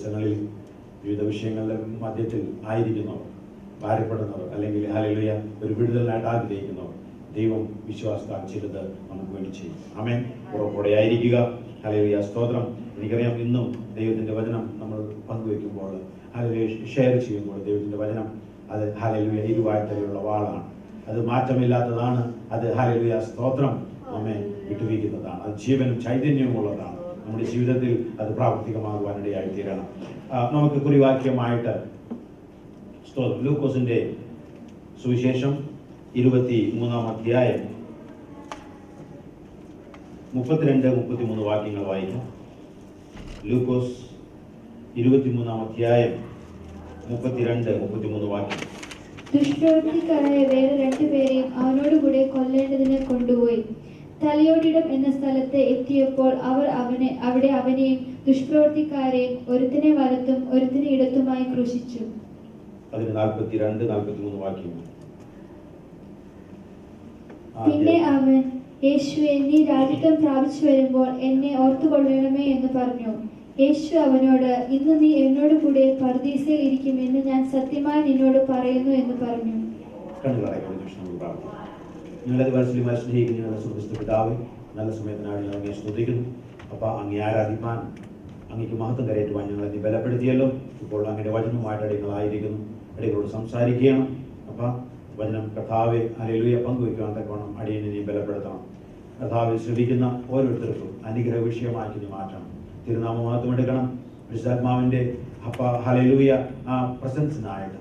ദിവസങ്ങളിൽ വിവിധ വിഷയങ്ങളുടെ മധ്യത്തിൽ ആയിരിക്കുന്നവർ, ഭാരപ്പെടുന്നവർ, അല്ലെങ്കിൽ ഹല്ലേലൂയ ഒരു വിടുതലിനായിട്ട് ആഗ്രഹിക്കുന്നവർ, ദൈവം വിശ്വാസത്താൽ ചിലത് നമുക്ക് വേണ്ടി ചെയ്യും. ആമേൻ. ഉറപ്പോടെ ആയിരിക്കുക. ഹല്ലേലൂയ. സ്തോത്രം. എനിക്കറിയാം ഇന്നും ദൈവത്തിൻ്റെ വചനം നമ്മൾ പങ്കുവെക്കുമ്പോൾ, ഹല്ലേലൂയ ഷെയർ ചെയ്യുമ്പോൾ ദൈവത്തിൻ്റെ വചനം അത് ഹല്ലേലൂയ ഇരുവായ്ത്തലയുള്ള വാളാണ്. അത് മാറ്റമില്ലാത്തതാണ്. അത് ഹല്ലേലൂയ സ്തോത്രം നമ്മെ വിട്ടുവീക്കുന്നതാണ്. അത് ജീവനും ചൈതന്യവും ഉള്ളതാണ്. നമ്മുടെ ജീവിതത്തിൽ അത് പ്രാവർത്തികമാകുവാനിടയായി തീരണം. നമുക്ക് കുറിവാക്യമായിട്ട് സ്തോത്രം ലൂക്കോസിന്റെ സുവിശേഷം 23-ാം അധ്യായം 32-33 വാക്യങ്ങൾ വായിക്കാം. ലൂക്കോസ് 23-ാം അധ്യായം 32-33 വാക്യം. ദുഷ്പ്രവൃത്തിക്കാരായ വേറെ രണ്ടുപേരെയും അവനോടുകൂടെ കൊല്ലേണ്ടതിന് കൊണ്ടുപോയി. തലയോടിടം എന്ന സ്ഥലത്ത് എത്തിയപ്പോൾ അവർ അവിടെ അവനെയും ദുഷ്പ്രവൃത്തിക്കാരെയും ഒരുത്തിനെ വലത്തും ഒരുത്തിനെ ഇടത്തുമായി ക്രൂശിച്ചു. അതിന് 42-43 വാക്യം. പിന്നെ അവൻ, യേശുവേ, നീ രാജ്യത്വം പ്രാപിച്ചു വരുമ്പോൾ എന്നെ ഓർത്തുകൊള്ളണമേ എന്ന് പറഞ്ഞു. യേശു അവനോട്, ഇന്ന് നീ എന്നോട് കൂടെ പർദീസയിൽ ഇരിക്കുമെന്ന് ഞാൻ സത്യമായി നിന്നോട് പറയുന്നു എന്ന് പറഞ്ഞു. പിതാവേ, നല്ല സമയത്തിനായി അങ്ങയെ സ്തുതിക്കുന്നു. അപ്പ അങ്ങേ ആരാധിക്കാൻ, അങ്ങേക്ക് മഹത്വം കരയേറ്റുവാൻ ഞങ്ങളെ നീ ബലപ്പെടുത്തിയല്ലോ. ഇപ്പോൾ അങ്ങയുടെ വചനവുമായിട്ട് അടികളായിരിക്കുന്നു. അടികളോട് സംസാരിക്കണം. അപ്പ വചനം കർത്താവെ ഹല്ലേലൂയ പങ്കുവയ്ക്കുവാൻ തക്കവണ്ണം അടിയനെ നീ ബലപ്പെടുത്തണം. കർത്താവെ ശ്രദ്ധിക്കുന്ന ഓരോരുത്തർക്കും അനുഗ്രഹ വിഷയമാക്കി നീ മാറ്റണം. തിരുനാമ മഹത്വം എടുക്കണം. പരിശുദ്ധാത്മാവിൻ്റെ അപ്പ ഹല്ലേലൂയ പ്രസൻസിനായിട്ട്,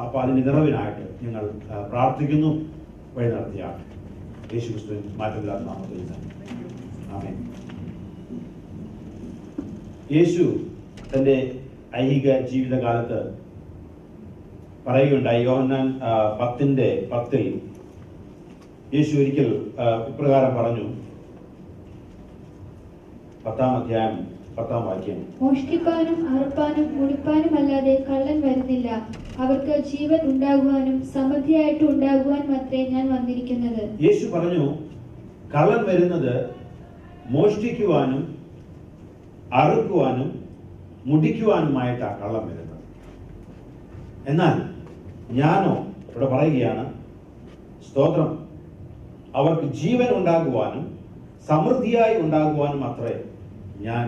അപ്പ അതിൻ്റെ നിറവിനായിട്ട് ഞങ്ങൾ പ്രാർത്ഥിക്കുന്നു. വഴി നടത്തിയാണ് യേശുക്രിസ്തുവിൻ മാറ്റമില്ലാത്ത നാമത്തിൽ തന്നെ. ആമേൻ. യേശു തൻ്റെ ഐഹിക ജീവിതകാലത്ത് പറയുകയുണ്ടായി. യോഹന്നാൻ 10:10 യേശു ഒരിക്കൽ ഇപ്രകാരം പറഞ്ഞു. 10-ാം അധ്യായം 10-ാം വാക്യം. മോഷ്ടിപ്പാനും അറുപ്പാനും മുടിപ്പാനും അല്ലാതെ കള്ളൻ വരുന്നില്ല. അവർക്ക് ജീവൻ ഉണ്ടാകുവാനും സമൃദ്ധിയായിട്ട് ഉണ്ടാകുവാനും അത്രേ ഞാൻ വന്നിരിക്കുന്നത്. യേശു പറഞ്ഞു, കള്ളൻ വരുന്നത് മോഷ്ടിക്കുവാനും അറുക്കുവാനും മുടിക്കുവാനുമായിട്ടാണ് കള്ളൻ വരുന്നത്. എന്നാൽ ഞാനോ ഇവിടെ പറയുകയാണ്, സ്തോത്രം, അവർക്ക് ജീവൻ ഉണ്ടാകുവാനും സമൃദ്ധിയായി ഉണ്ടാകുവാനും അത്രേ ഞാൻ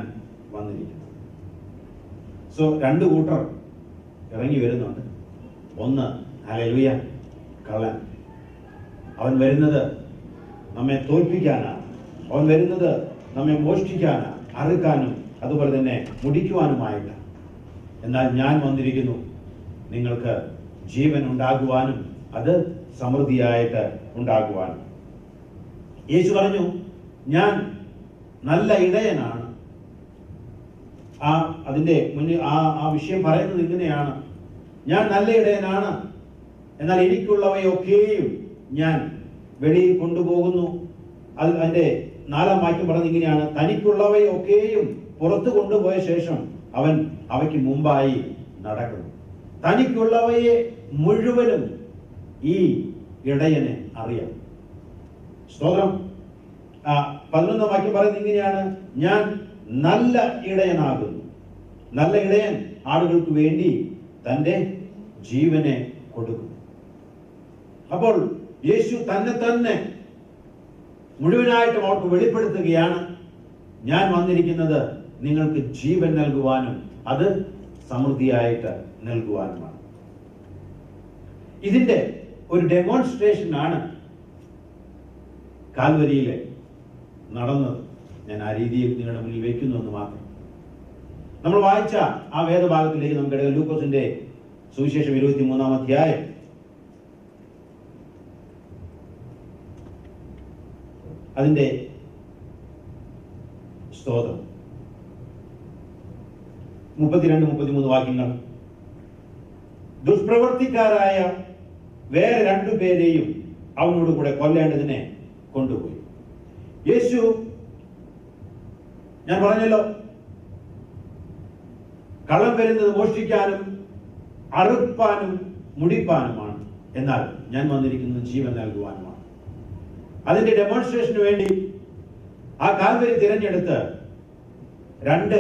വന്നിരിക്കുന്നത്. സോ രണ്ട് കൂട്ടർ ഇറങ്ങി വരുന്നുണ്ട്. ഒന്ന് ഹല്ലേലൂയ കള്ളൻ. അവൻ വരുന്നത് നമ്മെ തോൽപ്പിക്കാനാണ്. അവൻ വരുന്നത് നമ്മെ മോഷ്ടിക്കാനാണ്, അറുക്കാനും അതുപോലെ തന്നെ മുടിക്കുവാനുമായിട്ടാണ്. എന്നാൽ ഞാൻ വന്നിരിക്കുന്നു നിങ്ങൾക്ക് ജീവൻ ഉണ്ടാകുവാനും അത് സമൃദ്ധിയായിട്ട് ഉണ്ടാകുവാനും. യേശു പറഞ്ഞു, ഞാൻ നല്ല ഇടയനാണ്. അതിൻ്റെ മുന്നിൽ ആ വിഷയം പറയുന്നത് ഇങ്ങനെയാണ്, ഞാൻ നല്ല ഇടയനാണ്, എന്നാൽ എനിക്കുള്ളവയൊക്കെയും ഞാൻ വെളിയിൽ കൊണ്ടുപോകുന്നു. അതിൻ്റെ 4-ാം വാക്യം പറഞ്ഞത് ഇങ്ങനെയാണ്, തനിക്കുള്ളവയൊക്കെയും പുറത്തു കൊണ്ടുപോയ ശേഷം അവൻ അവയ്ക്ക് മുമ്പായി നടക്കുന്നു. തനിക്കുള്ളവയെ മുഴുവനും ഈ ഇടയനെ അറിയാം. സ്തോത്രം. 11-ാം വാക്യം പറയുന്നത് ഇങ്ങനെയാണ്, ഞാൻ നല്ല ഇടയനാകുന്നു. നല്ല ഇടയൻ ആളുകൾക്ക് വേണ്ടി തൻ്റെ ജീവനെ കൊടുക്കും. അപ്പോൾ യേശു തന്നെ മുഴുവനായിട്ടും അവർക്ക് വെളിപ്പെടുത്തുകയാണ്, ഞാൻ വന്നിരിക്കുന്നത് നിങ്ങൾക്ക് ജീവൻ നൽകുവാനും അത് സമൃദ്ധിയായിട്ട് നൽകുവാനുമാണ്. ഇതിന്റെ ഒരു ഡെമോൺസ്ട്രേഷൻ ആണ് കാൽവരിയിൽ നടന്നത്. ഞാൻ ആ രീതിയിൽ നിങ്ങളുടെ മുന്നിൽ വയ്ക്കുന്നു എന്ന് മാത്രം. നമ്മൾ വായിച്ച ആ വേദഭാഗത്തിലേക്ക് നമുക്ക് എടുക്കാം. ലൂക്കോസിന്റെ സുവിശേഷം 23-ാം അധ്യായം അതിന്റെ സ്തോത്രം 32-33 വാക്യങ്ങൾ. ദുഷ്പ്രവർത്തിക്കാരായ വേറെ രണ്ടുപേരെയും അവനോട് കൂടെ കൊല്ലേണ്ടതിനെ കൊണ്ടുപോയി. യേശു, ഞാൻ പറഞ്ഞല്ലോ, കള്ളം വരുന്നത് മോഷ്ടിക്കാനും അറുപ്പാനും മുടിപ്പാനുമാണ്. എന്നാൽ ഞാൻ വന്നിരിക്കുന്നത് ജീവൻ നൽകുവാനുമാണ്. അതിന്റെ ഡെമോൺസ്ട്രേഷന് വേണ്ടി ആ കാൽവരി തിരഞ്ഞെടുത്ത് രണ്ട്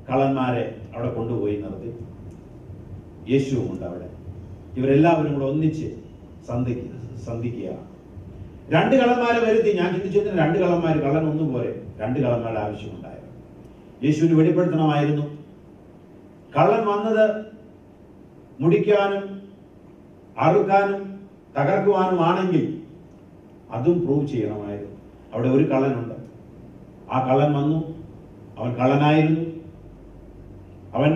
കള്ളന്മാരെ അവിടെ കൊണ്ടുപോയി നിർത്തി. യേശുവും ഉണ്ട് അവിടെ. ഇവരെല്ലാവരും കൂടെ ഒന്നിച്ച് സന്ധിക്കുകയാണ്. 2 കള്ളന്മാരെ വരുത്തി. ഞാൻ ചിന്തിച്ചിരുന്നു 2 കള്ളന്മാർ, കള്ളൻ ഒന്നും പോരെ, 2 കള്ളന്മാരുടെ ആവശ്യമുണ്ടായിരുന്നു. യേശുവിന് വെളിപ്പെടുത്തണമായിരുന്നു. കള്ളൻ വന്നത് മുടിക്കാനും അറുക്കാനും തകർക്കുവാനും ആണെങ്കിൽ അതും പ്രൂവ് ചെയ്യണമായിരുന്നു. അവിടെ ഒരു കള്ളനുണ്ട്. ആ കള്ളൻ വന്നു, അവൻ കള്ളനായിരുന്നു, അവൻ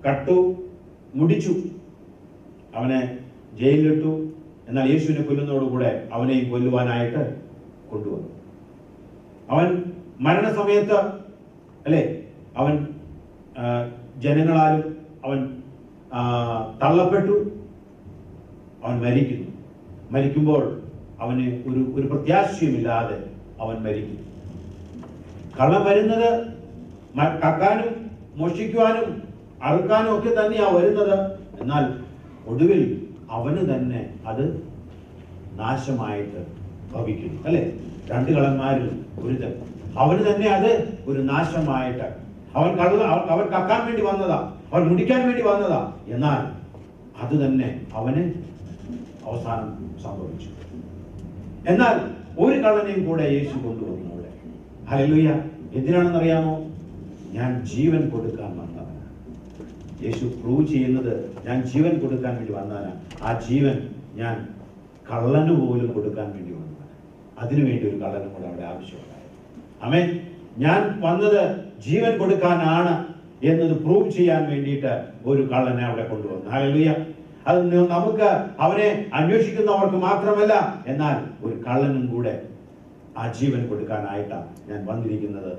കട്ടു, മുടിച്ചു, അവനെ ജയിലിലിട്ടു. എന്നാൽ യേശുവിനെ കൊല്ലുന്നതോടുകൂടെ അവനെയും കൊല്ലുവാനായിട്ട് കൊണ്ടുവന്നു. അവൻ മരണസമയത്ത് അല്ലേ, അവൻ ജനങ്ങളാലും അവൻ തള്ളപ്പെട്ടു, അവൻ മരിക്കുന്നു. മരിക്കുമ്പോൾ അവന് ഒരു പ്രത്യാശയുമില്ലാതെ അവൻ മരിക്കുന്നു. കള്ളം വരുന്നത് കക്കാനും മോഷ്ടിക്കുവാനും അറുക്കാനും ഒക്കെ തന്നെയാണ് വരുന്നത്. എന്നാൽ ഒടുവിൽ അവന് തന്നെ അത് നാശമായിട്ട് ഭവിക്കുന്നു അല്ലെ. 2 കള്ളന്മാരിൽ ഒരുത്തൻ, അവന് തന്നെ അത് ഒരു നാശമായിട്ട്. അവൻ കക്കാൻ വേണ്ടി വന്നതാ, അവൻ മുടിക്കാൻ വേണ്ടി വന്നതാ. എന്നാൽ അത് തന്നെ അവന് അവസാനം സംഭവിച്ചു. എന്നാൽ ഒരു കള്ളനെയും കൂടെ യേശു കൊണ്ടുവന്നു അവിടെ. ഹല്ലേലൂയ. എന്തിനാണെന്നറിയാമോ? ഞാൻ ജീവൻ കൊടുക്കാൻ വന്നവനാണ്. യേശു പ്രൂവ് ചെയ്യുന്നത് ഞാൻ ജീവൻ കൊടുക്കാൻ വേണ്ടി വന്നവനാണ്. ആ ജീവൻ ഞാൻ കള്ളന് പോലും കൊടുക്കാൻ വേണ്ടി വന്നതാണ്. അതിനുവേണ്ടി ഒരു കള്ളനും കൂടെ അവിടെ ആവശ്യമുണ്ടായിരുന്നു. ആമേൻ. ഞാൻ വന്നത് ജീവൻ കൊടുക്കാനാണ് എന്നത് പ്രൂവ് ചെയ്യാൻ വേണ്ടിയിട്ട് ഒരു കള്ളനെ അവിടെ കൊണ്ടുവന്നു. ഹല്ലേലൂയ. അത് നമുക്ക് അവനെ അന്വേഷിക്കുന്നവർക്ക് മാത്രമല്ല, എന്നാൽ ഒരു കള്ളനും കൂടെ ആ ജീവൻ കൊടുക്കാനായിട്ടാണ് ഞാൻ വന്നിരിക്കുന്നത്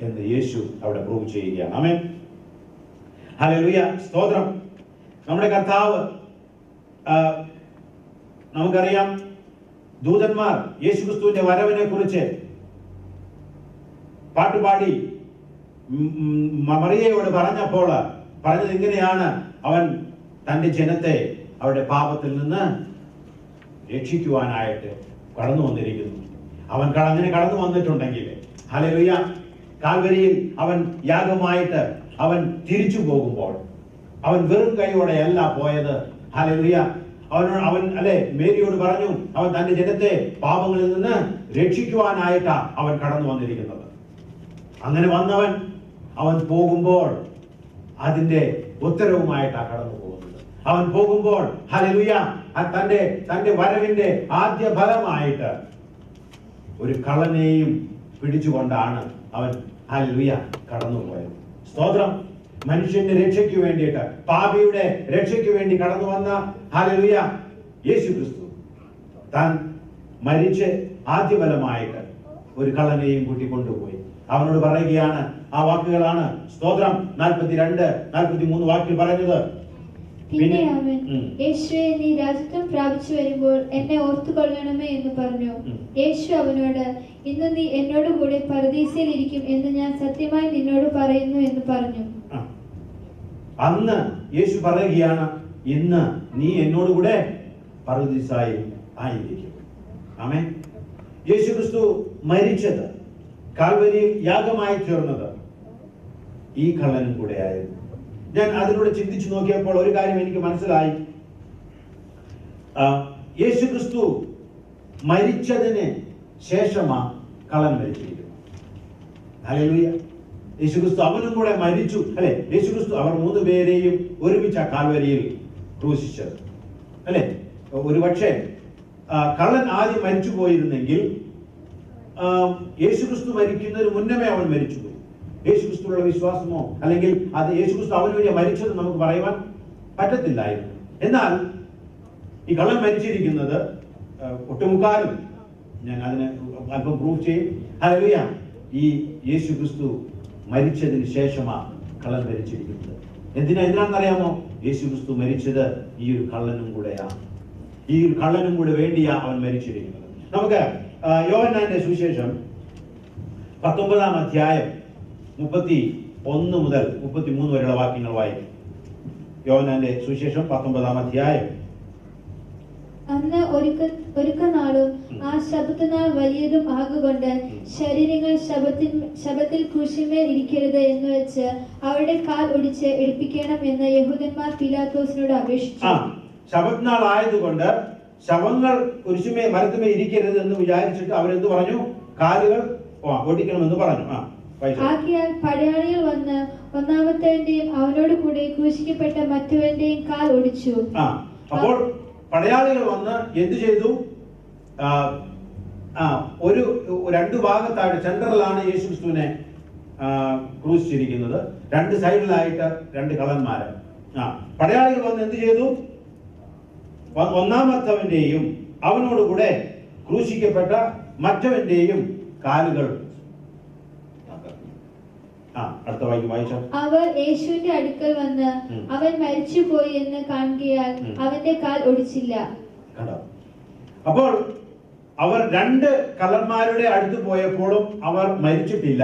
എന്ന് യേശു അവിടെ പ്രൂവ് ചെയ്യുകയാണ്. ആമേൻ. ഹല്ലേലൂയ. സ്തോത്രം. നമ്മുടെ കർത്താവ്, നമുക്കറിയാം, ദൂതന്മാർ യേശുക്രിസ്തുവിന്റെ വരവിനെ കുറിച്ച് പാട്ടുപാടി മറിയയോട് പറഞ്ഞപ്പോൾ പറഞ്ഞത് ഇങ്ങനെയാണ്: അവൻ തന്റെ ജനത്തെ അവരുടെ പാപത്തിൽ നിന്ന് രക്ഷിക്കുവാനായിട്ട് കടന്നു വന്നിരിക്കുന്നു. അവൻ അങ്ങനെ കടന്നു വന്നിട്ടുണ്ടെങ്കിൽ, ഹല്ലേലൂയ, കാൽവരിയിൽ അവൻ യാഗമായിട്ട് അവൻ തിരിച്ചു പോകുമ്പോൾ അവൻ വെറും കൈയോടെയല്ല പോയത്. ഹല്ലേലൂയ. അവൻ അല്ലെ മേരിയോട് പറഞ്ഞു, അവൻ തന്റെ ജനത്തെ പാപങ്ങളിൽ നിന്ന് രക്ഷിക്കുവാനായിട്ടാ അവൻ കടന്നു വന്നിരിക്കുന്നത്. അങ്ങനെ വന്നവൻ അവൻ പോകുമ്പോൾ അതിന്റെ ഉത്തരവുമായിട്ടാണ് കടന്നു പോകുന്നത്. അവൻ പോകുമ്പോൾ, ഹല്ലേലൂയ, തന്റെ വരവിന്റെ ആദ്യ ഫലമായിട്ട് ഒരു കള്ളനെയും പിടിച്ചുകൊണ്ടാണ് അവൻ, ഹല്ലേലൂയ, കടന്നുപോയത്. സ്തോത്രം. മനുഷ്യന്റെ രക്ഷയ്ക്ക് വേണ്ടിയിട്ട്, പാപിയുടെ രക്ഷയ്ക്ക് വേണ്ടി കടന്നു വന്ന, ഹല്ലേലൂയ, യേശുക്രിസ്തു താൻ മരിച്ച് ആദ്യഫലമായിട്ട് ഒരു കള്ളനെയും കൂട്ടിക്കൊണ്ടുപോയി. അവനോട് പറയുകയാണ്, ആ വാക്കുകളാണ്, സ്തോത്രം, 42, 43 വാക്കിൽ പറഞ്ഞത്. പിന്നെ അവൻ, യേശുവേ, നീ രാജ്യത്വം പ്രാപിച്ചു വരുമ്പോൾ എന്നെ ഓർത്തുകൊള്ളണമേ എന്ന് പറഞ്ഞു. യേശു അവനോട്, ഇന്ന് നീ എന്നോട് കൂടെ പരദീസയിൽ ഇരിക്കും എന്ന് ഞാൻ സത്യമായി നിന്നോട് പറയുന്നു എന്ന് പറഞ്ഞു. അന്ന് യേശു പറയുകയാണ്, ഇന്ന് നീ എന്നോട് കൂടെ പരദീസായിൽ ആയിരിക്കും. ആമേൻ. യേശുക്രിസ്തു മരിച്ചത്, കാൽവരിയിൽ യാഗമായി തീർന്നത് ഈ കള്ളനും കൂടെ ആയിരുന്നു. ഞാൻ അതിലൂടെ ചിന്തിച്ചു നോക്കിയപ്പോൾ ഒരു കാര്യം എനിക്ക് മനസ്സിലായി. യേശുക്രിസ്തു മരിച്ചതിന് ശേഷമാണ് കള്ളൻ മരിച്ചിരിക്കുന്നത്. ഹല്ലേലൂയ. യേശുക്രിസ്തു അവനും കൂടെ മരിച്ചു അല്ലെ. യേശുക്രിസ്തു അവർ 3 പേരെയും ഒരുമിച്ച് ആ കാൽവരിയിൽ ക്രൂശിച്ചത് അല്ലെ. ഒരു പക്ഷേ കള്ളൻ ആദ്യം മരിച്ചു പോയിരുന്നെങ്കിൽ യേശുക്രിസ്തു മരിക്കുന്നതിന് മുന്നമേ അവൻ മരിച്ചുപോയി. യേശുക്രിസ്തുവിലുള്ള വിശ്വാസമോ അല്ലെങ്കിൽ അത് യേശുക്രിസ്തു അവന് വേണ്ടി മരിച്ചത് നമുക്ക് പറയുവാൻ പറ്റത്തില്ലായിരുന്നു. എന്നാൽ ഈ കള്ളൻ മരിച്ചിരിക്കുന്നത് ഒട്ടുമുക്കാലും, ഞാൻ അതിന് അല്പം പ്രൂവ് ചെയ്യും. ഹല്ലേലൂയ. ഈ യേശുക്രിസ്തു മരിച്ചതിന് ശേഷമാണ് കള്ളൻ മരിച്ചിരിക്കുന്നത്. എന്തിനാണെന്നറിയാമോ? യേശുക്രിസ്തു മരിച്ചത് ഈ ഒരു കള്ളനും കൂടെയാണ്. ഈ ഒരു കള്ളനും കൂടെ വേണ്ടിയാ അവൻ മരിച്ചിരിക്കുന്നത്. നമുക്ക് യോഹന്നാന്റെ സുവിശേഷം 19-ാം അധ്യായം 31 മുതൽ 33 വരെയുള്ള വാക്യങ്ങൾ വായിക്കും. യോഹന്നാന്റെ സുവിശേഷം 19-ാം അധ്യായം അന്ന് ഒരുക്കനാളും ആ ശബത്തുനാൾ വലിയതും ആകുകൊണ്ട് ശരീരങ്ങൾ ശബത്തിൽ ക്രൂശിന്മേൽ ഇരിക്കരുത് എന്ന് വെച്ച് അവരുടെ കാൽ ഒടിച്ച് എടുപ്പിക്കണം എന്ന് യഹൂദന്മാർ പീലാത്തോസിനോട് അപേക്ഷിച്ചു. ശബത്ത് നാൾ ആയതുകൊണ്ട് ശവങ്ങൾ കുരിശുമേ മരത്തുമേ ഇരിക്കരുത് എന്ന് വിചാരിച്ചിട്ട് അവരെന്ത് പറഞ്ഞു? കാലുകൾ ഒടിക്കണമെന്ന് പറഞ്ഞു. ആക്കിയാൽ പടയാളികൾ വന്ന് ഒന്നാമത്തെന്റെയും അവനോട് കൂടെ ക്രൂശിക്കപ്പെട്ട മറ്റവന്റെയും കാൽ ഒടിച്ചു. അപ്പോൾ പടയാളികൾ വന്ന് എന്ത് ചെയ്തു? ഒരു രണ്ടു ഭാഗത്തായിട്ട് സെൻട്രലാണ് യേശുക്രിസ്തുവിനെ ക്രൂശിച്ചിരിക്കുന്നത്. രണ്ട് സൈഡിലായിട്ട് രണ്ട് കള്ളന്മാര്. പടയാളികൾ വന്ന് എന്ത് ചെയ്തു? ഒന്നാമത്തവന്റെയും അവനോടുകൂടെ ക്രൂശിക്കപ്പെട്ട മറ്റവന്റെയും കാലുകൾ. അടുത്ത വായിച്ചോ. അവർ യേശുവിന്റെ അടുക്കൽ വന്ന് അവൻ മരിച്ചുപോയി എന്ന് കാണുകയാൽ അവന്റെ കാൽ ഒടിച്ചില്ല. അപ്പോൾ അവർ രണ്ട് കള്ളന്മാരുടെ അടുത്ത് പോയപ്പോഴും അവർ മരിച്ചിട്ടില്ല.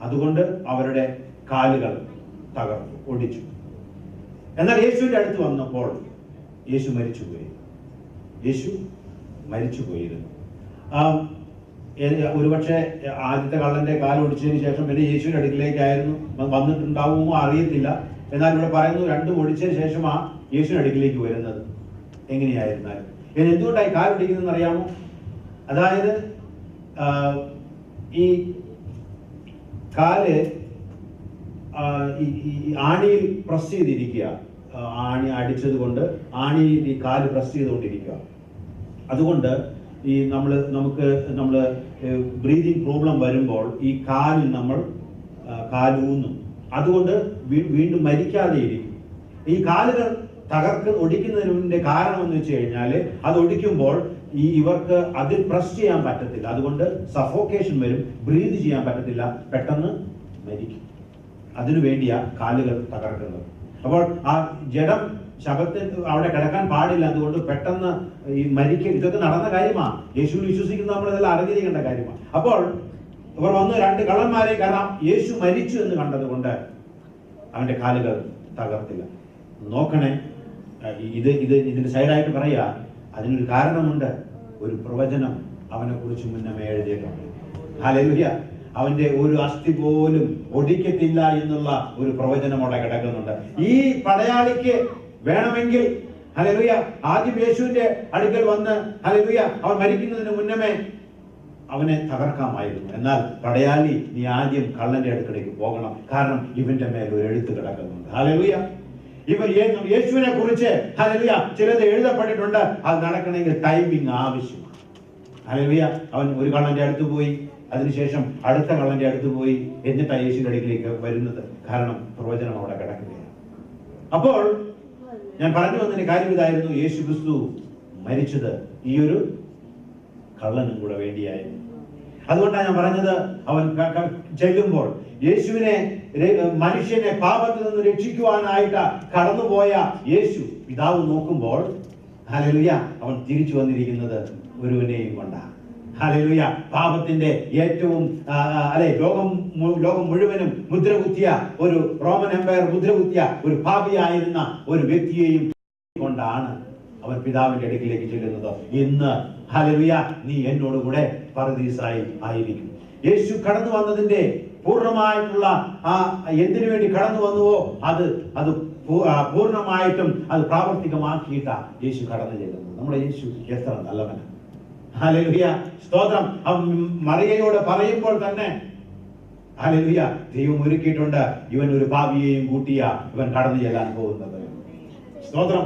അതുകൊണ്ട് അവരുടെ കാലുകൾ തകർന്നു, ഒടിച്ചു. എന്നാൽ യേശുവിന്റെ അടുത്ത് വന്നപ്പോൾ യേശു മരിച്ചുപോയി. യേശു മരിച്ചുപോയിരുന്നു. ഒരുപക്ഷെ ആദ്യത്തെ കള്ളന്റെ കാലൊടിച്ചതിന് ശേഷം പിന്നെ യേശുവിന്റെ അടുക്കിലേക്കായിരുന്നു വന്നിട്ടുണ്ടാവുമോ അറിയത്തില്ല. എന്നാൽ ഇവിടെ പറയുന്നു രണ്ടും ഒടിച്ചതിന് ശേഷമാ യേശുവിന്റെ അടുക്കിലേക്ക് വരുന്നത്. എങ്ങനെയായിരുന്നാലും എന്തുകൊണ്ടായി കാലൊടിക്കുന്നതെന്ന് അറിയാമോ? അതായത് ഈ കാല് ആണിയിൽ പ്രസ് ചെയ്തിരിക്കുക. ആണി അടിച്ചത് കൊണ്ട് ആണിയിൽ ഈ കാല് പ്രസ് ചെയ്തുകൊണ്ടിരിക്കുക. അതുകൊണ്ട് ഈ നമുക്ക് ബ്രീതിങ് പ്രോബ്ലം വരുമ്പോൾ ഈ കാലിൽ നമ്മൾ കാലൂന്നും. അതുകൊണ്ട് വീണ്ടും മരിക്കാതെ ഇരിക്കും. ഈ കാലുകൾ ഒടിക്കുന്നതിന്റെ കാരണം എന്ന് വെച്ച് കഴിഞ്ഞാൽ അത് ഒടിക്കുമ്പോൾ ഇവർക്ക് അതിൽ പ്രസ് ചെയ്യാൻ പറ്റത്തില്ല. അതുകൊണ്ട് സഫോക്കേഷൻ വരും, ബ്രീത് ചെയ്യാൻ പറ്റത്തില്ല, പെട്ടെന്ന് മരിക്കും. അതിനു വേണ്ടിയാ കാലുകൾ തകർക്കുന്നത്. അപ്പോൾ ആ ജഡം ശബത്തിൽ അവിടെ കിടക്കാൻ പാടില്ല. അതുകൊണ്ട് പെട്ടെന്ന് ഈ ഇതൊക്കെ നടന്ന കാര്യമാണ്. യേശുവിൽ വിശ്വസിക്കുന്ന നമ്മളിതെല്ലാം അറിഞ്ഞിരിക്കേണ്ട കാര്യമാണ്. അപ്പോൾ ഇവർ വന്ന് രണ്ട് കള്ളന്മാരെ, കാരണം യേശു മരിച്ചു എന്ന് കണ്ടതുകൊണ്ട് അവന്റെ കാലുകൾ തകർത്തില്ല. നോക്കണേ, ഇതിന്റെ സൈഡായിട്ട് പറയാ, അതിനൊരു കാരണമുണ്ട്. ഒരു പ്രവചനം അവനെ കുറിച്ച് മുന്നമേ എഴുതിയിട്ടുണ്ട്. ഹല്ലേലൂയ. അവന്റെ ഒരു അസ്ഥി പോലും ഒടിക്കത്തില്ല എന്നുള്ള ഒരു പ്രവചനം അവിടെ കിടക്കുന്നുണ്ട്. ഈ പടയാളിക്ക് വേണമെങ്കിൽ ഹല്ലേലൂയ ആദ്യം യേശുവിന്റെ അടുക്കൽ വന്ന് ഹല്ലേലൂയ അവൻ മരിക്കുന്നതിന് മുന്നമേ അവനെ തകർക്കാമായിരുന്നു. എന്നാൽ പടയാളി, നീ ആദ്യം കള്ളന്റെ അടുക്കലേക്ക് പോകണം, കാരണം ഇവന്റെ മേൽ ഒരു എഴുത്ത് കിടക്കുന്നുണ്ട്. ഹല്ലേലൂയ. യേശുവിനെ കുറിച്ച് ഹല്ലേലൂയ ചിലത് എഴുതപ്പെട്ടിട്ടുണ്ട്. അത് നടക്കണമെങ്കിൽ ടൈമിംഗ് ആവശ്യമാണ്. ഹല്ലേലൂയ. അവൻ ഒരു കള്ളന്റെ അടുത്ത് പോയി, അതിനുശേഷം അടുത്ത കള്ളന്റെ അടുത്ത് പോയി, എന്നിട്ടാണ് യേശുവിന്റെ അടുക്കിലേക്ക് വരുന്നത്. കാരണം പ്രവചനം അവിടെ കിടക്കുകയാണ്. അപ്പോൾ ഞാൻ പറഞ്ഞു വന്നതിന്റെ കാര്യം ഇതായിരുന്നു. യേശു ക്രിസ്തു മരിച്ചത് ഈ ഒരു കള്ളനും കൂടെ വേണ്ടിയായിരുന്നു. അതുകൊണ്ടാണ് ഞാൻ പറഞ്ഞത്, അവൻ ചെല്ലുമ്പോൾ യേശുവിനെ, മനുഷ്യനെ പാപത്തിൽ നിന്ന് രക്ഷിക്കുവാനായിട്ട് കടന്നുപോയ യേശു പിതാവ് നോക്കുമ്പോൾ ഹല്ലേലൂയ അവൻ തിരിച്ചു വന്നിരിക്കുന്നത് ഒരുവനെയും കൊണ്ടാണ്. ഹല്ലേലൂയ. പാപത്തിന്റെ ഏറ്റവും ലോകം മുഴുവനും മുദ്രകുത്തിയ ഒരു റോമൻ എംപയർ മുദ്രകുത്തിയ ഒരു പാപിയായിരുന്ന ഒരു വ്യക്തിയെയും കൊണ്ടാണ് അവൻ പിതാവിന്റെ അടുക്കിലേക്ക് ചെല്ലുന്നത്. ഇന്ന് ഹല്ലേലൂയ നീ എന്നോട് കൂടെ പറുദീസായി ആയിരിക്കും. യേശു കടന്നു വന്നതിന്റെ പൂർണ്ണമായിട്ടുള്ള എന്തിനു വേണ്ടി കടന്നു വന്നുവോ അത് പൂർണ്ണമായിട്ടും അത് പ്രാവർത്തികമാക്കിയിട്ടാ യേശു കടന്നു ചെല്ലുന്നത്. നമ്മുടെ യേശു എത്ര നല്ലവനാണ്. ഹല്ലേലൂയ. സ്തോത്രം. മറിയയോട് പറയുമ്പോൾ തന്നെ ഹല്ലേലൂയ ദൈവം ഒരുക്കിയിട്ടുണ്ട്, ഇവൻ ഒരു പാപിയെയും കൂട്ടിയ ഇവൻ കടന്നു ചെല്ലാൻ പോകുന്നത്. സ്തോത്രം.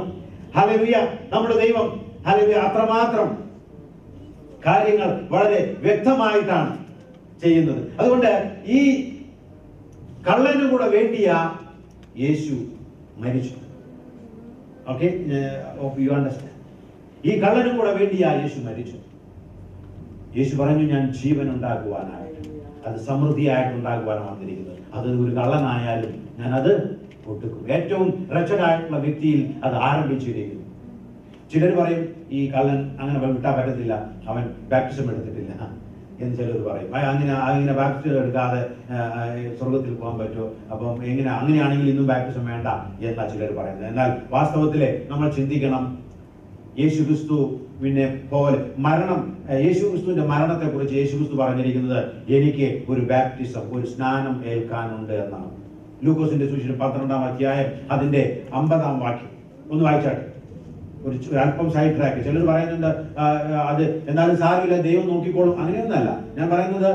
ഹല്ലേലൂയ. നമ്മുടെ ദൈവം ഹല്ലേലൂയ അത്രമാത്രം കാര്യങ്ങൾ വളരെ വ്യക്തമായിട്ടാണ് ചെയ്യുന്നത്. അതുകൊണ്ട് ഈ കള്ളനും കൂടെ വേണ്ടിയ യേശു മരിച്ചു. Okay, you understand? ഈ കള്ളനും കൂടെ വേണ്ടിയാ യേശു മരിച്ചു. യേശു പറഞ്ഞു, ഞാൻ ജീവൻ ഉണ്ടാക്കുവാനായിട്ട്, അത് സമൃദ്ധിയായിട്ടുണ്ടാക്കുവാനാണ് വന്നിരിക്കുന്നത്. അത് ഒരു കള്ളനായാലും ഞാൻ അത് കൊടുക്കും. ഏറ്റവും രക്ഷകരായിട്ടുള്ള വ്യക്തിയിൽ അത് ആരംഭിച്ചിരിക്കുന്നു. ചിലർ പറയും ഈ കള്ളൻ അങ്ങനെ വിട്ടാൻ പറ്റത്തില്ല, അവൻ ബാപ്റ്റിസം എടുത്തിട്ടില്ല എന്ന് ചിലർ പറയും. അങ്ങനെ ബാപ്റ്റിസം എടുക്കാതെ സ്വർഗത്തിൽ പോകാൻ പറ്റുമോ? അപ്പം അങ്ങനെയാണെങ്കിൽ ഇന്നും ബാപ്റ്റിസം വേണ്ട എന്നാ ചിലർ പറയുന്നത്. എന്നാൽ വാസ്തവത്തില് നമ്മൾ ചിന്തിക്കണം, യേശുക്രിസ്തുവിനെ പോലെ യേശുക്രിസ്തുവിന്റെ മരണത്തെ കുറിച്ച് യേശുക്രിസ്തു പറഞ്ഞിരിക്കുന്നത് എനിക്ക് ഒരു ബാപ്റ്റിസം, ഒരു സ്നാനം ഏൽക്കാനുണ്ട് എന്നാണ്. ലൂക്കോസിന്റെ സുവിശേഷം 12-ാം അധ്യായം അതിന്റെ 50-ാം വാക്യം ഒന്ന് വായിച്ചാട്ടെ. ഒരു അല്പം സൈഡ് ട്രാക്ക്. ചിലർ പറയുന്നുണ്ട് അത് എന്നാലും സാരമില്ല, ദൈവം നോക്കിക്കോളും. അങ്ങനെയൊന്നല്ല ഞാൻ പറയുന്നത്.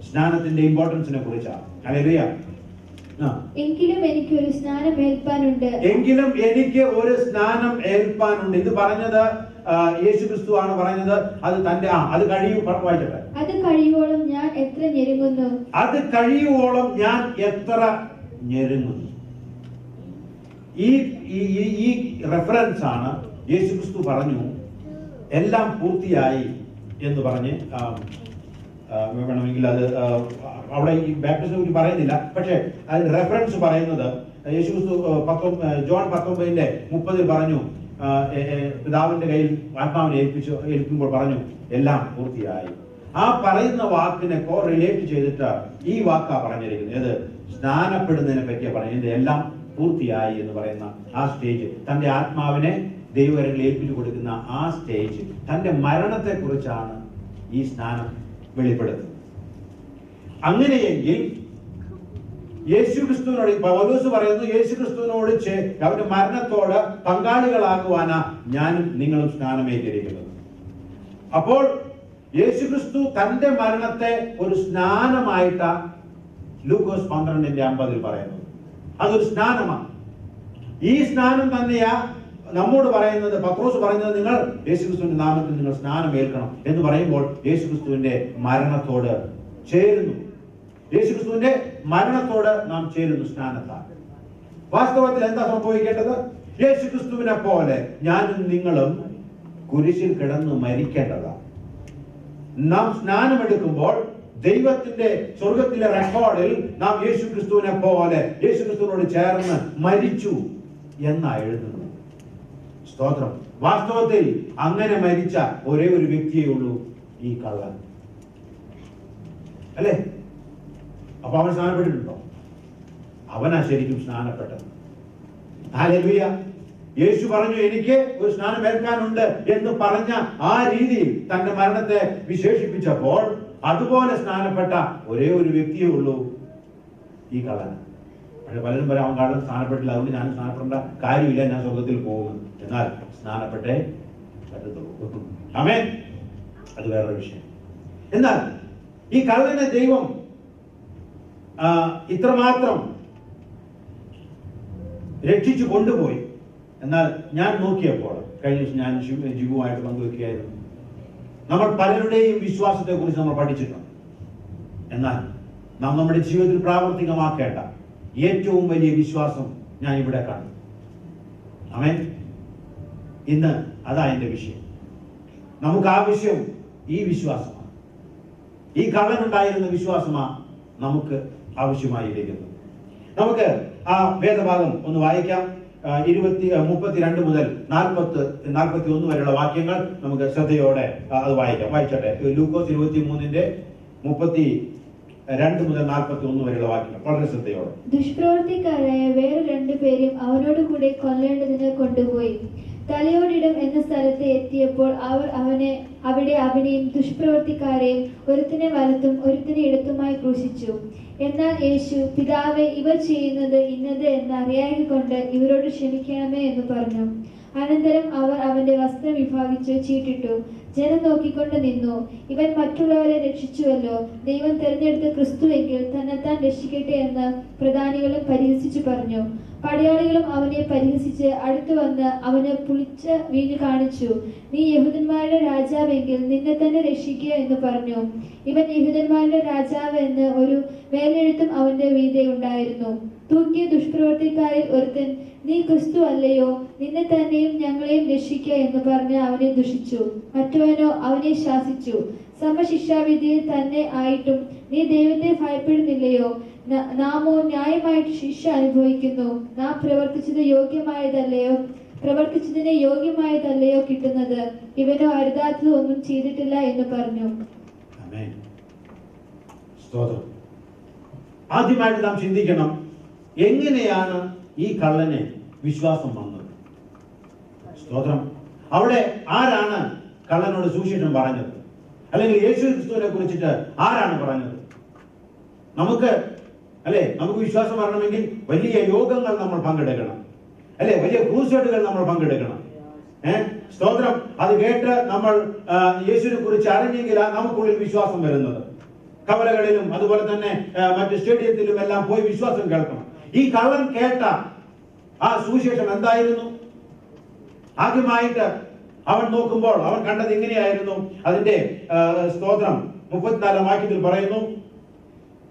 സ്നാനത്തിന്റെ ഇമ്പോർട്ടൻസിനെ കുറിച്ചാണ്. ഹല്ലേലൂയ. എങ്കിലും എനിക്ക് ഒരു സ്നാനം ഏൽപ്പാനുണ്ട്. എങ്കിലും എനിക്ക് ഒരു സ്നാനം ഏൽപ്പാനുണ്ട്. ഇത് പറഞ്ഞത് യേശുക്രിസ്തു ആണ് പറഞ്ഞത്. അത് തന്റെ അത് വായിച്ചട്ടെ. അത് കഴിയുവോളം ഞാൻ എത്ര ഞെരുങ്ങുന്നു. അത് കഴിയുവോളം ഞാൻ എത്ര ഞെരുങ്ങുന്നു. ഈ റെഫറൻസ് ആണ്. യേശുക്രിസ്തു പറഞ്ഞു എല്ലാം പൂർത്തിയായി എന്ന് പറഞ്ഞ് വേണമെങ്കിൽ അത് അവിടെ ഈ ബാപ്റ്റിസം കുറിച്ച് പറയുന്നില്ല. പക്ഷെ അതിന് റെഫറൻസ് പറയുന്നത് യേശുക്രിസ്തു ജോൺ 19:30 പറഞ്ഞു, പിതാവിന്റെ കയ്യിൽ ആത്മാവിനെ ഏൽപ്പിക്കുമ്പോൾ പറഞ്ഞു എല്ലാം പൂർത്തിയായി. ആ പറയുന്ന വാക്കിനെ റിലേറ്റ് ചെയ്തിട്ട് ഈ വാക്കാ പറഞ്ഞിരിക്കുന്നത്. ഏത്? സ്നാനപ്പെടുന്നതിനെ പറ്റിയാ പറയുന്നത്. എല്ലാം പൂർത്തിയായി എന്ന് പറയുന്ന ആ സ്റ്റേജ്, തന്റെ ആത്മാവിനെ ദൈവകരങ്ങളിൽ ഏൽപ്പിച്ചു കൊടുക്കുന്ന ആ സ്റ്റേജ്, തന്റെ മരണത്തെ കുറിച്ചാണ് ഈ സ്നാനം വെളിപ്പെടുത്തുന്നത്. അങ്ങനെയെങ്കിൽ യേശുക്രിസ്തുവിനോട് പൗലോസ് പറയുന്നു, യേശുക്രിസ്തുവിനോട് അവന്റെ മരണത്തോട് പങ്കാളികളാകുവാനാ ഞാനും നിങ്ങളും സ്നാനമേറ്റിരിക്കുന്നത്. അപ്പോൾ യേശുക്രിസ്തു തന്റെ മരണത്തെ ഒരു സ്നാനമായിട്ടാ ലൂക്കോസ് 12:50 പറയുന്നത്. അതൊരു സ്നാനമാണ്. ഈ സ്നാനം തന്നെയാ നമ്മോട് പറയുന്നത്. പത്രോസ് പറയുന്നത് നിങ്ങൾ യേശുക്രിസ്തുവിന്റെ നാമത്തിൽ നിങ്ങൾ സ്നാനം ഏൽക്കണം എന്ന് പറയുമ്പോൾ യേശുക്രിസ്തുവിന്റെ മരണത്തോട് ചേരുന്നു. യേശുക്രിസ്തുവിന്റെ മരണത്തോട് നാം ചേരുന്നു സ്നാനത്താൽ. വാസ്തവത്തിൽ എന്താ സംഭവിക്കേണ്ടത്? യേശുക്രിസ്തുവിനെ പോലെ ഞാനും നിങ്ങളും കുരിശിൽ കിടന്ന് മരിക്കേണ്ടതാണ്. നാം സ്നാനമെടുക്കുമ്പോൾ ദൈവത്തിന്റെ സ്വർഗത്തിലെ റെക്കോർഡിൽ നാം യേശുക്രിസ്തുവിനെ പോലെ യേശുക്രിസ്തുവിനോട് ചേർന്ന് മരിച്ചു എന്നാ എഴുതുന്നത്. സ്തോത്രം. വാസ്തവത്തിൽ അങ്ങനെ മരിച്ച ഒരേ ഒരു വ്യക്തിയേ ഉള്ളൂ, ഈ കള്ളൻ. അല്ലേ? അപ്പൊ അവൻ സ്നാനപ്പെട്ടിട്ടുണ്ടോ? അവനാ ശരിക്കും സ്നാനപ്പെട്ടത്. ഹല്ലേലൂയ. യേശു പറഞ്ഞു എനിക്ക് ഒരു സ്നാനം ഏൽക്കാനുണ്ട് എന്ന് പറഞ്ഞ ആ രീതിയിൽ തന്റെ മരണത്തെ വിശേഷിപ്പിച്ചപ്പോൾ അതുപോലെ സ്നാനപ്പെട്ട ഒരേ ഒരു വ്യക്തിയേ ഉള്ളൂ, ഈ കള്ളൻ. പക്ഷെ പലരും പറയാം അവൻ കള്ളൻ സ്നാനപ്പെട്ടില്ല, അതുകൊണ്ട് ഞാൻ സ്നാനപ്പെടേണ്ട കാര്യമില്ല, ഞാൻ സ്വർഗത്തിൽ പോകും. എന്നാൽ സ്നാനപ്പെട്ടേ പറ്റത്തുള്ളൂ. ആമേൻ. അത് വേറൊരു വിഷയം. എന്നാൽ ഈ കള്ളനെ ദൈവം ഇത്രമാത്രം രക്ഷിച്ചു കൊണ്ടുപോയി. എന്നാൽ ഞാൻ നോക്കിയപ്പോൾ കഴിഞ്ഞ ദിവസം ഞാൻ ജിബുവായിട്ട് പങ്കുവെക്കുകയായിരുന്നു. നമ്മൾ പലരുടെയും വിശ്വാസത്തെ കുറിച്ച് നമ്മൾ പഠിച്ചിട്ടുണ്ട്. എന്നാൽ നാം നമ്മുടെ ജീവിതത്തിൽ പ്രാവർത്തികമാക്കേണ്ട ഏറ്റവും വലിയ വിശ്വാസം ഞാൻ ഇവിടെ കാണും. ആമേൻ. ഇന്ന് അതാ എന്റെ വിഷയം. നമുക്ക് ആവശ്യം ഈ വിശ്വാസമാണ്. ഈ കള്ളനുണ്ടായിരുന്ന വിശ്വാസമാണ് നമുക്ക് ആവശ്യമായിരിക്കുന്നത്. നമുക്ക് ആ വേദഭാഗം ഒന്ന് വായിക്കാം. 32 മുതൽ 41 വരെയുള്ള വാക്യങ്ങൾ നമുക്ക് ശ്രദ്ധയോടെ അത് വായിക്കാം. വായിച്ചോട്ടെ. ലൂക്കോസ് 23:32 മുതൽ 41 വരെയുള്ള വാക്യങ്ങൾ വളരെ ശ്രദ്ധയോടെ. ദുഷ്പ്രവൃത്തിക്കാരായ വേറെ 2 പേരും അവനോട് കൂടെ കൊല്ലേണ്ടതിന് കൊണ്ടുപോയി. തലയോടിടം എന്ന സ്ഥലത്ത് എത്തിയപ്പോൾ അവർ അവിടെ അവനെയും ദുഷ്പ്രവൃത്തിക്കാരെയും ഒരുത്തിനെ വലത്തും ഒരുത്തിനെ ഇടത്തുമായി ക്രൂശിച്ചു. എന്നാൽ യേശു, പിതാവേ, ഇവർ ചെയ്യുന്നത് ഇന്നത് എന്ന് അറിയാകൊണ്ട് ഇവരോട് ക്ഷമിക്കണമേ എന്ന് പറഞ്ഞു. അനന്തരം അവർ അവന്റെ വസ്ത്രം വിഭാഗിച്ച് ചീട്ടിട്ടു. ജനം നോക്കിക്കൊണ്ട് നിന്നു. ഇവൻ മറ്റുള്ളവരെ രക്ഷിച്ചുവല്ലോ, ദൈവം തെരഞ്ഞെടുത്ത ക്രിസ്തുവെങ്കിൽ തന്നെത്താൻ രക്ഷിക്കട്ടെ എന്ന് പ്രധാനികളും പരിഹസിച്ചു പറഞ്ഞു. പടയാളികളും അവനെ പരിഹസിച്ച് അടുത്തു വന്ന് അവന് പുളിച്ച വീഞ്ഞ് കാണിച്ചു. നീ യഹൂദന്മാരുടെ രാജാവെങ്കിൽ നിന്നെ തന്നെ രക്ഷിക്കുക എന്ന് പറഞ്ഞു. ഇവൻ യഹൂദന്മാരുടെ രാജാവ് എന്ന് ഒരു മേലെഴുത്തും അവന്റെ മീതെ ഉണ്ടായിരുന്നു. തൂക്കിയ ദുഷ്പ്രവൃത്തിക്കാരിൽ ഒരുത്തൻ, നീ ക്രിസ്തു അല്ലയോ, നിന്നെ തന്നെയും ഞങ്ങളെയും രക്ഷിക്കുക എന്ന് പറഞ്ഞ് അവനെ ദുഷിച്ചു. മറ്റവനോ അവനെ ശാസിച്ചു, സമശിക്ഷാവിധിയിൽ തന്നെ ആയിട്ടും നീ ദൈവത്തെ ഭയപ്പെടുന്നില്ലയോ? നാമോ ന്യായമായിട്ട് ശിക്ഷ അനുഭവിക്കുന്നു. നാം പ്രവർത്തിച്ചതിന് യോഗ്യമായതല്ലയോ കിട്ടുന്നത്? ഇവനോ അരുതാത്തത് ഒന്നും ചെയ്തിട്ടില്ല എന്ന് പറഞ്ഞു. ആദ്യമായിട്ട് നാം ചിന്തിക്കണം, എങ്ങനെയാണ് ഈ കള്ളനെ വിശ്വാസം വന്നത്? സ്തോത്രം. അവിടെ ആരാണ് കള്ളനോട് സുവിശേഷം പറഞ്ഞത്? അല്ലെങ്കിൽ യേശു ക്രിസ്തുവിനെ കുറിച്ചിട്ട് ആരാണ് പറഞ്ഞത്? നമുക്ക് വിശ്വാസം വരണമെങ്കിൽ വലിയ യോഗങ്ങൾ നമ്മൾ പങ്കെടുക്കണം, വലിയ ക്രൂസേഡുകൾ നമ്മൾ പങ്കെടുക്കണം. സ്തോത്രം. അത് കേട്ട് നമ്മൾ യേശുവിനെ കുറിച്ച് അറിഞ്ഞെങ്കിൽ നമുക്കുള്ളിൽ വിശ്വാസം വരുന്നത്. കവലകളിലും അതുപോലെ തന്നെ മറ്റ് സ്റ്റേഡിയത്തിലും എല്ലാം പോയി വിശ്വാസം കേൾക്കണം. ഈ കള്ളൻ കേട്ട ആ സുവിശേഷം എന്തായിരുന്നു? ആദ്യമായിട്ട് അവൻ നോക്കുമ്പോൾ അവൻ കണ്ടത് ഇങ്ങനെയായിരുന്നു. അതിന്റെ സ്തോത്രം 34 വാക്യത്തിൽ പറയുന്നു,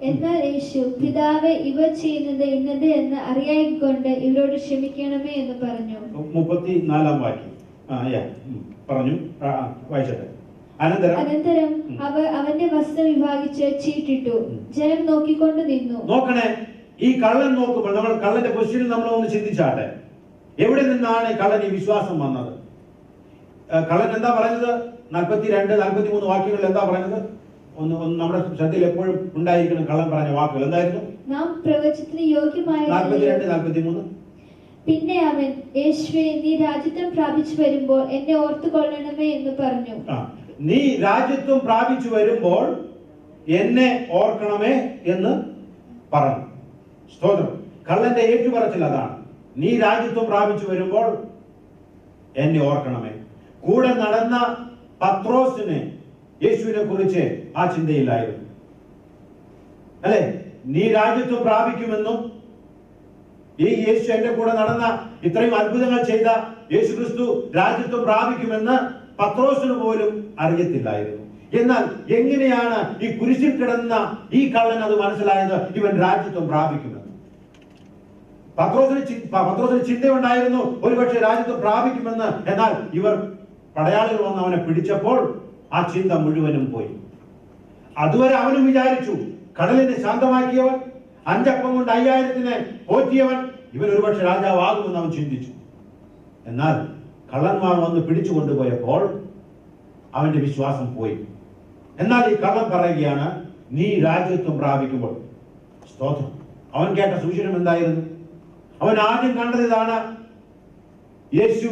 എന്നാൽ യേശു, പിതാവേ, ഇവർ ചെയ്യുന്നത് ഇന്നത് എന്ന് അറിയായിക്കൊണ്ട് ഇവരോട് ക്ഷമിക്കണമേ എന്ന് പറഞ്ഞു. 34 വാക്യം പറഞ്ഞു, വായിച്ചത്. അനന്തരം അവർ അവന്റെ വസ്ത്രം വിഭാഗിച്ച് ചീട്ടിട്ടു. ജനം നോക്കിക്കൊണ്ട് നിന്നു. നോക്കണേ, ഈ കള്ളൻ നോക്കുമ്പോൾ നമ്മൾ കള്ളന്റെ പൊസിഷനിൽ നമ്മൾ ഒന്ന് ചിന്തിച്ചാട്ടെ. എവിടെ നിന്നാണ് കള്ളൻ ഈ വിശ്വാസം വന്നത്? കള്ളൻ എന്താ പറഞ്ഞത്? 42, 43 വാക്യങ്ങളിൽ എന്താ പറഞ്ഞത്? ഒന്ന് നമ്മുടെ ശ്രദ്ധയിൽ എപ്പോഴും ഉണ്ടായിരിക്കണം. കള്ളൻ പറഞ്ഞ വാക്കുകൾ എന്തായിരുന്നു? നാം പ്രവചനത്തിന് യോഗ്യമായ 42, 43. പിന്നെ അവൻ, യേശുവേ, നീ രാജ്യത്വം പ്രാപിച്ചു വരുമ്പോൾ എന്നെ ഓർത്തുകൊള്ളണമേ എന്ന് പറഞ്ഞു. നീ രാജ്യത്വം പ്രാപിച്ചു വരുമ്പോൾ എന്നെ ഓർക്കണമേ എന്ന് പറഞ്ഞു. സ്തോത്രം. കള്ളന്റെ ഏറ്റുപറച്ചിൽ അതാണ്. നീ രാജ്യത്വം പ്രാപിച്ചു വരുമ്പോൾ എന്നെ ഓർക്കണമേ. കൂടെ നടന്ന പത്രോസിന് യേശുവിനെ കുറിച്ച് ആ ചിന്തയില്ലായിരുന്നു. നീ രാജ്യത്വം പ്രാപിക്കുമെന്നും ഈ യേശു എന്റെ കൂടെ നടന്ന ഇത്രയും അത്ഭുതങ്ങൾ ചെയ്ത യേശു ക്രിസ്തു രാജ്യത്വം പ്രാപിക്കുമെന്ന് പത്രോസിന് പോലും അറിയത്തില്ലായിരുന്നു. എന്നാൽ എങ്ങനെയാണ് ഈ കുരിശിൽ കിടന്ന ഈ കള്ളൻ അത് മനസ്സിലായത്? ഇവൻ രാജ്യത്വം പ്രാപിക്കുമെന്ന്. പത്രോസിന് ചിന്തയുണ്ടായിരുന്നു ഒരുപക്ഷെ രാജ്യത്വം പ്രാപിക്കുമെന്ന്. എന്നാൽ ഇവർ പടയാളികൾ വന്ന് അവനെ പിടിച്ചപ്പോൾ ആ ചിന്ത മുഴുവനും പോയി. അതുവരെ അവനും വിചാരിച്ചു കടലിനെ ശാന്തമാക്കിയവൻ, 5 അപ്പം കൊണ്ട് 5000-നെ പോറ്റിയവൻ, ഇവൻ ഒരുപക്ഷെ രാജാവാകുമെന്ന് അവൻ ചിന്തിച്ചു. എന്നാൽ കള്ളന്മാർ വന്ന് പിടിച്ചു കൊണ്ടുപോയപ്പോൾ അവന്റെ വിശ്വാസം പോയി. എന്നാൽ ഈ കള്ളൻ പറയുകയാണ്, നീ രാജ്യത്വം പ്രാപിക്കുമ്പോൾ. സ്തോത്രം. അവൻ കേട്ട സുവിശേഷം എന്തായിരുന്നു? അവൻ ആദ്യം കണ്ടത് ഇതാണ്. യേശു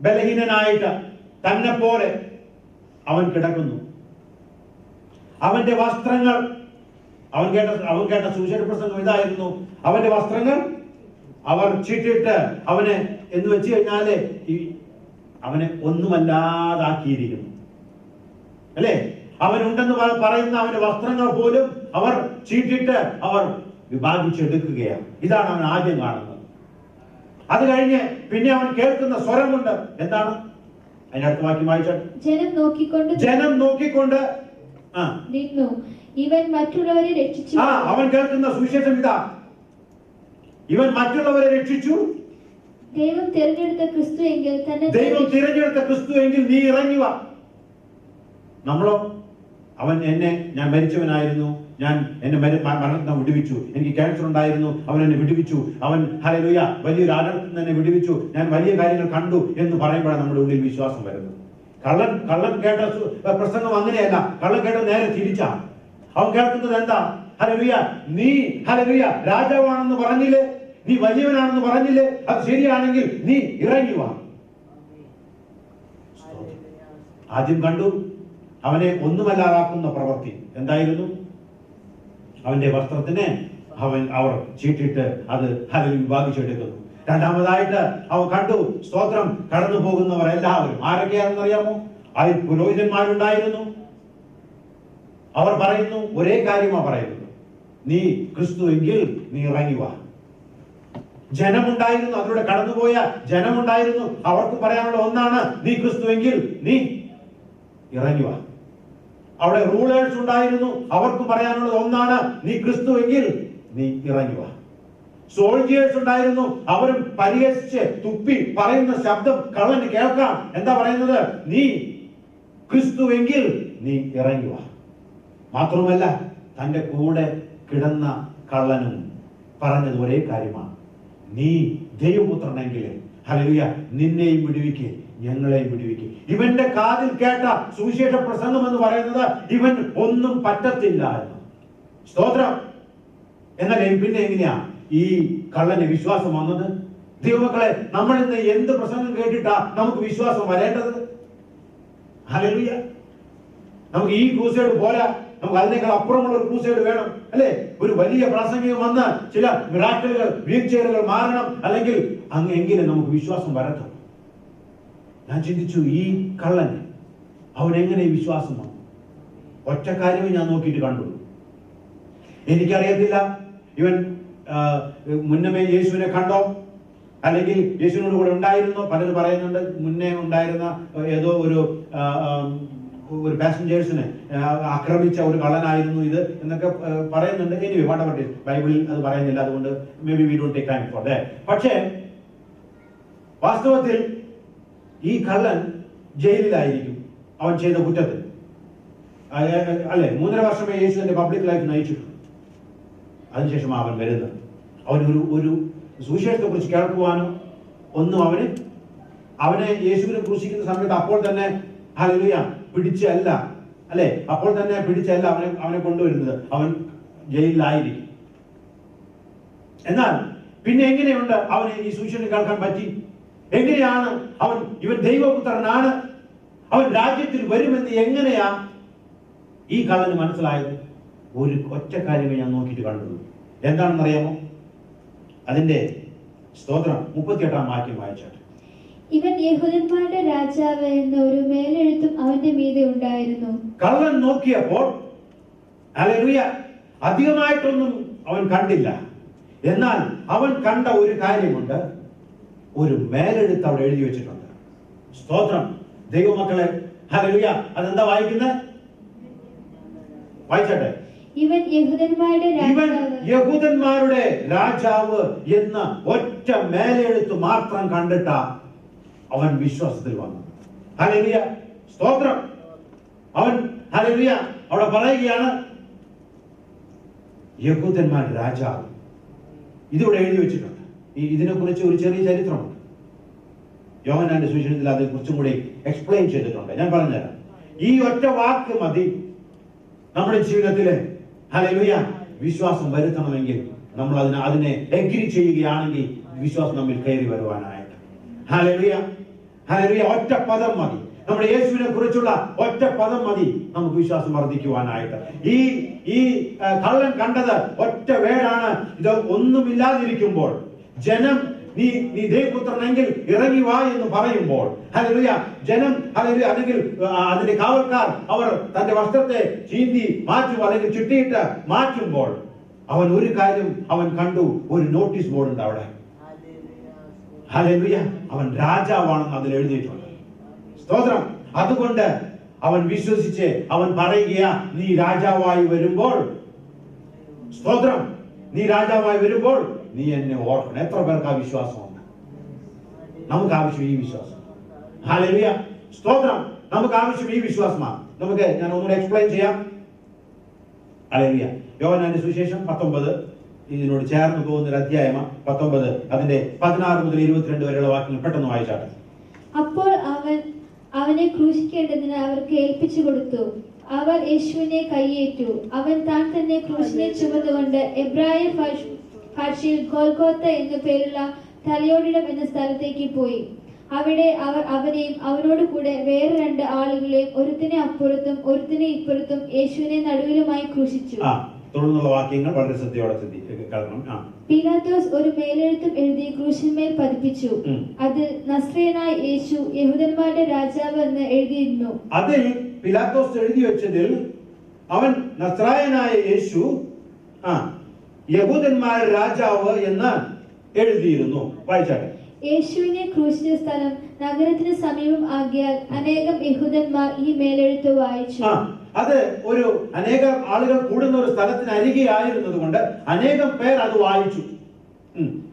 ബലഹീനനായിട്ട് തന്നെ പോലെ അവൻ കിടക്കുന്നു. അവന്റെ വസ്ത്രങ്ങൾ, അവൻ കേട്ട സുവിശേഷ പ്രസംഗം ഇതായിരുന്നു. അവന്റെ വസ്ത്രങ്ങൾ അവർ ചീട്ടിട്ട് അവനെ എന്ന് വെച്ച് കഴിഞ്ഞാല് അവനെ ഒന്നുമല്ലാതാക്കിയിരിക്കുന്നു. അവനുണ്ടെന്ന് പറയുന്ന അവന്റെ വസ്ത്രങ്ങൾ പോലും അവർ ചീട്ടിട്ട് അവർ വിഭാഗിച്ചെടുക്കുകയാണ്. ഇതാണ് അവൻ ആദ്യം കാണുന്നത്. അത് കഴിഞ്ഞ് പിന്നെ അവൻ കേൾക്കുന്ന സ്വരമുണ്ട്. എന്താണ്? അതിനടുത്ത വാക്യം വായിച്ചാൽ, ജനം നോക്കിക്കൊണ്ട് നിന്നു. ഇവൻ മറ്റുള്ളവരെ രക്ഷിച്ചു. അവൻ കേൾക്കുന്ന സുവിശേഷം ഇതാ, ഇവൻ മറ്റുള്ളവരെ രക്ഷിച്ചു. ദൈവം തിരഞ്ഞെടുത്ത ക്രിസ്തു എങ്കിൽ നീ ഇറങ്ങി വാ. നമ്മളോ? ഞാൻ മരിച്ചവനായിരുന്നു, എന്നെ മരണത്തിന് വിടുവിച്ചു. എനിക്ക് ക്യാൻസർ ഉണ്ടായിരുന്നു, അവൻ എന്നെ വിടുവിച്ചു. അവൻ ഹല്ലേലൂയ വലിയൊരു ആനന്ദത്തിൽ നിന്ന് എന്നെ വിടുവിച്ചു. ഞാൻ വലിയ കാര്യങ്ങൾ കണ്ടു എന്ന് പറയുമ്പോഴാണ് നമ്മുടെ ഉള്ളിൽ വിശ്വാസം വരുന്നത്. കള്ളൻ കേട്ട പ്രസംഗം അങ്ങനെയല്ല. കള്ളൻ കേട്ട നേരെ തിരിച്ചാ. അവൻ കേൾക്കുന്നത് എന്താ? ഹല്ലേലൂയ, നീ ഹല്ലേലൂയ രാജാവാണെന്ന് പറഞ്ഞില്ലേ, നീ വലിയവനാണെന്ന് പറഞ്ഞില്ലേ, അത് ശരിയാണെങ്കിൽ നീ ഇറങ്ങി വാ. ആദ്യം കണ്ടു അവനെ ഒന്നുമല്ലാതാക്കുന്ന പ്രവൃത്തി എന്തായിരുന്നു? അവന്റെ വസ്ത്രത്തിന് അവർ ചീട്ടിട്ട് അത് ഹല്ലേലൂയ വിഭാഗിച്ചെടുക്കുന്നു. രണ്ടാമതായിട്ട് അവൻ കണ്ടു, സ്തോത്രം, കടന്നു പോകുന്നവർ എല്ലാവരും ആരൊക്കെയാണെന്ന് അറിയാമോ? അതിൽ പുരോഹിതന്മാരുണ്ടായിരുന്നു. അവർ പറയുന്നു, ഒരേ കാര്യമാണ് പറയുന്നത്, നീ ക്രിസ്തു എങ്കിൽ നീ ഇറങ്ങി വാ. ജനമുണ്ടായിരുന്നു, അതിലൂടെ കടന്നുപോയ ജനമുണ്ടായിരുന്നു. അവർക്ക് പറയാനുള്ള ഒന്നാണ്, നീ ക്രിസ്തു എങ്കിൽ നീ ഇറങ്ങി വാ. അവിടെ റൂളേഴ്സ് ഉണ്ടായിരുന്നു, അവർക്ക് പറയാനുള്ളത് ഒന്നാണ്, നീ ക്രിസ്തു എങ്കിൽ നീ ഇറങ്ങി വാ. സോൾജിയേഴ്സ് ഉണ്ടായിരുന്നു, അവരും പരിഹസിച്ച് തുപ്പി പറയുന്ന ശബ്ദം കള്ളന് കേൾക്കാം. എന്താ പറയുന്നത്? നീ ക്രിസ്തു എങ്കിൽ നീ ഇറങ്ങി വാ. മാത്രമല്ല, തന്റെ കൂടെ കിടന്ന കള്ളനും പറഞ്ഞത് ഒരേ കാര്യമാണ്, നീ ദൈവപുത്രനെങ്കിൽ ഹല്ലേലൂയ നിന്നെയും വിടുവിക്ക്, ഞങ്ങളെയും വിടുവിക്ക്. ഇവന്റെ കാതിൽ കേട്ട സുവിശേഷ പ്രസംഗം എന്ന് പറയുന്നത് ഇവൻ ഒന്നും പറ്റത്തില്ല എന്ന്. സ്തോത്രം. എന്നാൽ പിന്നെ എങ്ങനെയാ ഈ കള്ളന് വിശ്വാസം വന്നത്? ദൈവമക്കളെ, നമ്മൾ ഇന്ന് എന്ത് പ്രസംഗം കേട്ടിട്ടാ നമുക്ക് വിശ്വാസം വരേണ്ടത്? ഹല്ലേലൂയ. നമുക്ക് ഈ ക്രൂസൈഡ് പോരാ, നമുക്ക് അതിനേക്കാൾ അപ്പുറമുള്ള ഒരു ക്രൂസൈഡ് വേണം, അല്ലേ? ഒരു വലിയ പ്രാസംഗികം വന്ന് ചില മിറാക്കിളുകൾ, വീൽ ചെയറുകൾ മാറണം, അല്ലെങ്കിൽ എങ്കിലും നമുക്ക് വിശ്വാസം വരട്ടെ. ഞാൻ ചിന്തിച്ചു, ഈ കള്ളൻ അവനെങ്ങനെ ഈ വിശ്വാസം വന്നു? ഒറ്റ കാര്യമേ ഞാൻ നോക്കിയിട്ട് കണ്ടുള്ളൂ. എനിക്കറിയത്തില്ല ഇവൻ മുന്നമേ യേശുവിനെ കണ്ടോ, അല്ലെങ്കിൽ യേശുവിനോട് കൂടെ ഉണ്ടായിരുന്നോ. പലരും പറയുന്നുണ്ട് മുന്നേ ഉണ്ടായിരുന്ന ഏതോ ഒരു പാസഞ്ചേഴ്സിനെ ആക്രമിച്ച ഒരു കള്ളനായിരുന്നു ഇത് എന്നൊക്കെ പറയുന്നുണ്ട്. Anyway what ever it is, ബൈബിളിൽ അത് പറയുന്നില്ല, അതുകൊണ്ട് may be we don't take time for that. പക്ഷേ വാസ്തവത്തിൽ ഈ കള്ളൻ ജയിലിലായിരിക്കും അവൻ ചെയ്ത കുറ്റത്തിൽ, അല്ലെ? 3.5 വർഷമേ യേശുവിന്റെ പബ്ലിക് ലൈഫ് നയിച്ചിട്ടുണ്ട്. അതിനുശേഷം അവൻ വരുന്നത്, അവൻ ഒരു സുവിശേഷത്തെ കുറിച്ച് കേൾക്കുവാനോ ഒന്നും അവനെ യേശുവിനെ ക്രൂശിക്കുന്ന സമയത്ത് അപ്പോൾ തന്നെ ഹല്ലേലൂയ പിടിച്ചല്ല, അല്ലെ? അപ്പോൾ തന്നെ പിടിച്ചല്ല അവനെ കൊണ്ടുവരുന്നത്, അവൻ ജയിലിലായിരിക്കും. എന്നാൽ പിന്നെ എങ്ങനെയുണ്ട് അവന് ഈ സുവിശേഷം കേൾക്കാൻ പറ്റി? എങ്ങനെയാണ് ഇവൻ ദൈവപുത്രനാണ്, അവൻ രാജ്യത്തിൽ വരുമെന്ന് എങ്ങനെയാ ഈ കള്ളന് മനസ്സിലായത്? ഒരു ഒറ്റ കാര്യമേ ഞാൻ നോക്കിയിട്ട് കണ്ടുള്ളൂ. എന്താണെന്നറിയാമോ? അതിന്റെ സ്തോത്രം 38-ാം വാക്യം വായിച്ചാട്ടെ. ഇവൻ യഹൂദന്മാരുടെ രാജാവ് എന്ന ഒരു മേലെഴുത്തും അവന്റെ മീതെ ഉണ്ടായിരുന്നു. കള്ളൻ നോക്കിയപ്പോൾ ഹല്ലേലൂയ അധികമായിട്ടൊന്നും അവൻ കണ്ടില്ല. എന്നാൽ അവൻ കണ്ട ഒരു കാര്യമുണ്ട്, ഒരു മേലെഴുത്ത് അവിടെ എഴുതി വെച്ചിട്ടുണ്ട്. സ്തോത്രം ദൈവമക്കളെ, ഹല്ലേലൂയ. അതെന്താ വായിക്കുന്നത്? വായിച്ചട്ടെ. ഇവൻ യഹൂദന്മാരുടെ രാജാവ് എന്ന ഒറ്റ മേലെഴുത്ത് മാത്രം കണ്ടിട്ടാ അവൻ വിശ്വാസത്തിൽ വന്നു. ഹല്ലേലൂയ, സ്തോത്രം. അവൻ ഹല്ലേലൂയ അവിടെ പറയുകയാണ്, യഹൂദന്മാരുടെ രാജാവ്. ഇതിവിടെ എഴുതി വെച്ചിട്ടുണ്ട്. ഇതിനെ കുറിച്ച് ഒരു ചെറിയ ചരിത്രമുണ്ട്. യോഹന്നാന്റെ സുവിശേഷത്തിൽ അതിനെ കുറിച്ചും കൂടി എക്സ്പ്ലെയിൻ ചെയ്തിട്ടുണ്ട്. ഞാൻ പറഞ്ഞുതരാം. ഈ ഒറ്റ വാക്ക് മതി നമ്മുടെ ജീവിതത്തിലെ ഹല്ലേലൂയ വിശ്വാസം വരുത്തണമെങ്കിൽ. നമ്മൾ അതിനെ എഗ്രി ചെയ്യുകയാണെങ്കിൽ വിശ്വാസം നമ്മിൽ കയറി വരുവാനായിട്ട്. Hallelujah, hallelujah. ഒറ്റ പദം മതി, നമ്മുടെ യേശുവിനെ കുറിച്ചുള്ള ഒറ്റ പദം മതി നമുക്ക് വിശ്വാസം വർദ്ധിക്കുവാനായിട്ട്. ഈ കള്ളൻ കണ്ടത് ഒറ്റ വേടാണ്. ഇത് ഒന്നുമില്ലാതിരിക്കുമ്പോൾ ജനം നീ ദൈവപുത്രനെങ്കിൽ ഇറങ്ങി വാ എന്ന് പറയുമ്പോൾ, ഹല്ലേലൂയ, ജനം ഹല്ലേലൂയ, അല്ലെങ്കിൽ അതിന്റെ കാവൽക്കാർ അവർ തന്റെ വസ്ത്രത്തെ ചീന്തി മാറ്റും, അല്ലെങ്കിൽ ചുട്ടിയിട്ട് മാറ്റുമ്പോൾ അവൻ ഒരു കാര്യം അവൻ കണ്ടു, ഒരു നോട്ടീസ് ബോർഡ് ഉണ്ട് അവിടെ. ഹല്ലേലൂയ, അവൻ രാജാവാണെന്ന് അതിൽ എഴുതിയിട്ടുണ്ട്. സ്തോത്രം. അതുകൊണ്ട് അവൻ വിശ്വസിച്ച് അവൻ പറയുക, നീ രാജാവായി വരുമ്പോൾ, സ്തോത്രം, നീ രാജാവായി വരുമ്പോൾ നീ എന്നെ ഓർക്കണം. എത്ര പേർക്ക് ആ വിശ്വാസമുണ്ട്? നമുക്ക് ആവശ്യം ഈ വിശ്വാസം. ഹല്ലേലൂയ, സ്തോത്രം. നമുക്ക് ആവശ്യം ഈ വിശ്വാസമാണ്. ഞാൻ ഒന്നുകൂടെ എക്സ്പ്ലെയിൻ ചെയ്യാം. ഹല്ലേലൂയ. യോഹന്നാന്റെ സുവിശേഷം 19 ഇതിനോട് ചേർന്ന് പോകുന്ന ഒരു അധ്യായമാണ് 19. അതിന്റെ 16 മുതൽ 22 വരെയുള്ള വാക്യങ്ങൾ പെട്ടെന്ന് വായിച്ചാട്ടെ. അപ്പോൾ അവനെ ക്രൂശിക്കേണ്ടതിന് അവർക്ക് ഏൽപ്പിച്ചു കൊടുത്തു. അവർ യേശുവിനെ കൈയേറ്റു. അവൻ താൻ തന്നെ ക്രൂശിനെ ചുമന്നുകൊണ്ട് എബ്രായ ഭാഷയിൽ ഗോൽഗോത്ത എന്നു പേരുള്ള തലയോടിടം എന്ന സ്ഥലത്തേക്ക് പോയി. അവിടെ അവർ അവനെയും അവനോട് കൂടെ വേറെ 2 ആളുകളെയും, ഒരുത്തിനെ അപ്പുറത്തും ഒരുത്തിനെ ഇപ്പുറത്തും യേശുവിനെ നടുവിലുമായി ക്രൂശിച്ചു. തുടർന്നുള്ള വാക്യങ്ങൾ വളരെ ശ്രദ്ധയോടെ കേൾക്കണം. പീലാത്തോസ് ഒരു മേലെഴുത്തും എഴുതി ക്രൂശിന്മേൽ പതിപ്പിച്ചു. അതിൽ നസ്രയനായ യേശു യഹൂദന്മാരുടെ രാജാവ് എന്ന് എഴുതിയിരുന്നു. അതിൽ പീലാത്തോസ് എഴുതി വെച്ചതിൽ അവൻ നസ്രായനായ യേശു യഹൂദന്മാരുടെ രാജാവ് എന്ന് എഴുതിയിരുന്നു. വായിച്ചാട്ടെ. യേശുവിനെ ക്രൂശിച്ച സ്ഥലം നഗരത്തിന് സമീപം ആകിയാൽ അനേകം യഹൂദന്മാർ ഈ മേലെഴുത്ത് വായിച്ചു. അത് ഒരു അനേകം ആളുകൾ കൂടുന്ന ഒരു സ്ഥലത്തിന് അരികെ ആയിരുന്നത് കൊണ്ട് അനേകം പേർ അത് വായിച്ചു.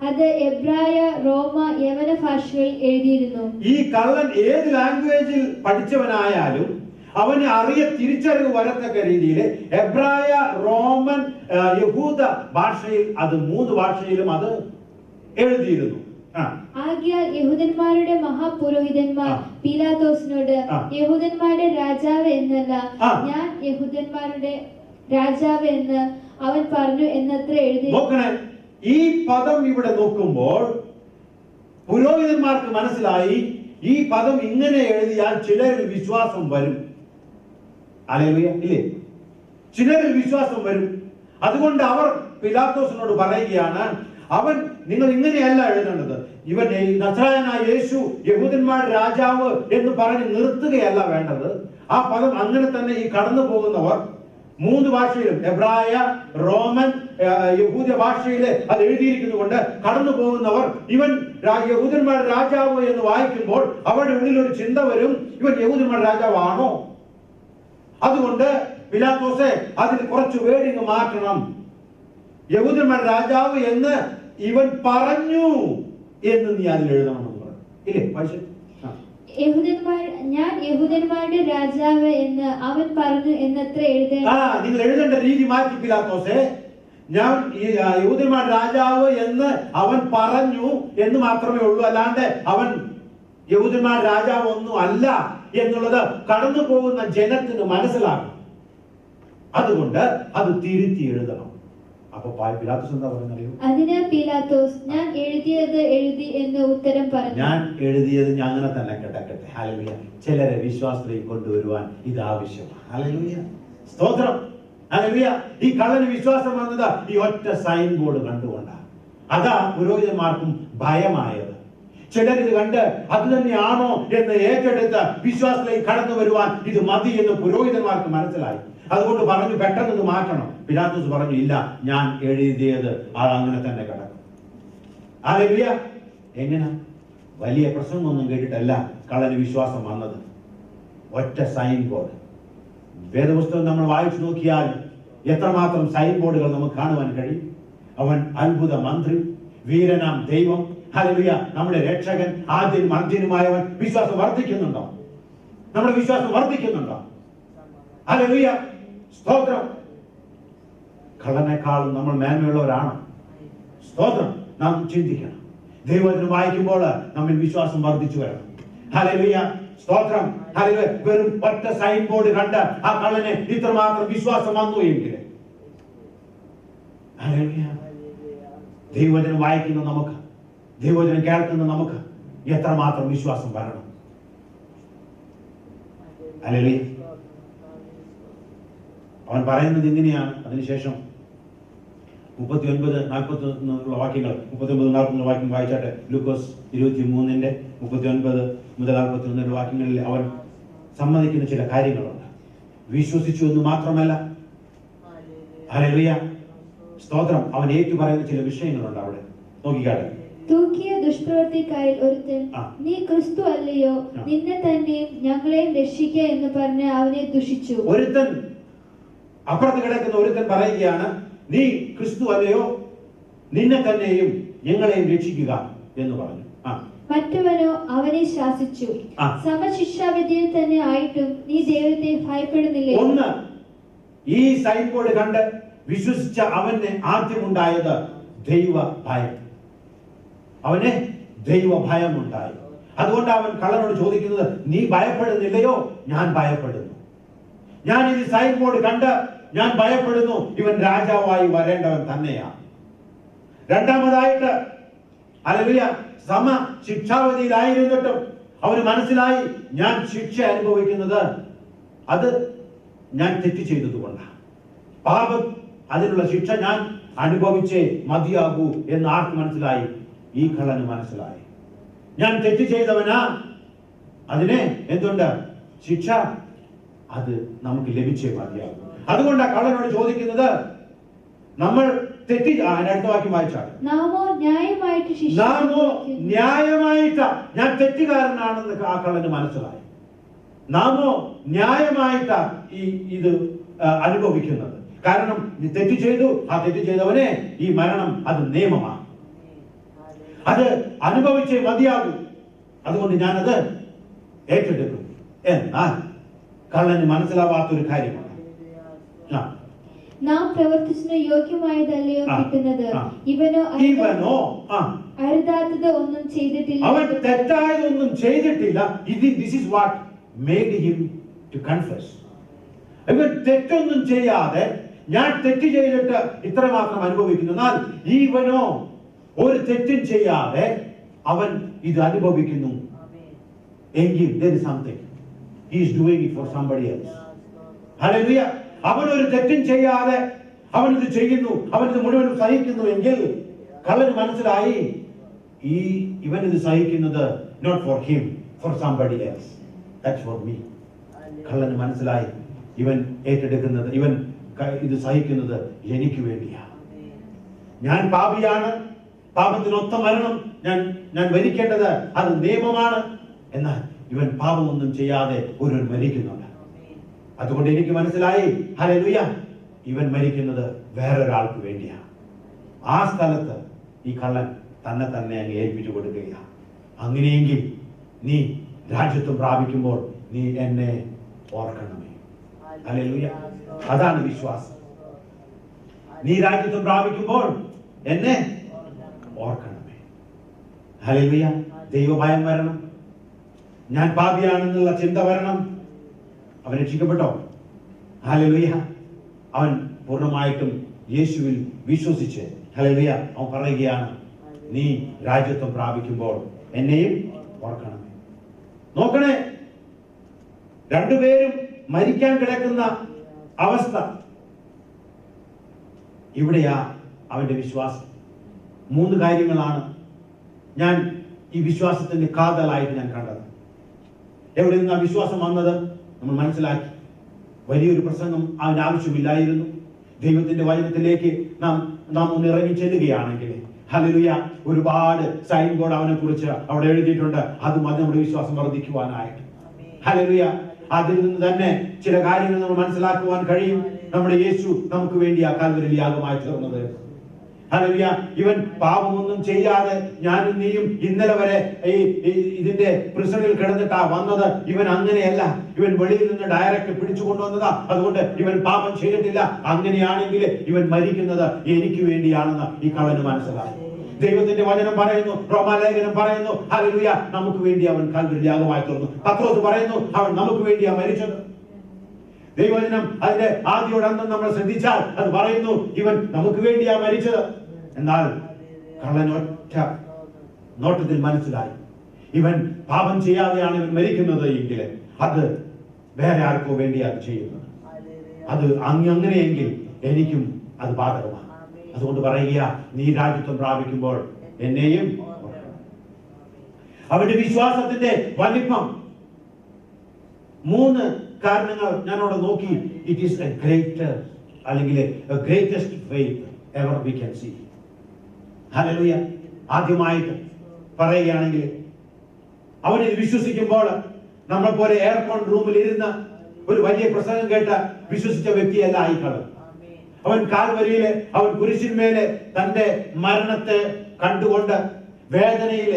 അത് എബ്രായ, റോമ, യവന ഭാഷകളിൽ എഴുതിയിരുന്നു. ഈ കള്ളൻ ഏത് ലാംഗ്വേജിൽ പഠിച്ചവനായാലും അവന് തിരിച്ചറിവ് വരത്തക്ക രീതിയിൽ എബ്രായ, റോമൻ, യഹൂദ ഭാഷയിൽ, അത് 3 ഭാഷയിലും അത് എഴുതിയിരുന്നു. ആകിയാൽ യഹൂദന്മാരുടെ മഹാപുരോഹിതന്മാർ പീലാത്തോസിനോട്, യഹൂദന്മാരുടെ രാജാവ് എന്നല്ല, ഞാൻ യഹൂദന്മാരുടെ രാജാവ് എന്ന് അവൻ പറഞ്ഞു എന്നത്ര എഴുതി. ഈ പദം ഇവിടെ നോക്കുമ്പോൾ പുരോഹിതന്മാർക്ക് മനസ്സിലായി ഈ പദം ഇങ്ങനെ എഴുതിയാൽ ചിലരിൽ വിശ്വാസം വരും. ഹല്ലേലൂയ, ഇല്ലേ? ചിലരിൽ വിശ്വാസം വരും. അതുകൊണ്ട് അവർ പിലാത്തോസിനോട് പറയുകയാണ്, നിങ്ങൾ ഇങ്ങനെയല്ല എഴുതേണ്ടത്. ഇവൻ നസറായനായ യേശു യഹൂദന്മാരുടെ രാജാവ് എന്ന് പറഞ്ഞ് നിർത്തുകയല്ല വേണ്ടത്. ആ പദം അങ്ങനെ തന്നെ ഈ കടന്നു പോകുന്നവർ 3 ഭാഷയിലും, എബ്രായ, റോമൻ, യഹൂദ ഭാഷയിൽ അത് എഴുതിയിരിക്കുന്നത് കൊണ്ട് കടന്നു പോകുന്നവർ ഇവൻ യഹൂദന്മാരുടെ രാജാവ് എന്ന് വായിക്കുമ്പോൾ അവരുടെ ഉള്ളിൽ ഒരു ചിന്ത വരും, ഇവൻ യഹൂദന്മാരുടെ രാജാവാണോ? അതുകൊണ്ട് പിലാത്തോസെ അതിന് കുറച്ച് വേർഡിങ് മാറ്റണം. യഹൂദന്മാരുടെ രാജാവ് എന്ന് ഇവൻ പറഞ്ഞു എന്ന് നീ അതിൽ എഴുതണമെന്ന് പറഞ്ഞു. ഇല്ലേ? ഞാൻ യഹൂദന്മാരുടെ രാജാവ് എന്ന് അവൻ പറഞ്ഞു എന്നത്ര എഴുതേണ്ട. നിങ്ങൾ എഴുതേണ്ട രീതി മാറ്റി പിലാത്തോസേ. ഞാൻ യഹൂദന്മാരുടെ രാജാവ് എന്ന് അവൻ പറഞ്ഞു എന്ന് മാത്രമേ ഉള്ളൂ. അല്ലാണ്ട് അവൻ യഹൂദന്മാരുടെ രാജാവ് ഒന്നും അല്ല എന്നുള്ളത് കടന്നു പോകുന്ന ജനത്തിന് മനസ്സിലാകും. അതുകൊണ്ട് അത് തിരുത്തി എഴുതണം. അപ്പൊ പിലാത്തോസ് എന്താ പറയുന്നത്? അതിന് പിലാത്തോസ്, ഞാൻ എഴുതിയത് എഴുതി എന്ന് ഉത്തരം പറഞ്ഞു. ഞാൻ എഴുതിയത് ഞാൻ അങ്ങനെ തന്നെ കിടക്കട്ടെ. ഹല്ലേലൂയ. ചിലരെ വിശ്വാസത്തിലേക്ക് കൊണ്ടുവരുവാൻ ഇത് ആവശ്യമാണ്. ഹല്ലേലൂയ, സ്തോത്രം. ഹല്ലേലൂയ. ഈ കള്ളന് വിശ്വാസം വന്നത് ഈ ഒറ്റ സൈൻ ബോർഡ് കണ്ടുകൊണ്ടാണ്. അതാ പുരോഹിതന്മാർക്കും ഭയമായത്. ചിലരിത് കണ്ട് അത് തന്നെയാണോ എന്ന് ഏറ്റെടുത്ത് വിശ്വാസത്തിലേക്ക് കടന്നു വരുവാൻ ഇത് മതി എന്ന് പുരോഹിതന്മാർക്ക് മനസ്സിലായി. അതുകൊണ്ട് പറഞ്ഞു, പെട്ടെന്ന് ഇത് മാറ്റണം. പിലാത്തോസ് പറഞ്ഞു, ഇല്ല, ഞാൻ എഴുതിയത് അത് അങ്ങനെ തന്നെ കിടക്കും. ഹല്ലേലൂയ. എങ്ങനെ? വലിയ പ്രസംഗമൊന്നും കേട്ടിട്ടല്ല കള്ളന് വിശ്വാസം വന്നത്. ഒറ്റ സൈൻ ബോർഡ്. വേദപുസ്തകം നമ്മൾ വായിച്ചു നോക്കിയാൽ എത്രമാത്രം സൈൻ ബോർഡുകൾ നമുക്ക് കാണുവാൻ കഴിയും. അവൻ അത്ഭുത മന്ത്രി, വീരനാം ദൈവം, ഹല്ലേലൂയ, നമ്മുടെ രക്ഷകൻ, ആദ്യനും അന്ത്യനുമായവൻ. വിശ്വാസം വർദ്ധിക്കുന്നുണ്ടോ? നമ്മുടെ വിശ്വാസം വർദ്ധിക്കുന്നുണ്ടോ? ഹല്ലേലൂയ, സ്തോത്രം. കള്ളനേക്കാളും നമ്മൾ മേന്മയുള്ളവരാണ്. സ്തോത്രം. നാം ചിന്തിക്കണം. ദൈവത്തിന് വായിക്കുമ്പോൾ നമ്മൾ വിശ്വാസം വർദ്ധിച്ചു വരണം. ഹല്ലേലൂയ, സ്തോത്രം. ഹല്ലേലൂയ. വെറും ഒറ്റ സൈൻ ബോർഡ് കണ്ട് ആ കള്ളന് ഇത്രമാത്രം വിശ്വാസം വന്നു എങ്കിൽ, ഹല്ലേലൂയ, ദൈവത്തിന് വായിക്കുന്ന നമുക്ക്, ദൈവത്തിന് കേൾക്കുന്ന നമുക്ക് എത്രമാത്രം വിശ്വാസം വരണം. ഹല്ലേലൂയ. അവൻ പറയുന്നത് ഇങ്ങനെയാണ്. അതിനുശേഷം 39-41 വാക്യങ്ങൾ, 39-41 വാക്യം വായിച്ചാട്ടെ. ലൂക്കോസ് 23-ന്റെ 39 മുതൽ 41 വാക്യങ്ങളിൽ അവൻ സമ്മതിക്കുന്ന ചില കാര്യങ്ങളുണ്ട്. വിശ്വസിച്ചു എന്ന് മാത്രമല്ല, ഹല്ലേലൂയ, സ്തോത്രം, അവൻ ഏറ്റു പറയുന്ന ചില വിഷയങ്ങളുണ്ട് അവിടെ. നോക്കിക്കാട്ടെ. തൂക്കിയ ദുഷ്പ്രവൃത്തിക്കാരിൽ ഒരുത്തൻ, നീ ക്രിസ്തു അല്ലയോ, നിന്നെ തന്നെയും ഞങ്ങളെയും രക്ഷിക്കുക എന്ന് പറഞ്ഞ് അവനെ ദുഷിച്ചു. ഒരുത്തൻ, അപ്പുറത്ത് കിടക്കുന്ന ഒരുത്തൻ പറയുകയാണ്, നീ ക്രിസ്തു അല്ലയോ, നിന്നെ തന്നെയും ഞങ്ങളെയും രക്ഷിക്കുക എന്ന് പറഞ്ഞു. മറ്റവനോ അവനെ ശാസിച്ചു, സമശിക്ഷാവിധിയിൽ തന്നെ ആയിട്ടും നീ ദൈവത്തെ ഭയപ്പെടുന്നില്ലേ? ഒന്ന്, ഈ സൈൻ ബോർഡ് കണ്ട് വിശ്വസിച്ച അവന് ആദ്യമുണ്ടായത് ദൈവ ഭയം. അവന് ദൈവ ഭയം ഉണ്ടായി. അതുകൊണ്ട് അവൻ കള്ളനോട് ചോദിക്കുന്നത്, നീ ഭയപ്പെടുന്നില്ലയോ? ഞാൻ ഭയപ്പെടുന്നു. ഞാൻ ഈ സൈൻ ബോർഡ് കണ്ട് ഞാൻ ഭയപ്പെടുന്നു. ഇവൻ രാജാവായി വരേണ്ടവൻ തന്നെയാണ്. രണ്ടാമതായിട്ട്, ഹല്ലേലൂയ, സമ ശിക്ഷാവധിയിലായിരുന്നിട്ടും അവന് മനസ്സിലായി, ഞാൻ ശിക്ഷ അനുഭവിക്കുന്നത് അത് ഞാൻ തെറ്റ് ചെയ്തതുകൊണ്ടാണ്. പാപം, അതിനുള്ള ശിക്ഷ ഞാൻ അനുഭവിച്ചേ മതിയാകൂ എന്ന് ആർക്ക് മനസ്സിലായി? ഈ കള്ളന് മനസ്സിലായി. ഞാൻ തെറ്റ് ചെയ്തവനാ, അതിനെ എന്തുണ്ട്? ശിക്ഷ അത് നമുക്ക് ലഭിച്ചേ മതിയാകും. അതുകൊണ്ടാണ് കള്ളനോട് ചോദിക്കുന്നത്, നമ്മൾ തെറ്റി, അടുത്ത വാക്യം വായിച്ചാൽ, നാമോ ന്യായമായിട്ട് ഞാൻ തെറ്റുകാരനാണെന്ന് ആ കള്ളന് മനസ്സിലായി. നാമോ ന്യായമായിട്ടാ ഇത് അനുഭവിക്കുന്നത്. കാരണം തെറ്റ് ചെയ്തു, ആ തെറ്റ് ചെയ്തവനെ ഈ മരണം അത് നിയമമാണ്, അത് അനുഭവിച്ചേ മതിയാകൂ. അതുകൊണ്ട് ഞാനത് ഏറ്റെടുക്കും. എന്നാൽ കള്ളന് മനസ്സിലാവാത്തൊരു കാര്യമാണ്, നാം പ്രവർത്തിച്ചതിന് യോഗ്യമായതല്ലയോ കിട്ടുന്നത്. ഇവനോ അരുതാത്തത് ഒന്നും ചെയ്തിട്ടില്ല. അവൻ തെറ്റായതൊന്നും ചെയ്തിട്ടില്ല. This is what made him to confess. ഇവൻ തെറ്റൊന്നും ചെയ്യാതെ ഞാൻ തെറ്റ് ചെയ്തിട്ട് ഇത്രമാത്രം അനുഭവിക്കുന്നു. എന്നാൽ ഇവനോ ഒരു തെറ്റും ചെയ്യാതെ അവൻ ഇത് അനുഭവിക്കുന്നു എങ്കിൽ there is something he is doing it for somebody else. Hallelujah. അവൻ ഒരു തെറ്റും ചെയ്യാതെ അവൻ ഇത് ചെയ്യുന്നു, അവൻ ഇത് മുഴുവനും സഹിക്കുന്നു എങ്കിൽ കള്ളന് മനസ്സിലായി ഇവൻ ഇത് സഹിക്കുന്നത് not for him, for somebody else, that's for me. കള്ളന് മനസ്സിലായി ഇവൻ ഏറ്റെടുക്കുന്നത്, ഇവൻ ഇത് സഹിക്കുന്നത് എനിക്ക് വേണ്ടിയാണ്. ഞാൻ പാപിയാണ്, പാപത്തിനൊത്ത മരണം ഞാൻ വരിക്കേണ്ടത് അത് നിയമമാണ്. എന്നാൽ ഇവൻ പാപമൊന്നും ചെയ്യാതെ ഒരു മരിക്കുന്നുണ്ട്. അതുകൊണ്ട് എനിക്ക് മനസ്സിലായി ഹല്ലേലൂയ, ഇവൻ മരിക്കുന്നത് വേറൊരാൾക്ക് വേണ്ടിയാണ്. ആ സ്ഥലത്ത് ഈ കള്ളൻ തന്നെ അങ്ങ് ഏൽപ്പിച്ചു കൊടുക്കുകയാണ്. അങ്ങനെയെങ്കിൽ നീ രാജ്യത്വം പ്രാപിക്കുമ്പോൾ നീ എന്നെ ഓർക്കണമേ. ഹല്ലേലൂയ. അതാണ് വിശ്വാസം. നീ രാജ്യത്വം പ്രാപിക്കുമ്പോൾ എന്നെ ഓർക്കണമേ. ഹല്ലേലൂയ. ദൈവഭയം വരണം, ഞാൻ പാപിയാണെന്നുള്ള ചിന്ത വരണം. അവൻ രക്ഷിക്കപ്പെട്ടോ? ഹല്ലേലൂയ. അവൻ പൂർണ്ണമായിട്ടും യേശുവിൽ വിശ്വസിച്ച് ഹല്ലേലൂയ അവൻ പറയുകയാണ്, നീ രാജ്യത്വം പ്രാപിക്കുമ്പോൾ എന്നെയും ഓർക്കണമേ. നോക്കണേ, രണ്ടുപേരും മരിക്കാൻ കിടക്കുന്ന അവസ്ഥ. ഇവിടെയാ അവന്റെ വിശ്വാസം. 3 കാര്യങ്ങളാണ് ഞാൻ ഈ വിശ്വാസത്തിന്റെ കാതലായിട്ട് ഞാൻ കണ്ടത്. എവിടെ നിന്ന് ആ വിശ്വാസം വന്നത് നമ്മൾ മനസ്സിലാക്കി. വലിയൊരു പ്രസംഗം അവന് ആവശ്യമില്ലായിരുന്നു. ദൈവത്തിന്റെ വചനത്തിലേക്ക് നാം ഒന്ന് ഇറങ്ങി ചെല്ലുകയാണെങ്കിൽ ഹല്ലേലൂയ, ഒരുപാട് സൈൻ ബോർഡ് അവനെ കുറിച്ച് അവിടെ എഴുതിയിട്ടുണ്ട്. അതും അത് നമ്മുടെ വിശ്വാസം വർദ്ധിക്കുവാനായിട്ട്. ഹല്ലേലൂയ. അതിൽ നിന്ന് തന്നെ ചില കാര്യങ്ങൾ നമ്മൾ മനസ്സിലാക്കുവാൻ കഴിയും. നമ്മുടെ യേശു നമുക്ക് വേണ്ടി ആ കാൽവരിയിൽ യാഗമായി തീർന്നത്. ഹല്ലേലൂയ. ഇവൻ പാപമൊന്നും ചെയ്യാതെ ഞാനും നീയും ഇന്നലെ വരെ ഇതിന്റെ പ്രിസണിൽ കിടന്നിട്ടാ വന്നത്. ഇവൻ അങ്ങനെയല്ല. ഇവൻ വെളിയിൽ നിന്ന് ഡയറക്റ്റ് പിടിച്ചു കൊണ്ടുവന്നതാ. അതുകൊണ്ട് ഇവൻ പാപം ചെയ്തിട്ടില്ല. അങ്ങനെയാണെങ്കിൽ ഇവൻ മരിക്കുന്നത് എനിക്ക് വേണ്ടിയാണെന്ന് ഈ കള്ളന് മനസ്സിലായി. ദൈവത്തിന്റെ വചനം പറയുന്നു, റോമാലേഖനം പറയുന്നു, ഹല്ലേലൂയ, നമുക്ക് വേണ്ടി അവൻ കാൽവരിയിൽ യാഗമായി തീർന്നു. പത്രോസ് പറയുന്നു, അവൻ നമുക്ക് വേണ്ടിയാ മരിച്ചത്. ദൈവവചനം അതിന്റെ ആദ്യോട് അന്തം നമ്മൾ ശ്രദ്ധിച്ചാൽ അത് പറയുന്നു, ഇവൻ നമുക്ക് വേണ്ടിയാ മരിച്ചത്. എന്നാൽ കള്ളൻ ഒറ്റ നോട്ടത്തിൽ മനസ്സിലായി, ഇവൻ പാപം ചെയ്യാതെയാണ് ഇവൻ മരിക്കുന്നത് എങ്കിൽ അത് വേറെ ആർക്കോ വേണ്ടിയാണ് ചെയ്യുന്നത്. അത് അങ്ങനെയെങ്കിൽ എനിക്കും അത് ബാധകമാണ്. അതുകൊണ്ട് പറയുക, നീ രാജ്യത്വം പ്രാപിക്കുമ്പോൾ എന്നെയും ഓർക്കണം. അവന്റെ വിശ്വാസത്തിന്റെ വലിപ്പം 3 കാരണങ്ങൾ ഞാനവിടെ നോക്കി. ഇറ്റ് ഈസ് എ ഗ്രേറ്റർ അല്ലെങ്കിൽ greatest faith ever we can see. Hallelujah. ആദ്യമായിട്ട് പറയുകയാണെങ്കിൽ അവനെ വിശ്വസിക്കുമ്പോൾ നമ്മളെ പോലെ എയർകോൺ റൂമിൽ ഇരുന്ന ഒരു വലിയ പ്രസംഗം കേട്ട വിശ്വസിച്ച വ്യക്തിയല്ല ഈ കള്ളൻ. അവൻ കാൽവരിയിലെ അവൻ കുരിശിന്മേലെ തന്റെ മരണത്തെ കണ്ടുകൊണ്ട് വേദനയിൽ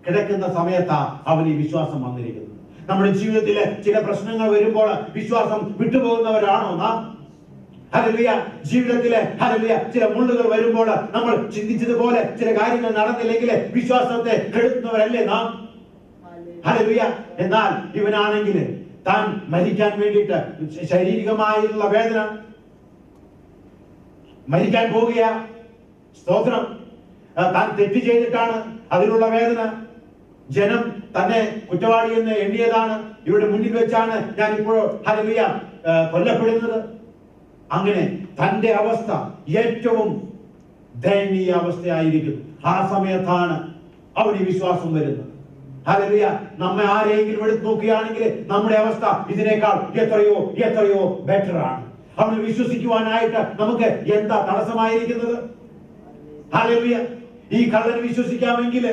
കിടക്കുന്ന സമയത്താ അവൻ ഈ വിശ്വാസം വന്നിരിക്കുന്നത്. നമ്മുടെ ജീവിതത്തിലെ ചില പ്രശ്നങ്ങൾ വരുമ്പോൾ വിശ്വാസം വിട്ടുപോകുന്നവരാണോ നാം? ഹല്ലേലൂയ. ജീവിതത്തിലെ ഹല്ലേലൂയ ചില മുള്ളുകൾ വരുമ്പോൾ നമ്മൾ ചിന്തിച്ചതുപോലെ ചില കാര്യങ്ങൾ നടന്നില്ലെങ്കിൽ വിശ്വാസത്തെ കെടുത്തുന്നവരല്ലേ നാം? ഹല്ലേലൂയ. എന്നാൽ ഇവനാണെങ്കിൽ താൻ മരിക്കാൻ വേണ്ടിയിട്ട് ശാരീരികമായുള്ള വേദന, മരിക്കാൻ പോകുക, സ്തോത്രം, താൻ തെറ്റ് ചെയ്തിട്ടാണ് അതിനുള്ള വേദന, ജനം തന്നെ കുറ്റവാളി എന്ന് എണ്ണിയതാണ്, ഇവിടെ മുന്നിൽ വെച്ചാണ് ഞാൻ ഇപ്പോൾ ഹല്ലേലൂയ കൊല്ലപ്പെടുന്നത്. അങ്ങനെ തന്റെ അവസ്ഥ ഏറ്റവും ദയനീയ അവസ്ഥയായിരിക്കും. ആ സമയത്താണ് അവന് വിശ്വാസം വരുന്നത്. ഹല്ലേലൂയ. നമ്മെ ആരെങ്കിലും എടുത്തു നോക്കുകയാണെങ്കിൽ നമ്മുടെ അവസ്ഥ ഇതിനേക്കാൾ എത്രയോ ബെറ്റർ ആണ്. അവന് വിശ്വസിക്കുവാനായിട്ട് നമുക്ക് എന്താ തടസ്സമായിരിക്കുന്നത്? ഹല്ലേലൂയ. ഈ കള്ളന് വിശ്വസിക്കാമെങ്കിൽ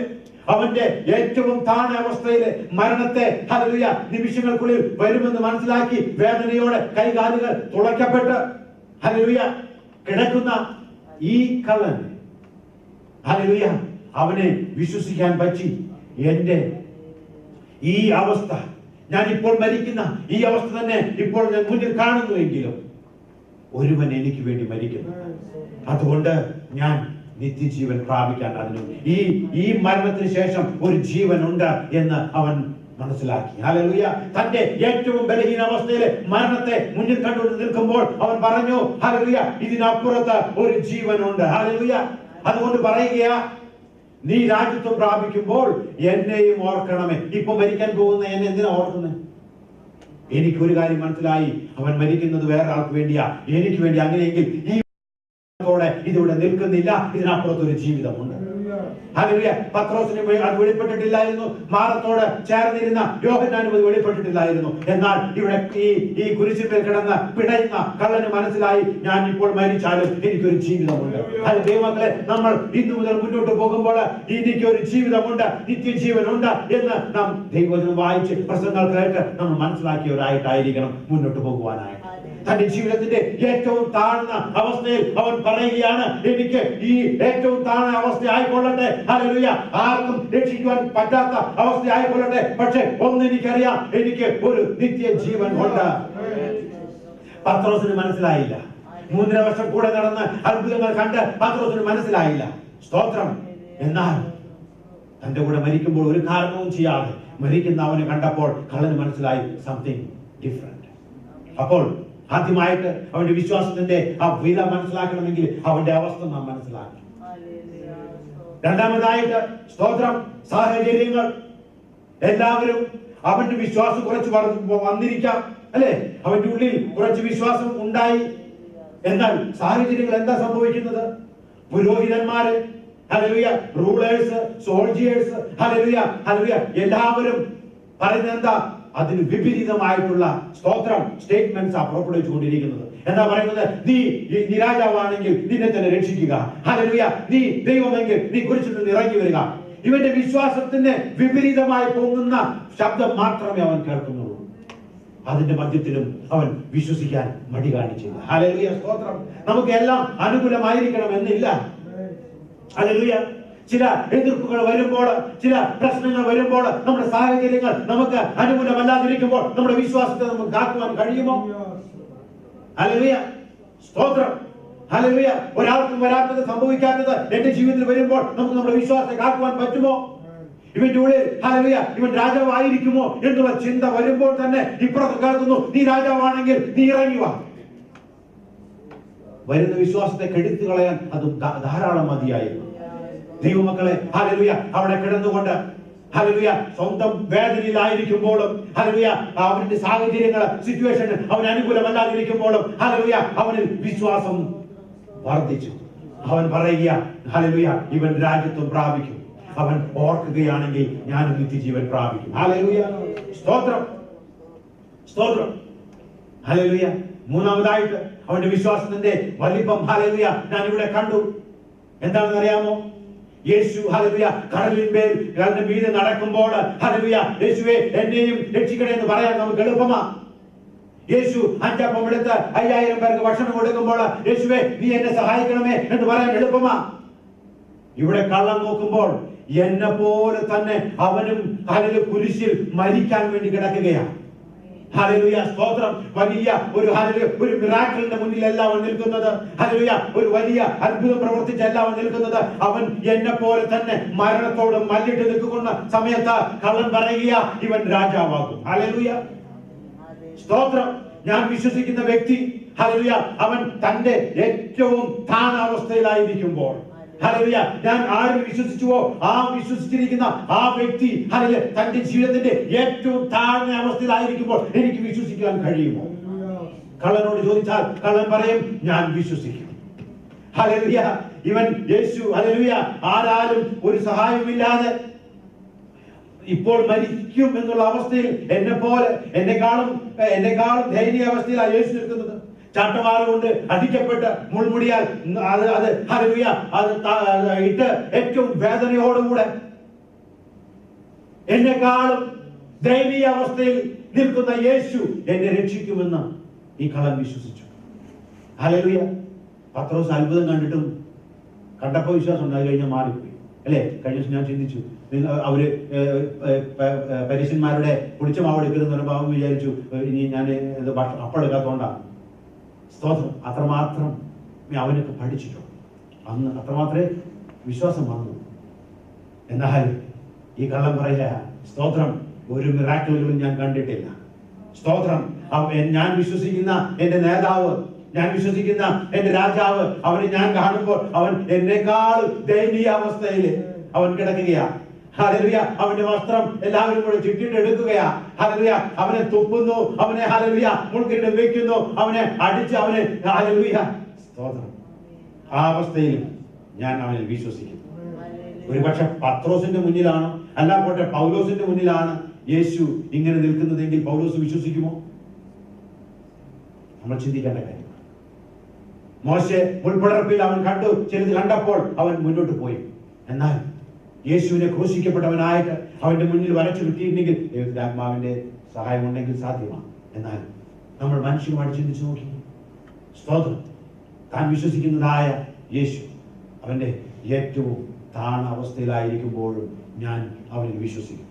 അവന്റെ ഏറ്റവും താണ അവസ്ഥയിലെ മരണത്തെ ഹല്ലേലൂയ നിമിഷങ്ങൾക്കുള്ളിൽ വരുമെന്ന് മനസ്സിലാക്കി വേദനയോടെ കൈകാലുകൾ തുളയ്ക്കപ്പെട്ട് ഹല്ലേലൂയ കിടക്കുന്ന ഈ കള്ളൻ ഹല്ലേലൂയ അവനെ വിശ്വസിക്കാൻ പറ്റി. എന്റെ ഈ അവസ്ഥ, ഞാൻ ഇപ്പോൾ മരിക്കുന്ന ഈ അവസ്ഥ തന്നെ ഇപ്പോൾ ഞാൻ മുന്നിൽ കാണുന്നുവെങ്കിലും ഒരുവൻ എനിക്ക് വേണ്ടി മരിക്കുന്നു. അതുകൊണ്ട് ഞാൻ നിത്യജീവൻ പ്രാപിക്കാൻ അതിനും ഈ മരണത്തിന് ശേഷം ഒരു ജീവൻ ഉണ്ട് എന്ന് അവൻ മനസ്സിലാക്കി. ഹല്ലേലൂയ. തന്റെ ഏറ്റവും ബലഹീന അവസ്ഥയിലെ മരണത്തെ മുന്നിൽ കണ്ടുകൊണ്ട് നിൽക്കുമ്പോൾ അവൻ പറഞ്ഞു, ഹല്ലേലൂയ, ഇതിനപ്പുറത്ത് ഒരു ജീവനുണ്ട്. ഹല്ലേലൂയ. അതുകൊണ്ട് പറയുക, നീ രാജ്യത്വം പ്രാപിക്കുമ്പോൾ എന്നെയും ഓർക്കണമേ. ഇപ്പൊ മരിക്കാൻ പോകുന്ന എന്നെ എന്തിനാ ഓർക്കുന്നത്? എനിക്കൊരു കാര്യം മനസ്സിലായി, അവൻ മരിക്കുന്നത് വേറെ ആൾക്ക് വേണ്ടിയാ, എനിക്ക് വേണ്ടി. അങ്ങനെയെങ്കിൽ ഈ ഇതിവിടെ നിൽക്കുന്നില്ല, ഇതിനപ്പുറത്തൊരു ജീവിതമുണ്ട്. ഹല്ലേലൂയ. പത്രോസിന് അത് വെളിപ്പെട്ടിട്ടില്ലായിരുന്നു, മാറത്തോട് ചേർന്നിരുന്ന യോഹന്നാനും അത് വെളിപ്പെട്ടിട്ടില്ലായിരുന്നു. എന്നാൽ ഇവിടെ ഈ കുരിശിന്മേൽ കിടന്ന് പിടയുന്ന കള്ളന് മനസ്സിലായി, ഞാൻ ഇപ്പോൾ മരിച്ചാലും എനിക്കൊരു ജീവിതമുണ്ട്. അത് ദൈവമക്കളെ, നമ്മൾ ഇന്നു മുതൽ മുന്നോട്ട് പോകുമ്പോൾ എനിക്കൊരു ജീവിതമുണ്ട്, നിത്യജീവനുണ്ട് എന്ന് നാം ദൈവവചനം വായിച്ച് പ്രസംഗങ്ങൾ കേട്ട് നമ്മൾ മനസ്സിലാക്കിയവരായിട്ടായിരിക്കണം മുന്നോട്ട് പോകുവാനായിട്ട്. തന്റെ ജീവിതത്തിന്റെ ഏറ്റവും താഴ്ന്ന അവസ്ഥയിൽ അവൻ പറയുകയാണ്, എനിക്ക് ഈ ഏറ്റവും താഴ്ന്ന അവസ്ഥ ആയിക്കൊള്ളട്ടെ, ഹല്ലേലൂയ, ആർക്കും രക്ഷിക്കുവാൻ പറ്റാത്ത അവസ്ഥ ആയിക്കൊള്ളട്ടെ, പക്ഷെ ഒന്ന് എനിക്കറിയാം, എനിക്ക് ഒരു നിത്യജീവൻ ഉണ്ട്. പത്രോസിന് മനസ്സിലായില്ല. 3.5 വർഷം കൂടെ നടന്ന് അത്ഭുതങ്ങൾ കണ്ട് പത്രോസിന് മനസ്സിലായില്ല. സ്തോത്രം. എന്നാൽ തന്റെ കൂടെ മരിക്കുമ്പോൾ ഒരു കാരണവും ചെയ്യാതെ മരിക്കുന്ന അവനെ കണ്ടപ്പോൾ കള്ളന് മനസ്സിലായി, സംതിങ് ഡിഫറെന്റ്. അപ്പോൾ ആദ്യമായിട്ട് അവന്റെ വിശ്വാസത്തിന്റെ ആ വില മനസ്സിലാക്കണമെങ്കിൽ അവന്റെ അവസ്ഥ നാം മനസ്സിലാക്കി. രണ്ടാമതായിട്ട് സ്തോത്രം, സാഹചര്യങ്ങൾ. എല്ലാവരും അവന്റെ വിശ്വാസം കുറച്ച് വന്നിരിക്കാം, അല്ലെ? അവന്റെ ഉള്ളിൽ കുറച്ച് വിശ്വാസം ഉണ്ടായി. എന്നാൽ സാഹചര്യങ്ങൾ എന്താ സംഭവിക്കുന്നത്? പുരോഹിതന്മാര്, hallelujah, rulers, soldiers, hallelujah, hallelujah, എല്ലാവരും പറയുന്നത് എന്താ? അതിന് വിപരീതമായിട്ടുള്ള സ്തോത്രം സ്റ്റേറ്റ്മെന്റ്സ് ആ പുറപ്പെടുവിച്ചുകൊണ്ടിരിക്കുന്നത്. എന്താ പറയുന്നത്? നീ രാജാവാണെങ്കിൽ നിന്നെ തന്നെ രക്ഷിക്കുക, ഹല്ലേലൂയ, നീ ദൈവമെങ്കിൽ നീ കുരിശിൽ നിന്ന് ഇറങ്ങി വരിക. ഇവന്റെ വിശ്വാസത്തിന് വിപരീതമായി പോകുന്ന ശബ്ദം മാത്രമേ അവൻ കേൾക്കുന്നുള്ളൂ. അതിന്റെ മധ്യത്തിലും അവൻ വിശ്വസിക്കാൻ മടി കാണിച്ചില്ല. ഹല്ലേലൂയ, സ്തോത്രം. നമുക്ക് എല്ലാം അനുകൂലമായിരിക്കണം എന്നില്ല. ഹല്ലേലൂയ. ചില എതിർപ്പുകൾ വരുമ്പോൾ, ചില പ്രശ്നങ്ങൾ വരുമ്പോൾ, നമ്മുടെ സാഹചര്യങ്ങൾ നമുക്ക് അനുകൂലമല്ലാതിരിക്കുമ്പോൾ നമ്മുടെ വിശ്വാസത്തെ നമുക്ക് കാക്കുവാൻ കഴിയുമോ? ഹല്ലേലൂയ, സ്തോത്രം. ഹല്ലേലൂയ. ഒരാൾക്കും വരാത്തത്, സംഭവിക്കാത്തത് എന്റെ ജീവിതത്തിൽ വരുമ്പോൾ നമുക്ക് നമ്മുടെ വിശ്വാസത്തെ കാക്കുവാൻ പറ്റുമോ? ഇവന്റെ ഉള്ളിൽ ഹല്ലേലൂയ, ഇവൻ രാജാവായിരിക്കുമോ എന്നുള്ള ചിന്ത വരുമ്പോൾ തന്നെ ഇപ്പുറത്ത് കേൾക്കുന്നു, നീ രാജാവാണെങ്കിൽ നീ ഇറങ്ങി വാ. വരുന്ന വിശ്വാസത്തെ കെടുത്തു കളയാൻ അത് ധാരാളം മതിയായിരുന്നു. ദൈവമക്കളെ, ഹല്ലേലൂയ, അവിടെ കിടന്നുകൊണ്ട് ഹല്ലേലൂയ സ്വന്തം വേദനയിലായിരിക്കുമ്പോഴും, ഹല്ലേലൂയ അവന്റെ സാഹചര്യങ്ങൾ, സിറ്റുവേഷൻ അവൻ അനുകൂലമല്ലാതിരിക്കുമ്പോഴും, ഹല്ലേലൂയ അവനിൽ വിശ്വാസം വർദ്ധിച്ചു. അവൻ പറയുക, ഹല്ലേലൂയ, ഇവൻ രാജ്യത്വം പ്രാപിക്കും. അവൻ ഓർക്കുകയാണെങ്കിൽ ഞാൻ നിത്യജീവൻ പ്രാപിക്കും. ഹല്ലേലൂയ, സ്തോത്രം, സ്തോത്രം. ഹല്ലേലൂയ. മൂന്നാമതായിട്ട് അവന്റെ വിശ്വാസത്തിന്റെ വലിപ്പം, ഹല്ലേലൂയ, ഞാൻ ഇവിടെ കണ്ടു. എന്താണെന്ന് അറിയാമോ? യേശു, ഹല്ലേലൂയ, കടലിന്മേൽ മീതെ നടക്കുമ്പോൾ, ഹല്ലേലൂയ, യേശുവേ എന്നെയും രക്ഷിക്കണേ എന്ന് പറയാൻ നമുക്ക് എളുപ്പമാ. യേശു 5 അപ്പം എടുത്ത് 5000 പേർക്ക് ഭക്ഷണം കൊടുക്കുമ്പോൾ, യേശുവേ നീ എന്നെ സഹായിക്കണമേ എന്ന് പറയാൻ എളുപ്പമാ. ഇവിടെ കള്ളം നോക്കുമ്പോൾ എന്നെ പോലെ തന്നെ അവനും ഹല്ലേലൂയ കുരിശിൽ മരിക്കാൻ വേണ്ടി കിടക്കുകയാണ്. ഹല്ലേലൂയ, സ്തോത്രം. വലിയ ഒരു ഹല്ലേലൂയ ഒരു മിറാക്കിളിന്റെ മുന്നിലല്ല അവൻ നിൽക്കുന്നത്. ഹല്ലേലൂയ, ഒരു വലിയ അത്ഭുതം പ്രവർത്തിച്ചല്ല അവൻ നിൽക്കുന്നത്. അവൻ എന്നെ പോലെ തന്നെ മരണത്തോട് മല്ലിട്ട് നിൽക്കുന്ന സമയത്ത് കള്ളൻ പറയുക, ഇവൻ രാജാവാകും. ഹല്ലേലൂയ, സ്തോത്രം. ഞാൻ വിശ്വസിക്കുന്ന വ്യക്തി, ഹല്ലേലൂയ, അവൻ തന്റെ ഏറ്റവും താഴ്ന്ന അവസ്ഥയിലായിരിക്കുമ്പോൾ, ഹല്ലേലൂയ, ഞാൻ ആരും വിശ്വസിച്ചുവോ ആ വിശ്വസിച്ചിരിക്കുന്ന ആ വ്യക്തി, ഹല്ലേലൂയ, തന്റെ ജീവിതത്തിന്റെ ഏറ്റവും താഴ്ന്ന അവസ്ഥയിലായിരിക്കുമ്പോൾ എനിക്ക് വിശ്വസിക്കാൻ കഴിയുമോ? കള്ളനോട് ചോദിച്ചാൽ കള്ളൻ പറയും, ഞാൻ വിശ്വസിക്കും. ഹല്ലേലൂയ. ഇവൻ യേശു, ഹല്ലേലൂയ, ആരാലും ഒരു സഹായമില്ലാതെ ഇപ്പോൾ മരിക്കും എന്നുള്ള അവസ്ഥയിൽ എന്നെക്കാളും ദയനീയ അവസ്ഥയിലാണ് യേശു നിൽക്കുന്നത്. ചാട്ടവാറ കൊണ്ട് അടിക്കപ്പെട്ട് മുൾമുടിയാൽ അത് ഹല്ലേലൂയ അത് ഇട്ട് ഏറ്റവും വേദനയോടുകൂടെ എന്നെക്കാളും ദയനീയ അവസ്ഥയിൽ നിൽക്കുന്ന യേശു എന്നെ രക്ഷിക്കുമെന്ന് ഈ കള്ളൻ വിശ്വസിച്ചു. ഹല്ലേലൂയ. പത്രോസ് അത്ഭുതം കണ്ടപ്പോൾ വിശ്വാസം ഉണ്ടായി, കഴിഞ്ഞാൽ മാറിപ്പോയി, അല്ലേ? കഴിഞ്ഞ ദിവസം ഞാൻ ചിന്തിച്ചു, അവര് പരീശന്മാരുടെ കുടിച്ച മാവ് എടുക്കുന്ന ഭാവം വിചാരിച്ചു, ഇനി ഞാൻ അപ്പം എടുക്കാത്തോണ്ടാണ്. സ്തോത്രം. അത്രമാത്രം അവനൊക്കെ പഠിച്ചിട്ടുണ്ട് അന്ന്, അത്രമാത്രമേ വിശ്വാസം വന്നു. എന്നാൽ ഈ കള്ളം പറയുക, സ്തോത്രം, ഒരു മിറാക്കിളുകളും ഞാൻ കണ്ടിട്ടില്ല. സ്തോത്രം. ഞാൻ വിശ്വസിക്കുന്ന എന്റെ നേതാവ്, ഞാൻ വിശ്വസിക്കുന്ന എന്റെ രാജാവ്, അവനെ ഞാൻ കാണുമ്പോൾ അവൻ എന്നെക്കാൾ ദയനീയ അവസ്ഥയില് അവൻ കിടക്കുകയാ. ഹല്ലേലൂയ. അവന്റെ വസ്ത്രം എല്ലാവരും കൂടെ ചുറ്റിട്ട് എടുക്കുകയാ. ഹല്ലേലൂയ. അവനെ തുപ്പുന്നു, അവനെ ഹല്ലേലൂയ മുൾക്കിരീടം വെക്കുന്നു, അവനെ അടിച്ച് അവനെ ഹല്ലേലൂയ. സ്തോത്രം. ആ അവസ്ഥയിലും ഞാൻ അവനിൽ വിശ്വസിക്കുന്നു. ഒരു പക്ഷെ പത്രോസിന്റെ മുന്നിലാണ്, അല്ല പോട്ടെ പൗലോസിന്റെ മുന്നിലാണ് യേശു ഇങ്ങനെ നിൽക്കുന്നതെങ്കിൽ പൗലോസ് വിശ്വസിക്കുമോ? നമ്മൾ ചിന്തിക്കേണ്ട കാര്യമാണ്. മോശെ മുൾപ്പടർപ്പിൽ അവൻ കണ്ടു, ചിലത് കണ്ടപ്പോൾ അവൻ മുന്നോട്ട് പോയി. എന്നാൽ യേശുവിനെ ക്രൂശിക്കപ്പെട്ടവനായിട്ട് അവന്റെ മുന്നിൽ വരച്ചു കിട്ടിയിട്ടുണ്ടെങ്കിൽ ദൈവത്തിന്റെ ആത്മാവിന്റെ സഹായം ഉണ്ടെങ്കിൽ സാധ്യമാണ്. എന്നാൽ നമ്മൾ മനുഷ്യനുമായിട്ട് ചിന്തിച്ചു നോക്കി. സ്തോത്രം. താൻ വിശ്വസിക്കുന്നതായ യേശു അവന്റെ ഏറ്റവും താണ അവസ്ഥയിലായിരിക്കുമ്പോഴും ഞാൻ അവനിൽ വിശ്വസിക്കും.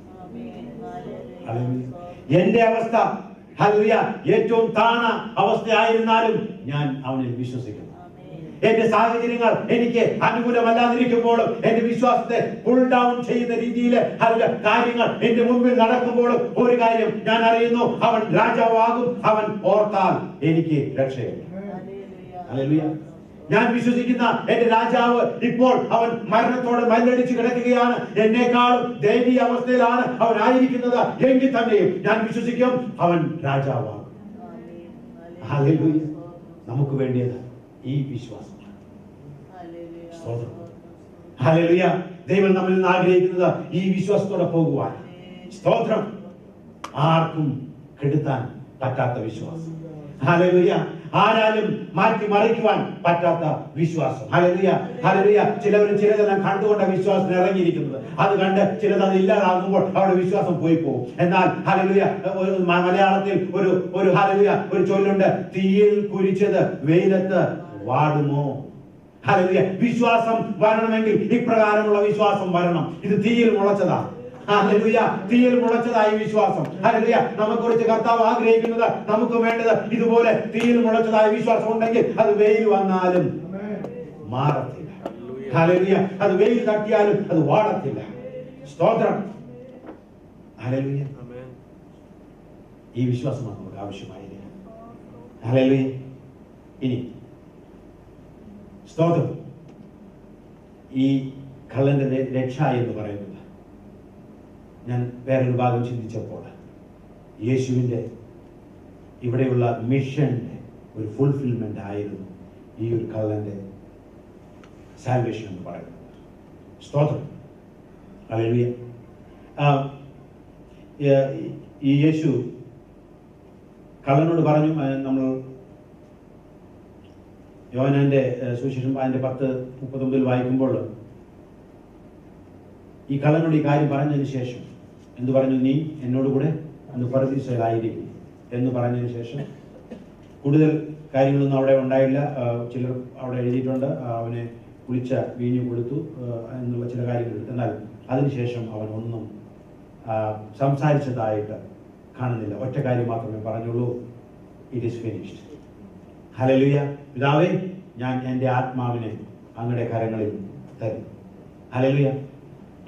എന്റെ അവസ്ഥ ഹല്ലേലൂയ ഏറ്റവും താണ അവസ്ഥയായിരുന്നാലും ഞാൻ അവനിൽ വിശ്വസിക്കുന്നു. എന്റെ സാഹചര്യങ്ങൾ എനിക്ക് അനുകൂലമല്ലാതിരിക്കുമ്പോഴും എന്റെ വിശ്വാസത്തെ പുൾ ഡൗൺ ചെയ്യുന്ന രീതിയിൽ കാര്യങ്ങൾ എന്റെ മുമ്പിൽ നടക്കുമ്പോഴും ഒരു കാര്യം ഞാൻ അറിയുന്നു, അവൻ രാജാവാകും. അവൻ ഓർത്താൽ എനിക്ക് രക്ഷയുണ്ട്. ഹല്ലേലൂയ. ഞാൻ വിശ്വസിക്കുന്ന എന്റെ രാജാവ് ഇപ്പോൾ അവൻ മരണത്തോടെ മല്ലടിച്ച് കിടക്കുകയാണ്. എന്നെക്കാളും ദയനീയ അവസ്ഥയിലാണ് അവൻ ആയിരിക്കുന്നത്. എങ്കിൽ തന്നെയും ഞാൻ വിശ്വസിക്കും അവൻ രാജാവാകും. ഹല്ലേലൂയ. നമുക്ക് വേണ്ടിയത് ഈ വിശ്വാസമാണ്. സ്തോത്രം. ഹല്ലേലൂയ. ദൈവം നമ്മിൽ നിന്ന് ആഗ്രഹിക്കുന്നത് ഈ വിശ്വാസത്തോടെ പോകുവാൻ. സ്തോത്രം. ആർക്കും കെടുത്താൻ പറ്റാത്ത വിശ്വാസം. ഹല്ലേലൂയ. ആരാലും മാറ്റി മറിക്കുവാൻ പറ്റാത്ത വിശ്വാസം. ഹല്ലേലൂയ. ഹല്ലേലൂയ. ചിലതെല്ലാം കണ്ടുകൊണ്ട് വിശ്വാസം ഇറങ്ങിയിരിക്കുന്നത്, അത് കണ്ട് ചിലത് അത് ഇല്ലാതാകുമ്പോൾ അവരുടെ വിശ്വാസം പോയി പോകും. എന്നാൽ ഹല്ലേലൂയ മലയാളത്തിൽ ഒരു ഹല്ലേലൂയ ഒരു ചൊല്ലുണ്ട്, തീയിൽ കുരിച്ചത് വെയിലത്ത് വാടുമോ. ഹല്ലേലൂയ. വിശ്വാസം വരണമെങ്കിൽ ഇപ്രകാരമുള്ള വിശ്വാസം വരണം. ഇത് തീയിൽ മുളച്ചതാ. ഹല്ലേലൂയ. തീയിൽ മുളച്ചതായി വിശ്വാസം. ഹല്ലേലൂയ. നമുക്കുറിച്ച് കർത്താവ് ആഗ്രഹിക്കുന്നത്, നമുക്ക് വേണ്ടത് ഇതുപോലെ തീയിൽ മുളച്ചതായ വിശ്വാസം ഉണ്ടെങ്കിൽ അത് വെയിൽ വന്നാലും മാറത്തില്ല. ഹല്ലേലൂയ. അത് വെയിൽ തട്ടിയാലും അത് വാടത്തില്ല. സ്തോത്രം. ഹല്ലേലൂയ. ഈ വിശ്വാസമാണ് നമുക്ക് ആവശ്യമായത്. ഹല്ലേലൂയ. ഇനി സ്തോത്രം. ഈ കള്ളന്റെ രക്ഷ എന്ന് പറയുന്നത് ഞാൻ വേറൊരു ഭാഗം ചിന്തിച്ചപ്പോൾ യേശുവിൻ്റെ ഇവിടെയുള്ള മിഷന്റെ ഒരു ഫുൾഫിൽമെന്റ് ആയിരുന്നു ഈ ഒരു കള്ളന്റെ സാൽവേഷൻ എന്ന് പറയുന്നത്. സ്തോത്രം. ഹല്ലേലൂയ. ഈ യേശു കള്ളനോട് പറഞ്ഞു, നമ്മൾ യോഹന്നാന്റെ സുവിശേഷം അതിന്റെ 10:39 വായിക്കുമ്പോൾ ഈ കള്ളനോട് ഈ കാര്യം പറഞ്ഞതിന് ശേഷം എന്തു പറഞ്ഞു? നീ എന്നോട് കൂടെ അന്ന് പറുദീസയിലായിരിക്കും എന്ന് പറഞ്ഞതിന് ശേഷം കൂടുതൽ കാര്യങ്ങളൊന്നും അവിടെ ഉണ്ടായില്ല. ചിലർ അവിടെ എഴുതിയിട്ടുണ്ട്, അവനെ കുളിച്ച വീഞ്ഞു കൊടുത്തു എന്നുള്ള ചില കാര്യങ്ങൾ. എന്നാൽ അതിനുശേഷം അവൻ ഒന്നും സംസാരിച്ചതായിട്ട് കാണുന്നില്ല. ഒറ്റ കാര്യം മാത്രമേ പറഞ്ഞുള്ളൂ, ഇറ്റ് ഈസ് ഫിനിഷ്ഡ്. ഹല്ലേലൂയ. പിതാവേ, ഞാൻ എൻ്റെ ആത്മാവിനെ അങ്ങയുടെ കരങ്ങളിൽ തരും. ഹല്ലേലൂയ.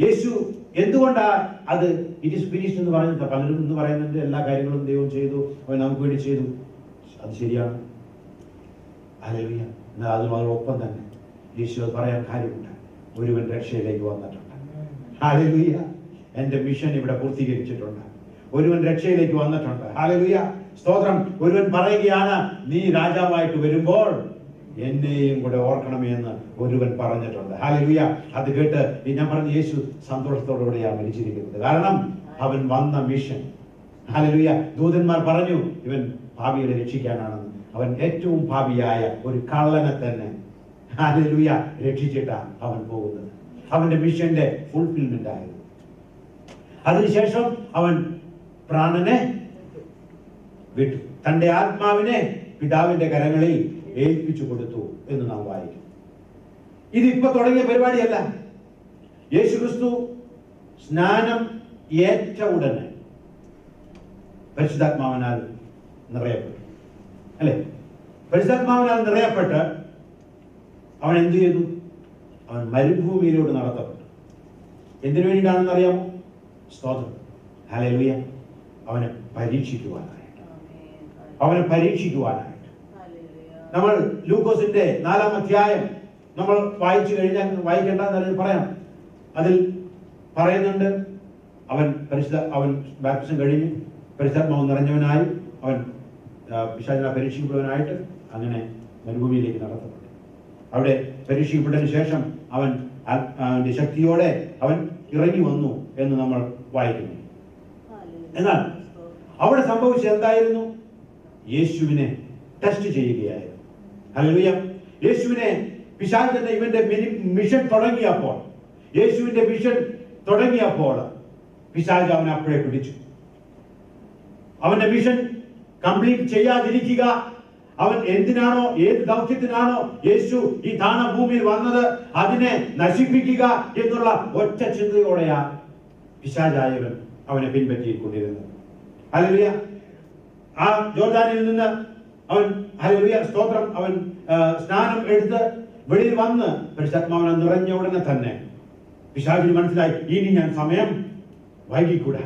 യേശു എന്തുകൊണ്ടാ അത് ഇറ്റ് ഈസ് ഫിനിഷ്ഡ് എന്ന് പറയുന്നത്? പലരും എന്ന് പറയുന്നുണ്ട് എല്ലാ കാര്യങ്ങളും ദൈവം ചെയ്തു, അവൻ നമുക്ക് വേണ്ടി ചെയ്തു. അത് ശരിയാണ്. ഹല്ലേലൂയ. എന്നാൽ അതിനോടൊപ്പം തന്നെ യേശു പറയാൻ കാര്യമുണ്ട്, ഒരുവൻ രക്ഷയിലേക്ക് വന്നിട്ടുണ്ട്. ഹല്ലേലൂയ. എൻ്റെ മിഷൻ ഇവിടെ പൂർത്തീകരിച്ചിട്ടുണ്ട്. ഒരുവൻ രക്ഷയിലേക്ക് വന്നിട്ടുണ്ട്. ഹല്ലേലൂയ. സ്തോത്രം. ഒരുവൻ പറയുകയാണ്, നീ രാജാവായിട്ട് വരുമ്പോൾ എന്നെയും കൂടെ ഓർക്കണമേ എന്ന് ഒരുവൻ പറഞ്ഞിട്ടുണ്ട്. ഹല്ലേലൂയ. അത് കേട്ട് ഞാൻ പറഞ്ഞു, യേശു സന്തോഷത്തോടുകൂടെയാണ് മരിച്ചിരിക്കുന്നത്. കാരണം അവൻ വന്ന മിഷൻ. ഹല്ലേലൂയ. ദൂതന്മാർ പറഞ്ഞു ഇവൻ ഭാവിയെ രക്ഷിക്കാനാണെന്ന്. അവൻ ഏറ്റവും ഭാവിയായ ഒരു കള്ളനെ തന്നെ ഹല്ലേലൂയ രക്ഷിച്ചിട്ടാണ് അവൻ പോകുന്നത്. അവന്റെ മിഷന്റെ ഫുൾഫിൽമെന്റ് ആയിരുന്നു. അതിനുശേഷം അവൻ പ്രാണനെ വിട്ടു, തന്റെ ആത്മാവിനെ പിതാവിന്റെ കരങ്ങളിൽ ഏൽപ്പിച്ചു കൊടുത്തു എന്ന് നാം വായിക്കും. ഇതിപ്പോ തുടങ്ങിയ പരിപാടിയല്ല. യേശുക്രിസ്തു സ്നാനം ഏറ്റ ഉടനെ പരിശുദ്ധാത്മാവിനാൽ നിറയപ്പെട്ടു, അല്ലെ? പരിശുദ്ധാത്മാവിനാൽ നിറയപ്പെട്ട് അവൻ എന്ത് ചെയ്തു? അവൻ മരുഭൂമിയിലൂടെ നടത്തപ്പെട്ടു. എന്തിനു വേണ്ടിയിട്ടാണെന്ന് അറിയാമോ? സ്തോത്രം. ഹല്ലേലൂയ. അവനെ പരീക്ഷിക്കുവാനായിട്ട്. നമ്മൾ ലൂക്കോസിന്റെ 4-ാം അധ്യായം നമ്മൾ വായിച്ചു കഴിഞ്ഞാൽ വായിക്കേണ്ടെന്ന് പറയാം. അതിൽ പറയുന്നുണ്ട്, അവൻ ബാപ്റ്റിസം കഴിഞ്ഞ് പരിശുദ്ധാത്മാവ് നിറഞ്ഞവനായി അവൻ പിശാചിനെ പരീക്ഷിക്കപ്പെടുവാനായിട്ട് അങ്ങനെ മരുഭൂമിയിലേക്ക് നടത്തപ്പെട്ടു. അവിടെ പരീക്ഷിക്കപ്പെട്ടതിന് ശേഷം അവന്റെ ശക്തിയോടെ അവൻ ഇറങ്ങി വന്നു എന്ന് നമ്മൾ വായിക്കുന്നു. എന്നാൽ അവിടെ സംഭവിച്ചത് എന്തായിരുന്നു? യേശുവിനെ ടെസ്റ്റ് ചെയ്യുകയായിരുന്നു. ഹല്ലേലൂയ. യേശുവിനെ പിശാചിന്റെ ഇവന്റെ മിഷൻ തുടങ്ങിയപ്പോൾ, യേശുവിന്റെ മിഷൻ തുടങ്ങിയപ്പോൾ പിശാച് അവനെ അപ്പോഴേ പിടിച്ചു. അവന്റെ മിഷൻ കംപ്ലീറ്റ് ചെയ്യാതിരിക്കുക, അവൻ എന്തിനാണോ, ഏത് ദൗത്യത്തിനാണോ യേശു ഈ താണഭൂമിയിൽ വന്നത് അതിനെ നശിപ്പിക്കുക എന്നുള്ള ഒറ്റ ചിന്തയോടെയാ പിശാചായവൻ അവനെ പിൻപറ്റിക്കൊണ്ടിരുന്നത്. ഹല്ലേലൂയ. ആ ജോർദാനിൽ നിന്ന് അവൻ, ഹല്ലേലൂയ സ്തോത്രം, അവൻ സ്നാനം എടുത്ത് വെളിയിൽ വന്ന് പരിശുദ്ധാത്മാവിനെ നിറഞ്ഞ ഉടനെ തന്നെ പിശാചിന് മനസ്സിലായി, ഇനി ഞാൻ സമയം വൈകിക്കൂടാ.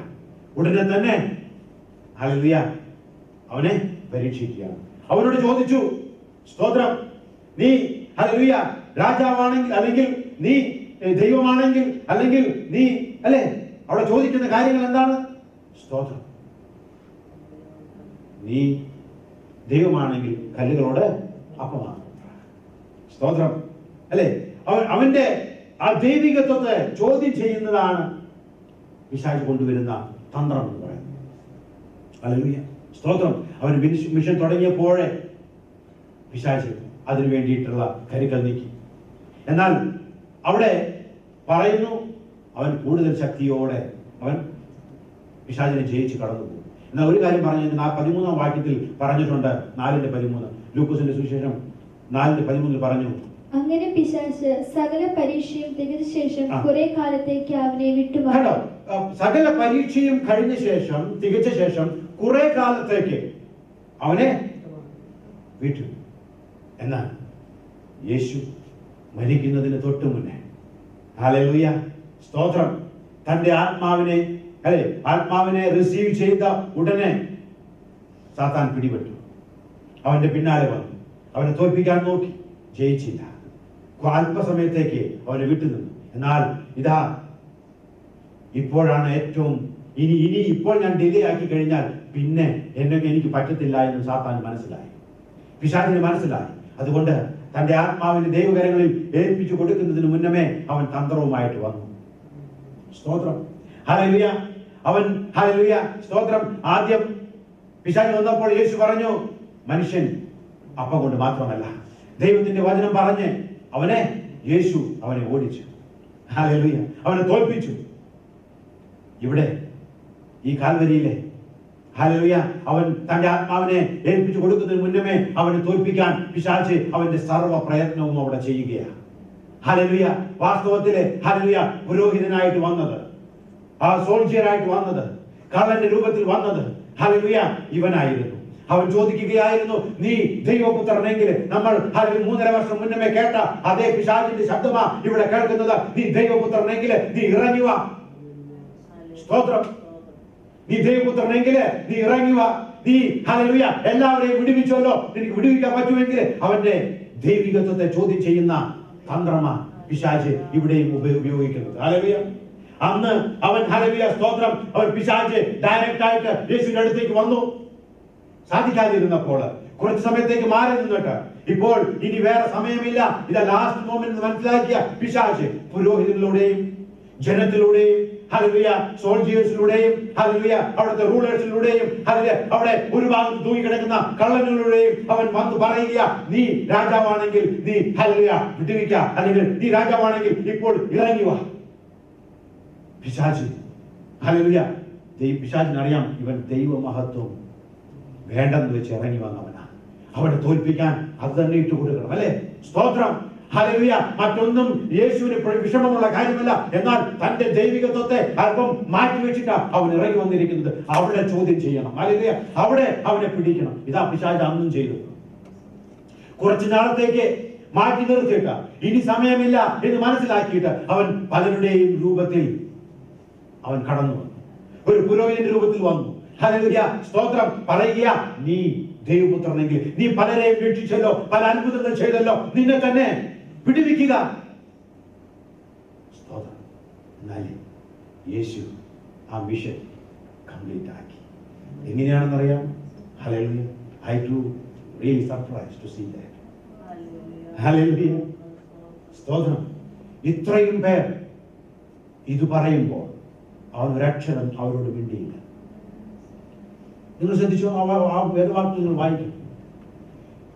ഉടനെ തന്നെ ഹല്ലേലൂയ അവനെ പരീക്ഷിക്കുകയാണ്. അവനോട് ചോദിച്ചു, സ്തോത്രം, നീ ഹല്ലേലൂയ രാജാവാണെങ്കിൽ, അല്ലെങ്കിൽ നീ ദൈവമാണെങ്കിൽ, അല്ലെങ്കിൽ നീ അല്ലെ, അവിടെ ചോദിക്കുന്ന കാര്യങ്ങൾ എന്താണ്? സ്തോത്രം, നീ ദൈവമാണെങ്കിൽ കല്ലുകളോട് അപ്പമാണ്. സ്തോത്രം അല്ലെ. അവന്റെ ആ ദൈവികത്വത്തെ ചോദ്യം ചെയ്യുന്നതാണ് പിശാച് കൊണ്ടുവരുന്ന തന്ത്രം എന്ന് പറയുന്നത്. ഹല്ലേലൂയ സ്തോത്രം. അവൻ മിഷൻ തുടങ്ങിയപ്പോഴേ പിശാച് അതിനു വേണ്ടിയിട്ടുള്ള കരുക്കൾ നീക്കി. എന്നാൽ അവിടെ പറയുന്നു, അവൻ കൂടുതൽ ശക്തിയോടെ അവൻ പിശാചിനെ ജയിച്ച് കടന്നു പോകും. എന്നാൽ ഒരു കാര്യം പറഞ്ഞു, 13-ാം വാക്യത്തിൽ പറഞ്ഞിട്ടുണ്ട്, 4:13, ലൂക്കോസിന്റെ സുവിശേഷം 4:13 പറഞ്ഞു, അങ്ങനെ പിശാച് സകല പരീക്ഷയും തികച്ച ശേഷം കുറെ കാലത്തേക്ക് അവനെ വിട്ടുമാറി. സകല പരീക്ഷയും കഴിഞ്ഞ ശേഷം, തികച്ച ശേഷം കുറെ കാലത്തേക്ക് അവനെ വിട്ടു. എന്നാൽ യേശു മരിക്കുന്നതിന് തൊട്ടു മുന്നേ, ഹല്ലേലൂയ സ്തോത്രം, തന്റെ ആത്മാവിനെ റിസീവ് ചെയ്ത ഉടനെ സാത്താൻ പിടിപെട്ടു. അവന്റെ പിന്നാലെ വന്നു, അവനെ തോൽപ്പിക്കാൻ നോക്കി, ജയിച്ചില്ല. അല്പസമയത്തേക്ക് അവനെ വിട്ടുനിന്നു. എന്നാൽ ഇതാ ഇപ്പോഴാണ് ഏറ്റവും ഇപ്പോൾ ഞാൻ ഡിലേ ആക്കി കഴിഞ്ഞാൽ പിന്നെ എനിക്ക് പറ്റത്തില്ല എന്ന് സാത്താൻ മനസ്സിലായി, പിശാചിന് മനസ്സിലായി. അതുകൊണ്ട് തന്റെ ആത്മാവിനെ ദൈവകരങ്ങളിൽ ഏൽപ്പിച്ചു കൊടുക്കുന്നതിന് മുന്നമേ അവൻ തന്ത്രവുമായിട്ട് വന്നു. സ്തോത്രം ഹല്ലേലൂയ. അവൻ ഹല്ലേലൂയ സ്തോത്രം. ആദ്യം പിശാച് വന്നപ്പോൾ യേശു പറഞ്ഞു, മനുഷ്യൻ അപ്പം കൊണ്ട് മാത്രമല്ല, ദൈവത്തിന്റെ വചനം പറഞ്ഞ് യേശു അവനെ ഓടിച്ചു. ഹല്ലേലൂയ. അവനെ തോൽപ്പിച്ചു. ഇവിടെ ഈ കാൽവരിയിലെ ഹല്ലേലൂയ അവൻ തന്റെ ആത്മാവിനെ ഏൽപ്പിച്ചു കൊടുക്കുന്നതിന് മുന്നമേ അവനെ തോൽപ്പിക്കാൻ പിശാച് അവന്റെ സർവ്വ പ്രയത്നവും അവിടെ ചെയ്യുകയാണ്. ഹല്ലേലൂയ. വാസ്തവത്തിലെ ഹല്ലേലൂയ പുരോഹിതനായിട്ട് വന്നത്, ആ സോൾജിയറായിട്ട് വന്നത്, കള്ളന്റെ രൂപത്തിൽ വന്നത് ഹല്ലേലൂയ ഇവനായിരുന്നു. അവൻ ചോദിക്കുകയായിരുന്നു, നീ ദൈവപുത്രനെങ്കിൽ, നമ്മൾ 3.5 വർഷം മുന്നമേ കേട്ട അതേ പിശാചിന്റെ ശബ്ദമാ ഇവിടെ കേൾക്കുന്നത്. നീ ദൈവപുത്രനെങ്കിൽ നീ ഇറങ്ങുക. സ്തോത്രം. നീ ദൈവപുത്രനെങ്കിൽ നീ ഇറങ്ങുക. നീ ഹല്ലേലൂയ എല്ലാവരെയും വിടുവിച്ചല്ലോ, നിനക്ക് വിടുവിക്കാൻ പറ്റുമെങ്കിൽ അവന്റെ ദൈവികത്വത്തെ ചോദ്യം ചെയ്യുന്ന തന്ത്രമാ പിശാച് ഇവിടെയും ഉപയോഗിക്കുന്നത്. ഹല്ലേലൂയ. അന്ന് അവൻ ഹല്ലേലൂയ സ്തോത്രം, അവൻ പിശാച് ഡയറക്റ്റ് ആയിട്ട് യേശുവിന്റെ അടുത്തേക്ക് വന്നു. സാധിക്കാതിരുന്നപ്പോൾ കുറച്ച് സമയത്തേക്ക് മാറി നിന്നിട്ട്, ഇപ്പോൾ ഇനി വേറെ സമയമില്ല, ഇത് ലാസ്റ്റ് മൊമെന്റ് മനസ്സിലാക്കിയ പിശാച് പുരോഹിതനിലൂടെയും ജനത്തിലൂടെയും ഹല്ലേലൂയ സോൾജിയേഴ്സിലൂടെയും ഹല്ലേലൂയ അവിടുത്തെ റൂളേഴ്സിലൂടെയും ഹല്ലേലൂയ അവിടെ ഒരു ഭാഗത്ത് തൂങ്ങിക്കിടക്കുന്ന കള്ളനുകളുടെയും അവൻ വന്ന് പറയുക, നീ രാജാവാണെങ്കിൽ നീ ഹല്ലേലൂയ വിടുവിക്ക, അല്ലെങ്കിൽ നീ രാജാവാണെങ്കിൽ ഇപ്പോൾ ഇറങ്ങി വാ. പിശാച് ഹല്ലേലൂയ പിശാചിനറിയാം ഇവൻ ദൈവമഹത്വം വേണ്ടെന്ന് വെച്ച് ഇറങ്ങി വന്നവനാണ്. അവനെ തോൽപ്പിക്കാൻ അത് തന്നെ ഇട്ട് കൊടുക്കണം, അല്ലെ? സ്തോത്രം ഹല്ലേലൂയ. മറ്റൊന്നും യേശുവിന് വിഷമമുള്ള കാര്യമല്ല. എന്നാൽ തന്റെ ദൈവികത്വത്തെ അല്പം മാറ്റിവെച്ചിട്ട് അവൻ ഇറങ്ങി വന്നിരിക്കുന്നത്. അവിടെ ചോദ്യം ചെയ്യണം, ഹല്ലേലൂയ. അവിടെ അവനെ പിടിക്കണം. ഇതാ പിശാച് അന്നും ചെയ്തു. കുറച്ചു നാളത്തേക്ക് മാറ്റി നിർത്തിയിട്ട് ഇനി സമയമില്ല എന്ന് മനസ്സിലാക്കിയിട്ട് അവൻ പലരുടെയും രൂപത്തിൽ അവൻ കടന്നു വന്നു. ഒരു പുരോഹിതന്റെ രൂപത്തിൽ വന്നു. ഹല്ലേലൂയ സ്തോത്രം. പറയുക, നീ ദൈവപുത്രനെങ്കിൽ നീ പലരെയും രക്ഷിച്ചല്ലോ, പല അത്ഭുതങ്ങൾ ചെയ്തല്ലോ, നിന്നെ തന്നെ വിടുവിക്കുക. സ്തോത്രം. എന്നാൽ യേശു ആ മിഷൻ കംപ്ലീറ്റ് ആക്കി. എങ്ങനെയാണെന്നറിയാം? Hallelujah. I too really surprised to see that. Hallelujah. സ്തോത്രം. ഇത്രയും പേർ ഇത് പറയുമ്പോൾ അവൻ ഒരക്ഷരം അവരോട് മിണ്ടിയില്ല. നിങ്ങൾ ശ്രദ്ധിച്ചോ? ആ വേദവാക്യം നിങ്ങൾ വായിക്കും.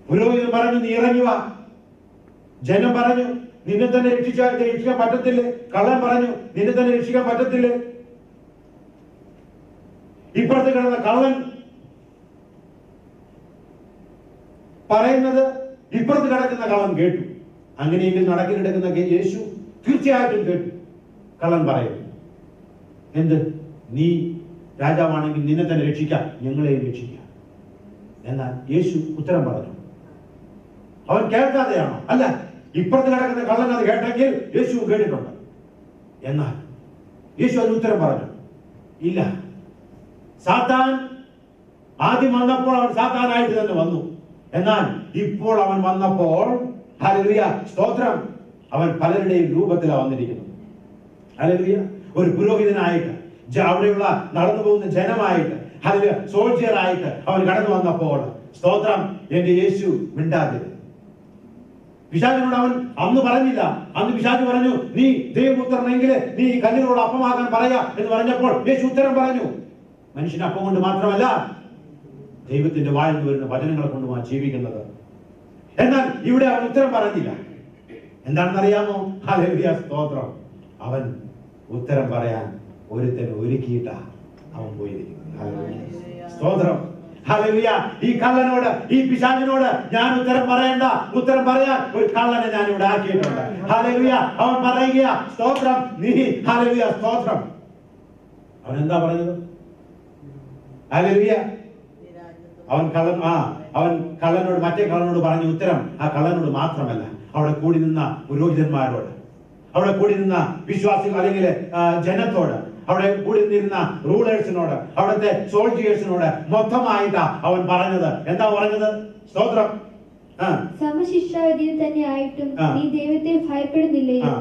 പുരോഹിതൻ പറഞ്ഞു, നീ ഇറങ്ങി വാ. ജനം പറഞ്ഞു, നിന്നെ തന്നെ രക്ഷിക്കാൻ പറ്റത്തില്ലേ? കള്ളൻ പറഞ്ഞു, നിന്നെ തന്നെ രക്ഷിക്കാൻ പറ്റത്തില്ലേ? ഇപ്പുറത്ത് കിടന്ന കള്ളൻ പറയുന്നത് ഇപ്പുറത്ത് കിടക്കുന്ന കള്ളൻ കേട്ടു. അങ്ങനെയെങ്കിൽ നടക്കിലെടുക്കുന്ന യേശു തീർച്ചയായിട്ടും കേട്ടു. കള്ളൻ പറയുന്നു, എന്ത്? നീ രാജാവാണെങ്കിൽ നിന്നെ തന്നെ രക്ഷിക്കാം, ഞങ്ങളെയും രക്ഷിക്കാം. എന്നാൽ യേശു ഉത്തരം പറഞ്ഞു. അവൻ കേൾക്കാതെയാണോ? അല്ല, ഇപ്പുറത്ത് കിടക്കുന്ന കള്ളൻ അത് കേട്ടെങ്കിൽ യേശു കേട്ടിട്ടുണ്ട്. എന്നാൽ യേശു അതിന് ഉത്തരം പറഞ്ഞു, ഇല്ല. സാത്താൻ ആദ്യം വന്നപ്പോൾ അവൻ സാത്താനായിട്ട് തന്നെ വന്നു. എന്നാൽ ഇപ്പോൾ അവൻ വന്നപ്പോൾ, ഹല്ലേലൂയ, സ്തോത്രം, അവൻ പലരുടെയും രൂപത്തിലാണ് വന്നിരിക്കുന്നത്. ഹല്ലേലൂയ. ഒരു പുരോഹിതനായിട്ട്, അവിടെയുള്ള നടന്നു പോകുന്ന ജനമായിട്ട്, ഹല്ലേലൂയ, സോൾജിയറായിട്ട് അവൻ കടന്നു വന്നപ്പോൾ, സ്തോത്രം, എന്റെ യേശു മിണ്ടാതിരുന്നു. പിശാചിനോട് അവൻ അന്ന് പറഞ്ഞില്ല. അന്ന് പിശാച് പറഞ്ഞു, നീ ദൈവപുത്രനെങ്കിൽ നീ ഈ കല്ലുകളോട് അപ്പമാകാൻ പറയാ എന്ന് പറഞ്ഞപ്പോൾ യേശു ഉത്തരം പറഞ്ഞു, മനുഷ്യന് അപ്പം കൊണ്ട് മാത്രമല്ല ദൈവത്തിന്റെ വായിൽ നിന്ന് വരുന്ന വചനങ്ങളെ കൊണ്ടുമാണ് ജീവിക്കുന്നത്. എന്നാൽ ഇവിടെ അവൻ ഉത്തരം പറഞ്ഞില്ല. എന്താണെന്നറിയാമോ? ഹല്ലേലൂയ, സ്തോത്രം, അവൻ ഉത്തരം പറയാൻ ഒരുത്തൻ ഒരുക്കിയിട്ട അവൻ പോയിരിക്കുന്നു. ഹല്ലേലൂയ, സ്തോത്രം, ഹല്ലേലൂയ. ഈ കള്ളനോട്, ഈ പിശാചിനോട് ഞാൻ ഉത്തരം പറയണ്ട, ഉത്തരം പറയാൻ ഒരു കള്ളനെ ഞാൻ ഇവിടെ ആക്കിയിട്ടുണ്ട്. ഹല്ലേലൂയ. അവൻ പറയുക, സ്തോത്രം, നീ, ഹല്ലേലൂയ, സ്തോത്രം. അവൻ എന്താ പറഞ്ഞത്? ഹല്ലേലൂയ. അവൻ കള്ളനോട്, മറ്റേ കള്ളനോട് പറഞ്ഞ ഉത്തരം ആ കള്ളനോട് മാത്രമല്ല, അവിടെ കൂടി നിന്ന പുരോഹിതന്മാരോട്, അവിടെ കൂടി നിന്ന വിശ്വാസികൾ അല്ലെങ്കിൽ ജനത്തോട്, അവിടെ കൂടി നിന്ന റൂളേഴ്സിനോട്, അവിടുത്തെ സോൾജിയേഴ്സിനോട് മൊത്തമായിട്ടാ അവൻ പറഞ്ഞത്. എന്താ പറഞ്ഞത്? സ്തോത്രം, സമശിക്ഷാവിധിയിൽ തന്നെ ആയിട്ടും നീ ദൈവത്തെ ഭയപ്പെടുന്നില്ലയോ?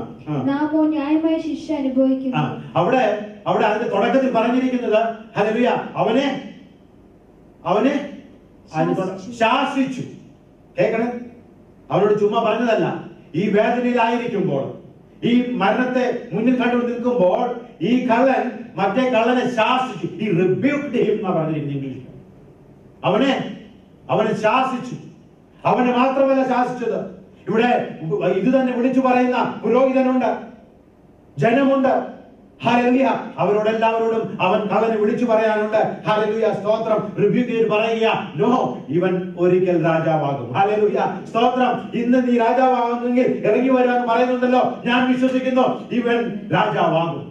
നാമോ ന്യായമായ ശിക്ഷ അനുഭവിക്കുന്നു. അവിടെ അതിന്റെ തുടക്കത്തിൽ പറഞ്ഞിരിക്കുന്നത്, ഹല്ലേലൂയ, അവനെ ശാസിച്ചു. കേൾക്കണേ, അവനോട് ചുമ്മാ പറഞ്ഞതല്ല. ഈ വേദനയിലായിരിക്കുമ്പോൾ, ഈ മരണത്തെ മുന്നിൽ കണ്ടു നിൽക്കുമ്പോൾ ഈ കള്ളൻ മറ്റേ കള്ളനെ ശാസിച്ചു. ഈ റിബ്യൂക്ഡ് ഹിം എന്നാ പറഞ്ഞിരിക്കുന്നത് ഇംഗ്ലീഷിൽ. അവനെ ശാസിച്ചു. അവനെ മാത്രമല്ല ശാസിച്ചത്, ഇവിടെ ഇത് തന്നെ വിളിച്ചു പറയുന്ന പുരോഹിതനുണ്ട്, ജനമുണ്ട്. ഹല്ലേലൂയ. അവരോടെല്ലാവരോടും അവൻ കള്ളനെ വിളിച്ചു പറയാനുണ്ട്. ഹല്ലേലൂയ, സ്തോത്രം. റിബ്യൂക്ക് ചെയ്ത് പറയുക, നോ, ഇവൻ ഒരിക്കൽ രാജാവാകും. ഹല്ലേലൂയ, സ്തോത്രം. ഇന്ന് നീ രാജാവാകുന്നെങ്കിൽ ഇറങ്ങി വരാൻ പറയുന്നുണ്ടല്ലോ. ഞാൻ വിശ്വസിക്കുന്നു ഇവൻ രാജാവാകും.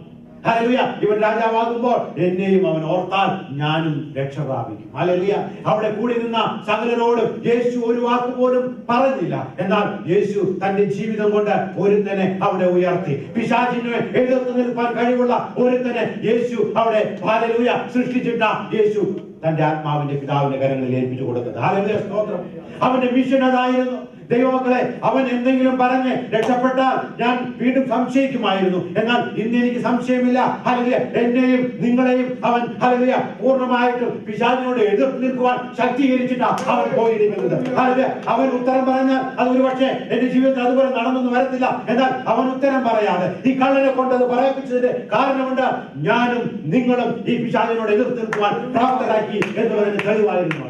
ഹല്ലേലൂയ. ഇവൻ രാജാവാകുമ്പോൾ എന്നെയും അവൻ ഓർത്താൽ ഞാനും രക്ഷ പ്രാപിക്കും. ഹല്ലേലൂയ. അവിടെ കൂടി നിന്ന സകലരോടും യേശു ഒരു വാക്ക് പോലും പറഞ്ഞില്ല. എന്നാൽ യേശു തന്റെ ജീവിതം കൊണ്ട് ഒരുത്തനെ അവിടെ ഉയർത്തി. പിശാചിനെ എതിർത്ത് നിൽക്കാൻ കഴിവുള്ള ഒരുത്തനെ യേശു അവിടെ, ഹല്ലേലൂയ, സൃഷ്ടിച്ചിട്ട യേശു തന്റെ ആത്മാവിന്റെ പിതാവിന്റെ കരങ്ങളിൽ ഏൽപ്പിച്ചു കൊടുത്തത്. ഹല്ലേലൂയ, സ്തോത്രം. അവന്റെ മിഷൻ അതായിരുന്നു. ദൈവമക്കളെ, അവൻ എന്തെങ്കിലും പറഞ്ഞ് രക്ഷപ്പെട്ടാൽ ഞാൻ വീണ്ടും സംശയിക്കുമായിരുന്നു. എന്നാൽ ഇന്ന് എനിക്ക് സംശയമില്ല. ഹല്ലേലൂയ. എന്നെയും നിങ്ങളെയും അവൻ, ഹല്ലേലൂയ, പൂർണ്ണമായിട്ടും പിശാചിനോട് എതിർത്ത് നിൽക്കുവാൻ ശക്തീകരിച്ചിട്ടാ അവൻ പോയിരിക്കുന്നത്. ഹല്ലേലൂയ. അവൻ ഉത്തരം പറഞ്ഞാൽ അത് ഒരുപക്ഷെ എന്റെ ജീവിതത്തിൽ അതുപോലെ നടന്നൊന്നും വരത്തില്ല. എന്നാൽ അവൻ ഉത്തരം പറയാതെ ഈ കള്ളനെ കൊണ്ട് അത് പറയിപ്പിച്ചതിന്റെ കാരണമുണ്ട്. ഞാനും നിങ്ങളും ഈ പിശാചിനോട് എതിർത്ത് നിൽക്കുവാൻ പ്രാപ്തരാക്കി എന്നുള്ളതിന് തെളിവായിരുന്നു.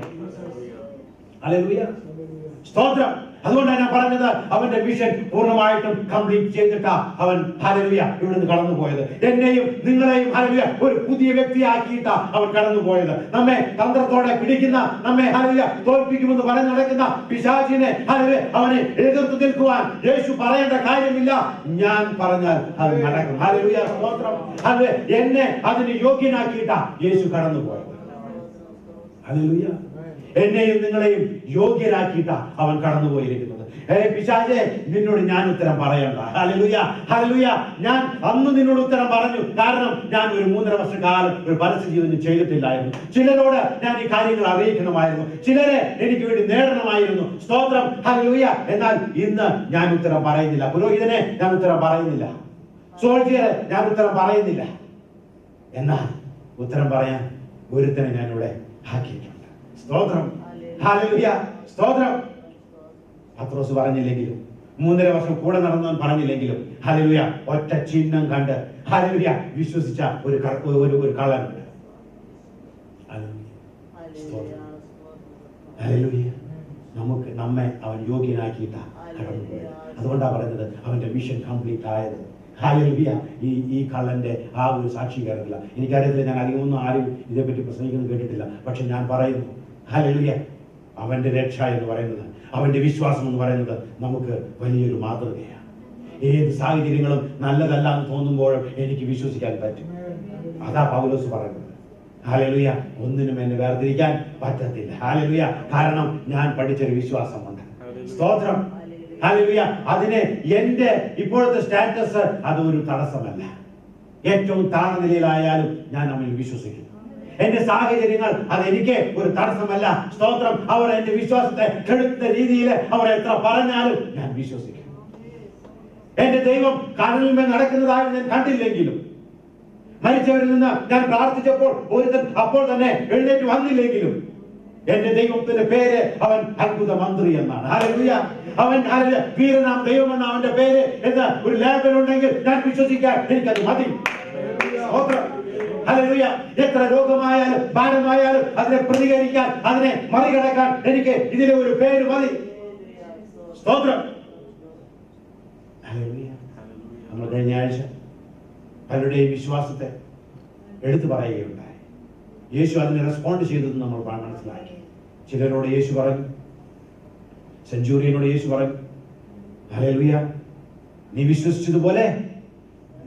ഹല്ലേലൂയ, സ്തോത്രം. അതുകൊണ്ടാണ് ഞാൻ പറഞ്ഞത്, അവന്റെ മിഷൻ പൂർണ്ണമായിട്ടും കംപ്ലീറ്റ് ചെയ്തിട്ടാ അവൻ, ഹല്ലേലൂയ, ഇവിടുന്ന് കടന്നുപോയത്. എന്നെയും നിങ്ങളെയും, ഹല്ലേലൂയ, ഒരു പുതിയ വ്യക്തിയാക്കിയിട്ടാ അവൻ കടന്നുപോയത്. നമ്മെ തന്ത്രത്തോടെ പിടിക്കുന്ന, നമ്മെ, ഹല്ലേലൂയ, തോൽപ്പിക്കുമെന്ന് പറഞ്ഞു നടക്കുന്ന പിശാചിനെ, ഹല്ലേലൂയ, അവനെ എതിർത്ത് നിൽക്കുവാൻ യേശു പറയേണ്ട കാര്യമില്ല. ഞാൻ പറഞ്ഞാൽ അത് നടക്കും. ഹല്ലേലൂയ, സ്തോത്രം. ഹല്ലേലൂയ. എന്നെ അതിന് യോഗ്യനാക്കിയിട്ടാ യേശു കടന്നുപോയത്. ഹല്ലേലൂയ. എന്നെയും നിങ്ങളെയും യോഗ്യരാക്കിയിട്ടാ അവൻ കടന്നുപോയിരിക്കുന്നത്. പിശാചേ, നിന്നോട് ഞാൻ ഉത്തരം പറയണ്ട. Hallelujah, hallelujah. ഞാൻ അന്ന് നിന്നോട് ഉത്തരം പറഞ്ഞു. കാരണം ഞാൻ ഒരു 3.5 വർഷക്കാലം ഒരു പരസ്യ ജീവിതം ചെയ്തിട്ടില്ലായിരുന്നു. ചിലരോട് ഞാൻ ഈ കാര്യങ്ങൾ അറിയിക്കണമായിരുന്നു, ചിലരെ എനിക്ക് വേണ്ടി നേടണമായിരുന്നു. സ്തോത്രം, ഹല്ലേലൂയ. എന്നാൽ ഇന്ന് ഞാൻ ഉത്തരം പറയുന്നില്ല. പുരോഹിതനെ ഞാൻ ഉത്തരം പറയുന്നില്ല. സോൾജിയറെ ഞാൻ ഉത്തരം പറയുന്നില്ല, എന്നാൽ ഉത്തരം പറയാൻ ഒരുത്തനെ ഞാൻ ഇവിടെ ആക്കിയിട്ടുണ്ട്. സ്തോത്രം, ഹല്ലേലൂയ, സ്തോത്രം. പത്രോസ് പറഞ്ഞില്ലെങ്കിലും, 3.5 വർഷം കൂടെ നടന്നവൻ പറഞ്ഞില്ലെങ്കിലും, ഹല്ലേലൂയ, ഒറ്റ ചിഹ്നം കണ്ട് ഹല്ലേലൂയ വിശ്വസിച്ച ഒരു കള്ളനുണ്ട്. ഹല്ലേലൂയ. നമ്മെ അവൻ യോഗ്യനാക്കിയിട്ടാ കടന്നുപോയത്. അതുകൊണ്ടാണ് പറയുന്നത് അവന്റെ മിഷൻ കംപ്ലീറ്റ് ആയത്. ഹല്ലേലൂയ. ഈ കള്ളന്റെ ആ ഒരു സാക്ഷീകരണത്തില്ല. എനിക്കറിയത്തില്ല, ഞാൻ അധികമൊന്നും ആരും ഇതേപ്പറ്റി പ്രസംഗിക്കുന്നത് കേട്ടിട്ടില്ല. പക്ഷെ ഞാൻ പറയുന്നു, ഹല്ലേലൂയ, അവന്റെ രക്ഷ എന്ന് പറയുന്നത്, അവന്റെ വിശ്വാസം എന്ന് പറയുന്നത് നമുക്ക് വലിയൊരു മാതൃകയാണ്. ഏത് സാഹചര്യങ്ങളും നല്ലതല്ല എന്ന് തോന്നുമ്പോൾ എനിക്ക് വിശ്വസിക്കാൻ പറ്റും. അതാ പൗലോസ് പറയുന്നത്. ഹല്ലേലൂയ, ഒന്നിനും എന്നെ വേർതിരിക്കാൻ പറ്റത്തില്ല. ഹല്ലേലൂയ, കാരണം ഞാൻ പഠിച്ചൊരു വിശ്വാസമുണ്ട്. സ്തോത്രം, ഹല്ലേലൂയ. അതിന് എന്റെ ഇപ്പോഴത്തെ സ്റ്റാറ്റസ് അതൊരു തടസ്സമല്ല. ഏറ്റവും താഴ്ന്ന നിലയിലായാലും ഞാൻ അവനിൽ വിശ്വസിക്കുന്നു. എന്റെ സാഹചര്യങ്ങൾ അതെനിക്ക് ഒരു തടസ്സമല്ല. സ്തോത്രം. അവർ എന്റെ വിശ്വാസത്തെ കെടുത്ത രീതിയിൽ അവർ എത്ര പറഞ്ഞാലും ഞാൻ വിശ്വസിക്കുന്നു. എന്റെ ദൈവം കടലിന്മേൽ നടക്കുന്നതായി ഞാൻ കണ്ടില്ലെങ്കിലും, മരിച്ചവരിൽ നിന്ന് ഞാൻ പ്രാർത്ഥിച്ചപ്പോൾ ഒരുത്തൻ അപ്പോൾ തന്നെ എഴുന്നേറ്റ് വന്നില്ലെങ്കിലും, എന്റെ ദൈവത്തിന്റെ പേര് അവൻ അത്ഭുത മന്ത്രി എന്നാണ്. ഹല്ലേലൂയ. അവൻ വീരനാം ദൈവം എന്ന അവന്റെ പേര് എന്ന ഒരു ലേബൽ ഉണ്ടെങ്കിൽ ഞാൻ വിശ്വസിക്കാൻ എനിക്കത് മതി. ഹല്ലേലൂയ. എത്ര രോഗമായാലും ഭാരമായാലും അതിനെ പ്രതികരിക്കാൻ, അതിനെ മറികടക്കാൻ എനിക്ക് ഇതിലെ ഒരു പേര് മതി. സ്തോത്രം. ഹല്ലേലൂയ. നമ്മൾ കഴിഞ്ഞ ആഴ്ച പലരുടെയും വിശ്വാസത്തെ എടുത്തു പറയുകയുണ്ടായി. യേശു അതിനെ റെസ്പോണ്ട് ചെയ്തതെന്ന് നമ്മൾ മനസ്സിലാക്കി. ചിലരോട് യേശു പറഞ്ഞു, സെഞ്ചൂറിയനോട് യേശു പറഞ്ഞു, ഹല്ലേലൂയ, നീ വിശ്വസിച്ചതുപോലെ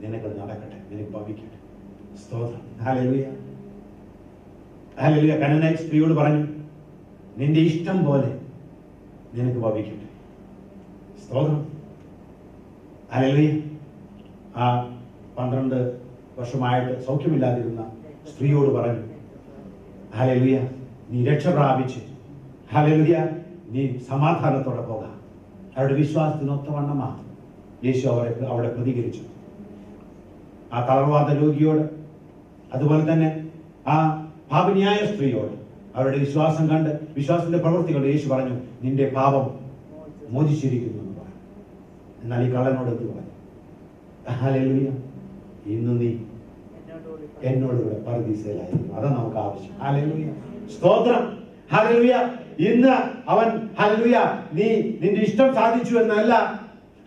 നിനക്ക് നടക്കട്ടെ, നിനക്ക് ഭവിക്കട്ടെ. സ്തോത്രം. ഹല്ലേലൂയ. ഹല്ലേലൂയ. കനാനൈറ്റ് സ്ത്രീയോട് പറഞ്ഞു, നിന്റെ ഇഷ്ടം പോലെ നിനക്ക് ഭവിക്കട്ടെ. സ്തോത്രം. ഹല്ലേലൂയ. ആ 12 വർഷമായിട്ട് സൗഖ്യമില്ലാതിരുന്ന സ്ത്രീയോട് പറഞ്ഞു, ഹല്ലേലൂയ, നീ രക്ഷ പ്രാപിച്ച്, ഹല്ലേലൂയ, നീ സമാധാനത്തോടെ പോകാം. അവരുടെ വിശ്വാസത്തിനൊത്തവണ്ണമാണ് യേശു അവിടെ പ്രതികരിച്ചു. ആ തളർവാദ രോഗിയോട്, അതുപോലെ തന്നെ ആ പാപിനിയായ സ്ത്രീയോട് അവരുടെ വിശ്വാസം കണ്ട്, വിശ്വാസത്തിന്റെ പ്രവൃത്തികൾ യേശു പറഞ്ഞു, നിന്റെ പാപം മോചിച്ചിരിക്കുന്നു എന്ന് പറഞ്ഞു. എന്നാൽ ഈ കള്ളനോട് എന്ത് പറഞ്ഞു? ഹല്ലേലൂയ, ഇന്ന് നീ എന്നോടുകൂടെ പറുദീസയിലായിരിക്കും. അതാണ് നമുക്ക് ആവശ്യം. ഹല്ലേലൂയ. സ്തോത്രം. ഹല്ലേലൂയ. ഇന്ന് അവൻ ഹല്ലേലൂയ, നീ നിന്റെ ഇഷ്ടം സാധിച്ചു എന്നല്ല,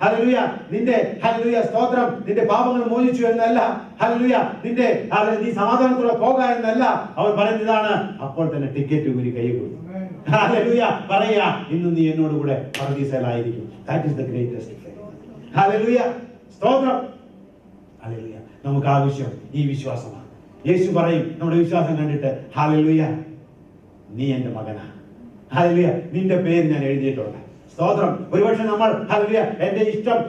ഹല്ലേലൂയ, നിന്റെ ഹല്ലേലൂയ സ്തോത്രം, നിന്റെ പാപങ്ങൾ മോചിച്ചു എന്നല്ല, ഹല്ലേലൂയ, നിന്റെ നീ സമാധാനത്തോടെ പോകാ എന്നല്ല. അവൻ പറയുന്നതാണ്, അപ്പോൾ തന്നെ ടിക്കറ്റ് ഊരി കൈ കൊടുത്തു. ഹല്ലേലൂയ. പറയാ, ഇന്ന് നീ എന്നോടുകൂടെ പറുദീസയിലായിരിക്കും. That is the greatest faith. Hallelujah. സ്തോത്രം. ഹല്ലേലൂയ. നമുക്ക് ആവശ്യം ഈ വിശ്വാസമാണ്. യേശു പറയും നമ്മുടെ വിശ്വാസം കണ്ടിട്ട്, ഹല്ലേലൂയ, നീ എന്റെ മകനാ, ഹല്ലേലൂയ, നിന്റെ പേര് ഞാൻ എഴുതിയിട്ടുണ്ട്. സ്തോത്രം. ഒരുപക്ഷെ നമ്മൾ ഹല്ലേലൂയ, എന്റെ ഇഷ്ടം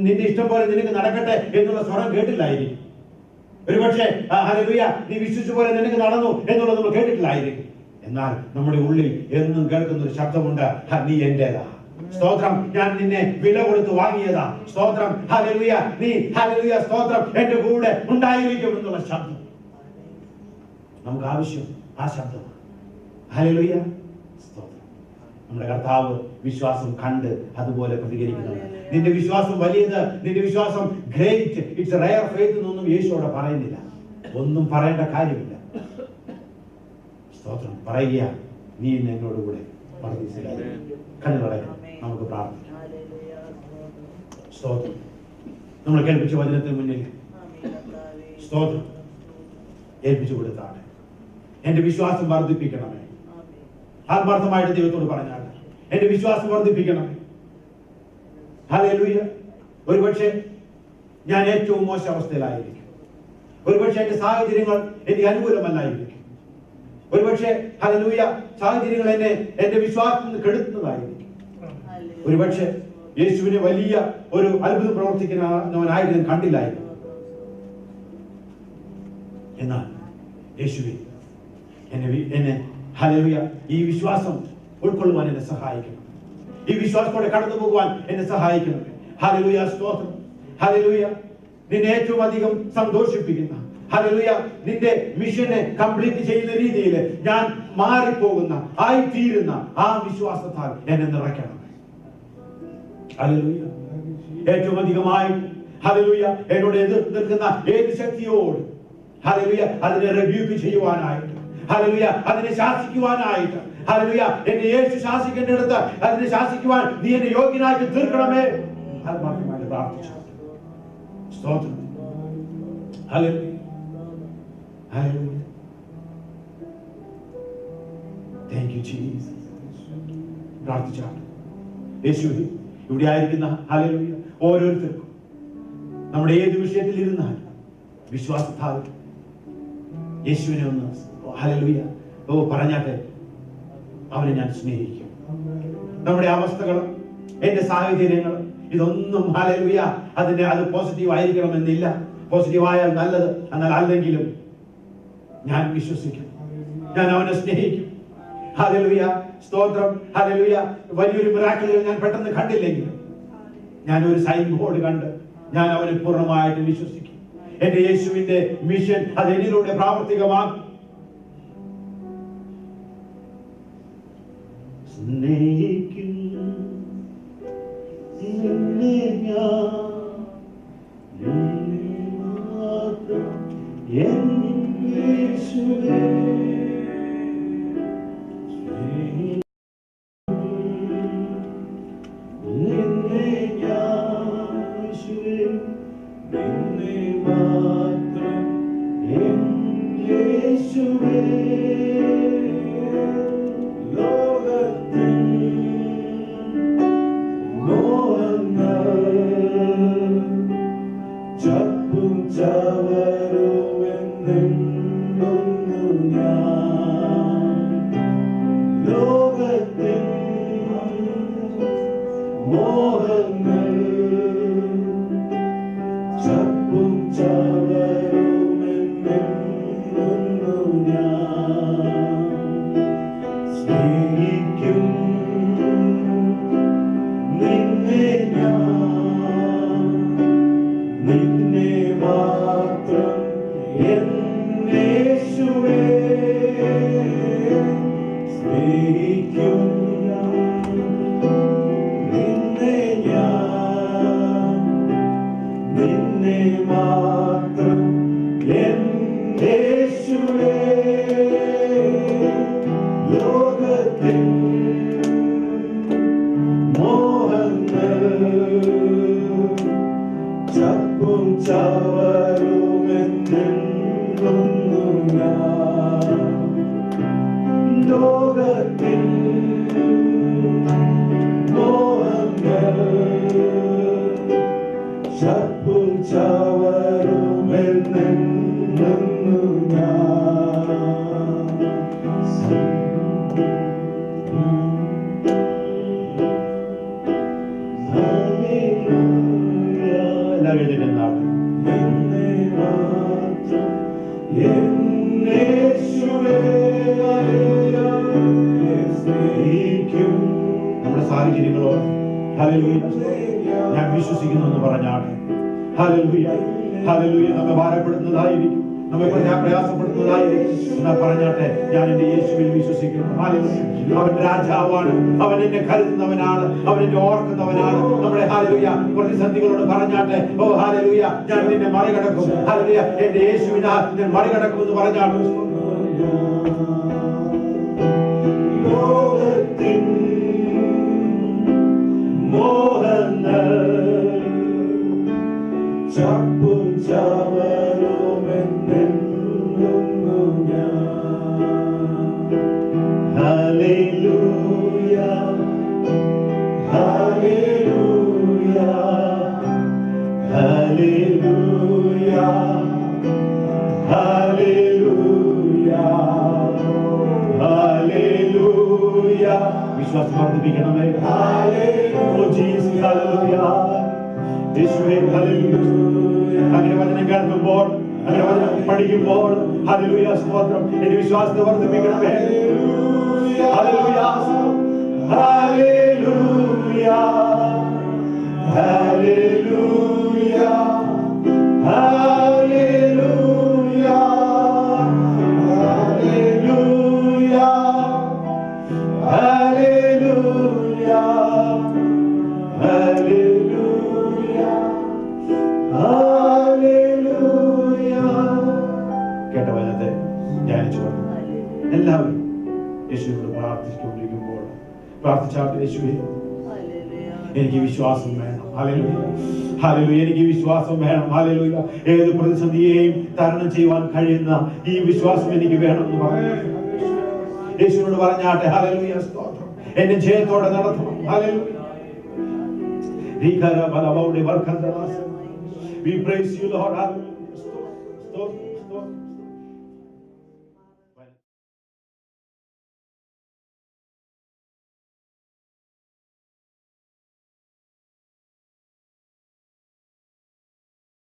നിന്റെ ഇഷ്ടം പോലെ നിനക്ക് നടക്കട്ടെ എന്നുള്ള സ്വരം കേട്ടില്ലായിരിക്കും. ഒരുപക്ഷെ ഹല്ലേലൂയ, നീ വിശ്വസിച്ച പോലെ നിനക്ക് നടന്നു എന്നുള്ളത് നമ്മൾ കേട്ടിട്ടില്ലായിരിക്കും. എന്നാൽ നമ്മുടെ ഉള്ളിൽ എന്നും കേൾക്കുന്ന ഒരു ശബ്ദമുണ്ട്, നീ എന്റേതാ. സ്തോത്രം. ഞാൻ നിന്നെ വില കൊടുത്ത് വാങ്ങിയതാ. സ്തോത്രം. ഹല്ലേലൂയ. നീ ഹല്ലേലൂയ സ്തോത്രം എന്റെ കൂടെ ഉണ്ടായിരിക്കും എന്നുള്ള ശബ്ദം നമുക്ക് ആവശ്യം. ആ ശബ്ദം ഹല്ലേലൂയ. സ്തോത്രം. നമ്മുടെ കർത്താവ് വിശ്വാസം കണ്ട് അതുപോലെ പ്രതികരിക്കുന്നവൻ. നിന്റെ വിശ്വാസം വലിയത്, നിന്റെ വിശ്വാസം ഗ്രേറ്റ്, ഇറ്റ്സ് റയർ ഫെയ്ത്ത് എന്നൊന്നും യേശു അവിടെ പറയുന്നില്ല. ഒന്നും പറയേണ്ട കാര്യമില്ല. സ്തോത്രം. പറയുക, നീ എന്നോടുകൂടെ പറുദീസയിലായിരിക്കും. കണ്ണുകളയാം, നമുക്ക് പ്രാർത്ഥിക്കാം. സ്തോത്രം. നമ്മൾ കേൾപ്പിച്ച വചനത്തിന് മുന്നിൽ സ്തോത്രം ഏൽപ്പിച്ചു കൊടുത്താണ്. എന്റെ വിശ്വാസം വർദ്ധിപ്പിക്കണമേ. ആത്മാർത്ഥമായിട്ട് ദൈവത്തോട് പറഞ്ഞാൽ, എന്റെ വിശ്വാസം വർദ്ധിപ്പിക്കണമേ. ഹല്ലേലൂയ. ഒരുപക്ഷെ ഞാൻ ഏറ്റവും മോശം അവസ്ഥയിലായിരിക്കും. ഒരുപക്ഷെ എന്റെ സാഹചര്യങ്ങൾ എനിക്ക് അനുകൂലമല്ലായിരിക്കും. ഒരുപക്ഷെ ഹല്ലേലൂയ സാഹചര്യങ്ങൾ എന്റെ വിശ്വാസത്തിന് കെടുത്തുന്നതായിരിക്കും. ഒരുപക്ഷെ യേശുവിനെ വലിയ ഒരു അത്ഭുതം പ്രവർത്തിക്കുന്നവനായിട്ട് ഞാൻ കണ്ടില്ലായിരുന്നു. എന്നാൽ യേശുവേ എന്നെ ഹല്ലേലൂയ ഈ വിശ്വാസം ഉൾക്കൊള്ളുവാൻ എന്നെ സഹായിക്കണം. ഈ വിശ്വാസത്തോടെ കടന്നു പോകുവാൻ എന്നെ സഹായിക്കണം. ഹല്ലേലൂയ. സ്തോത്രം. ഹല്ലേലൂയ. നിന്നെ ഏറ്റവും അധികം സന്തോഷിപ്പിക്കുന്ന, ഹല്ലേലൂയ, നിന്റെ മിഷനെ കംപ്ലീറ്റ് ചെയ്യുന്ന രീതിയിൽ ഞാൻ മാറിപ്പോകുന്ന, ആയിത്തീരുന്ന ആ വിശ്വാസത്താൽ എന്നെ നിറയ്ക്കണം. ഹല്ലേലൂയ. ഏറ്റവും അധികമായി, ഹല്ലേലൂയ, എന്നോട് എതിർത്ത് നിൽക്കുന്ന ഏത് ശക്തിയോട്, ഹല്ലേലൂയ, അതിനെ റിബ്യൂക്ക് ചെയ്യുവാനായിട്ട്, ഹല്ലേലൂയ, അതിനെ ശാസിക്കുവാനായിട്ട്, ഹല്ലേലൂയ, എന്നെ യേശു ശാസിക്കേണ്ടടുത്ത് അതിനെ ശാസിക്കുവാൻ നീ എന്നെ യോഗ്യനാക്കി തീർക്കണമേ. ആത്മാർത്ഥമായി പ്രാർത്ഥിച്ചു. സ്തോത്രം. Hallelujah. Hallelujah. Thank you Jesus. പ്രാർത്ഥിച്ചാണ് യേശുവേ, ഇവിടെ ആയിരിക്കുന്ന, ഹല്ലേലൂയ, ഓരോരുത്തർക്കും നമ്മുടെ ഏത് വിഷയത്തിൽ ഇരുന്നാൽ വിശ്വാസത്താൽ യേശുവിനെ ഒന്ന്, ഹല്ലേലൂയ, പറഞ്ഞാട്ടെ, അവനെ ഞാൻ സ്നേഹിക്കും. നമ്മുടെ അവസ്ഥകളും എന്റെ സാഹചര്യങ്ങളും ഇതൊന്നും, ഹല്ലേലൂയ, അത് പോസിറ്റീവ് ആയിരിക്കണമെന്നില്ല. പോസിറ്റീവ് ആയാൽ നല്ലത്, എന്നാൽ അല്ലെങ്കിലും ഞാൻ വിശ്വസിക്കും, ഞാൻ അവനെ സ്നേഹിക്കും. ഹല്ലേലൂയ. സ്തോത്രം. ഹല്ലേലൂയ. വലിയൊരു മിറാക്കിളുകൾ ഞാൻ പെട്ടെന്ന് കണ്ടില്ലെങ്കിലും ഞാൻ ഒരു സൈൻ ബോർഡ് കണ്ട് ഞാൻ അവനെ പൂർണ്ണമായിട്ട് വിശ്വസിക്കും. എന്റെ യേശുവിന്റെ മിഷൻ അത് എന്നിലൂടെ പ്രാവർത്തികമാകും. സ്നേഹിക്കും നമ്മുടെ സാഹചര്യങ്ങളോട്, ഹല്ലേലൂയ, ഞാൻ വിശ്വസിക്കുന്നു എന്ന് പറഞ്ഞാട്ടെ. ഹല്ലേലൂയ. ഹല്ലേലൂയ. നമ്മെ ഭാരപ്പെടുന്നതായിരിക്കും, നമ്മെ പ്രയാസപ്പെടുന്നതായിരിക്കും, എന്നാൽ പറഞ്ഞാട്ടെ, ഞാൻ എന്റെ യേശുവിൽ വിശ്വസിക്കുന്നു. ഹല്ലേലൂയ. അവൻ രാജാവാണ്, അവൻ എന്നെ കരുതുന്നവനാണ്, അവൻ എന്നെ ഓർക്കുന്നവനാണ്. നമ്മുടെ ഹല്ലേലൂയ പ്രതിസന്ധികളോട് പറഞ്ഞാട്ടെ, ഓ ഹല്ലേലൂയ, ഞാൻ നിന്നെ മറികടക്കും. ഹല്ലേലൂയ, എന്റെ യേശുവിനാൽ ഞാൻ മറികടക്കുമെന്ന് പറഞ്ഞാട്ടെ. വിശ്വാസം വർദ്ധിപ്പിക്കണമേ. അങ്ങനെ വചനം കേൾക്കുമ്പോൾ, അങ്ങനെ വചനം പഠിക്കുമ്പോൾ, ഹല്ലേലൂയ, സ്തോത്രം, എന്റെ വിശ്വാസത്തെ വർദ്ധിപ്പിക്കണമേ. ഹല്ലേലൂയ. ഹല്ലേലൂയ. ഹല്ലേലൂയ. കേട്ട വചനത്തെ ധ്യാനിച്ചുകൊണ്ട് എല്ലാവരും യേശുവിനോട് പ്രാർത്ഥിച്ചുകൊണ്ടിരിക്കുമ്പോൾ പ്രാർത്ഥിച്ചാൽ യേശുവേ എനിക്ക് വിശ്വാസം വേണം. Hallelujah, hallelujah. എനിക്ക് വിശ്വാസം വേണം. ഹല്ലേലൂയ. ഏത് പ്രതിസന്ധിയെയും തരണം ചെയ്യുവാൻ കഴിയുന്ന ഈ വിശ്വാസം എനിക്ക് വേണം എന്ന് പറഞ്ഞു യേശുവിനോട് പറഞ്ഞാട്ടെ. ഹല്ലേലൂയ, സ്തോത്രം. എന്നെ ജയത്തോടെ നടത്തണം. Hallelujah. We praise you, Lord. Hallelujah.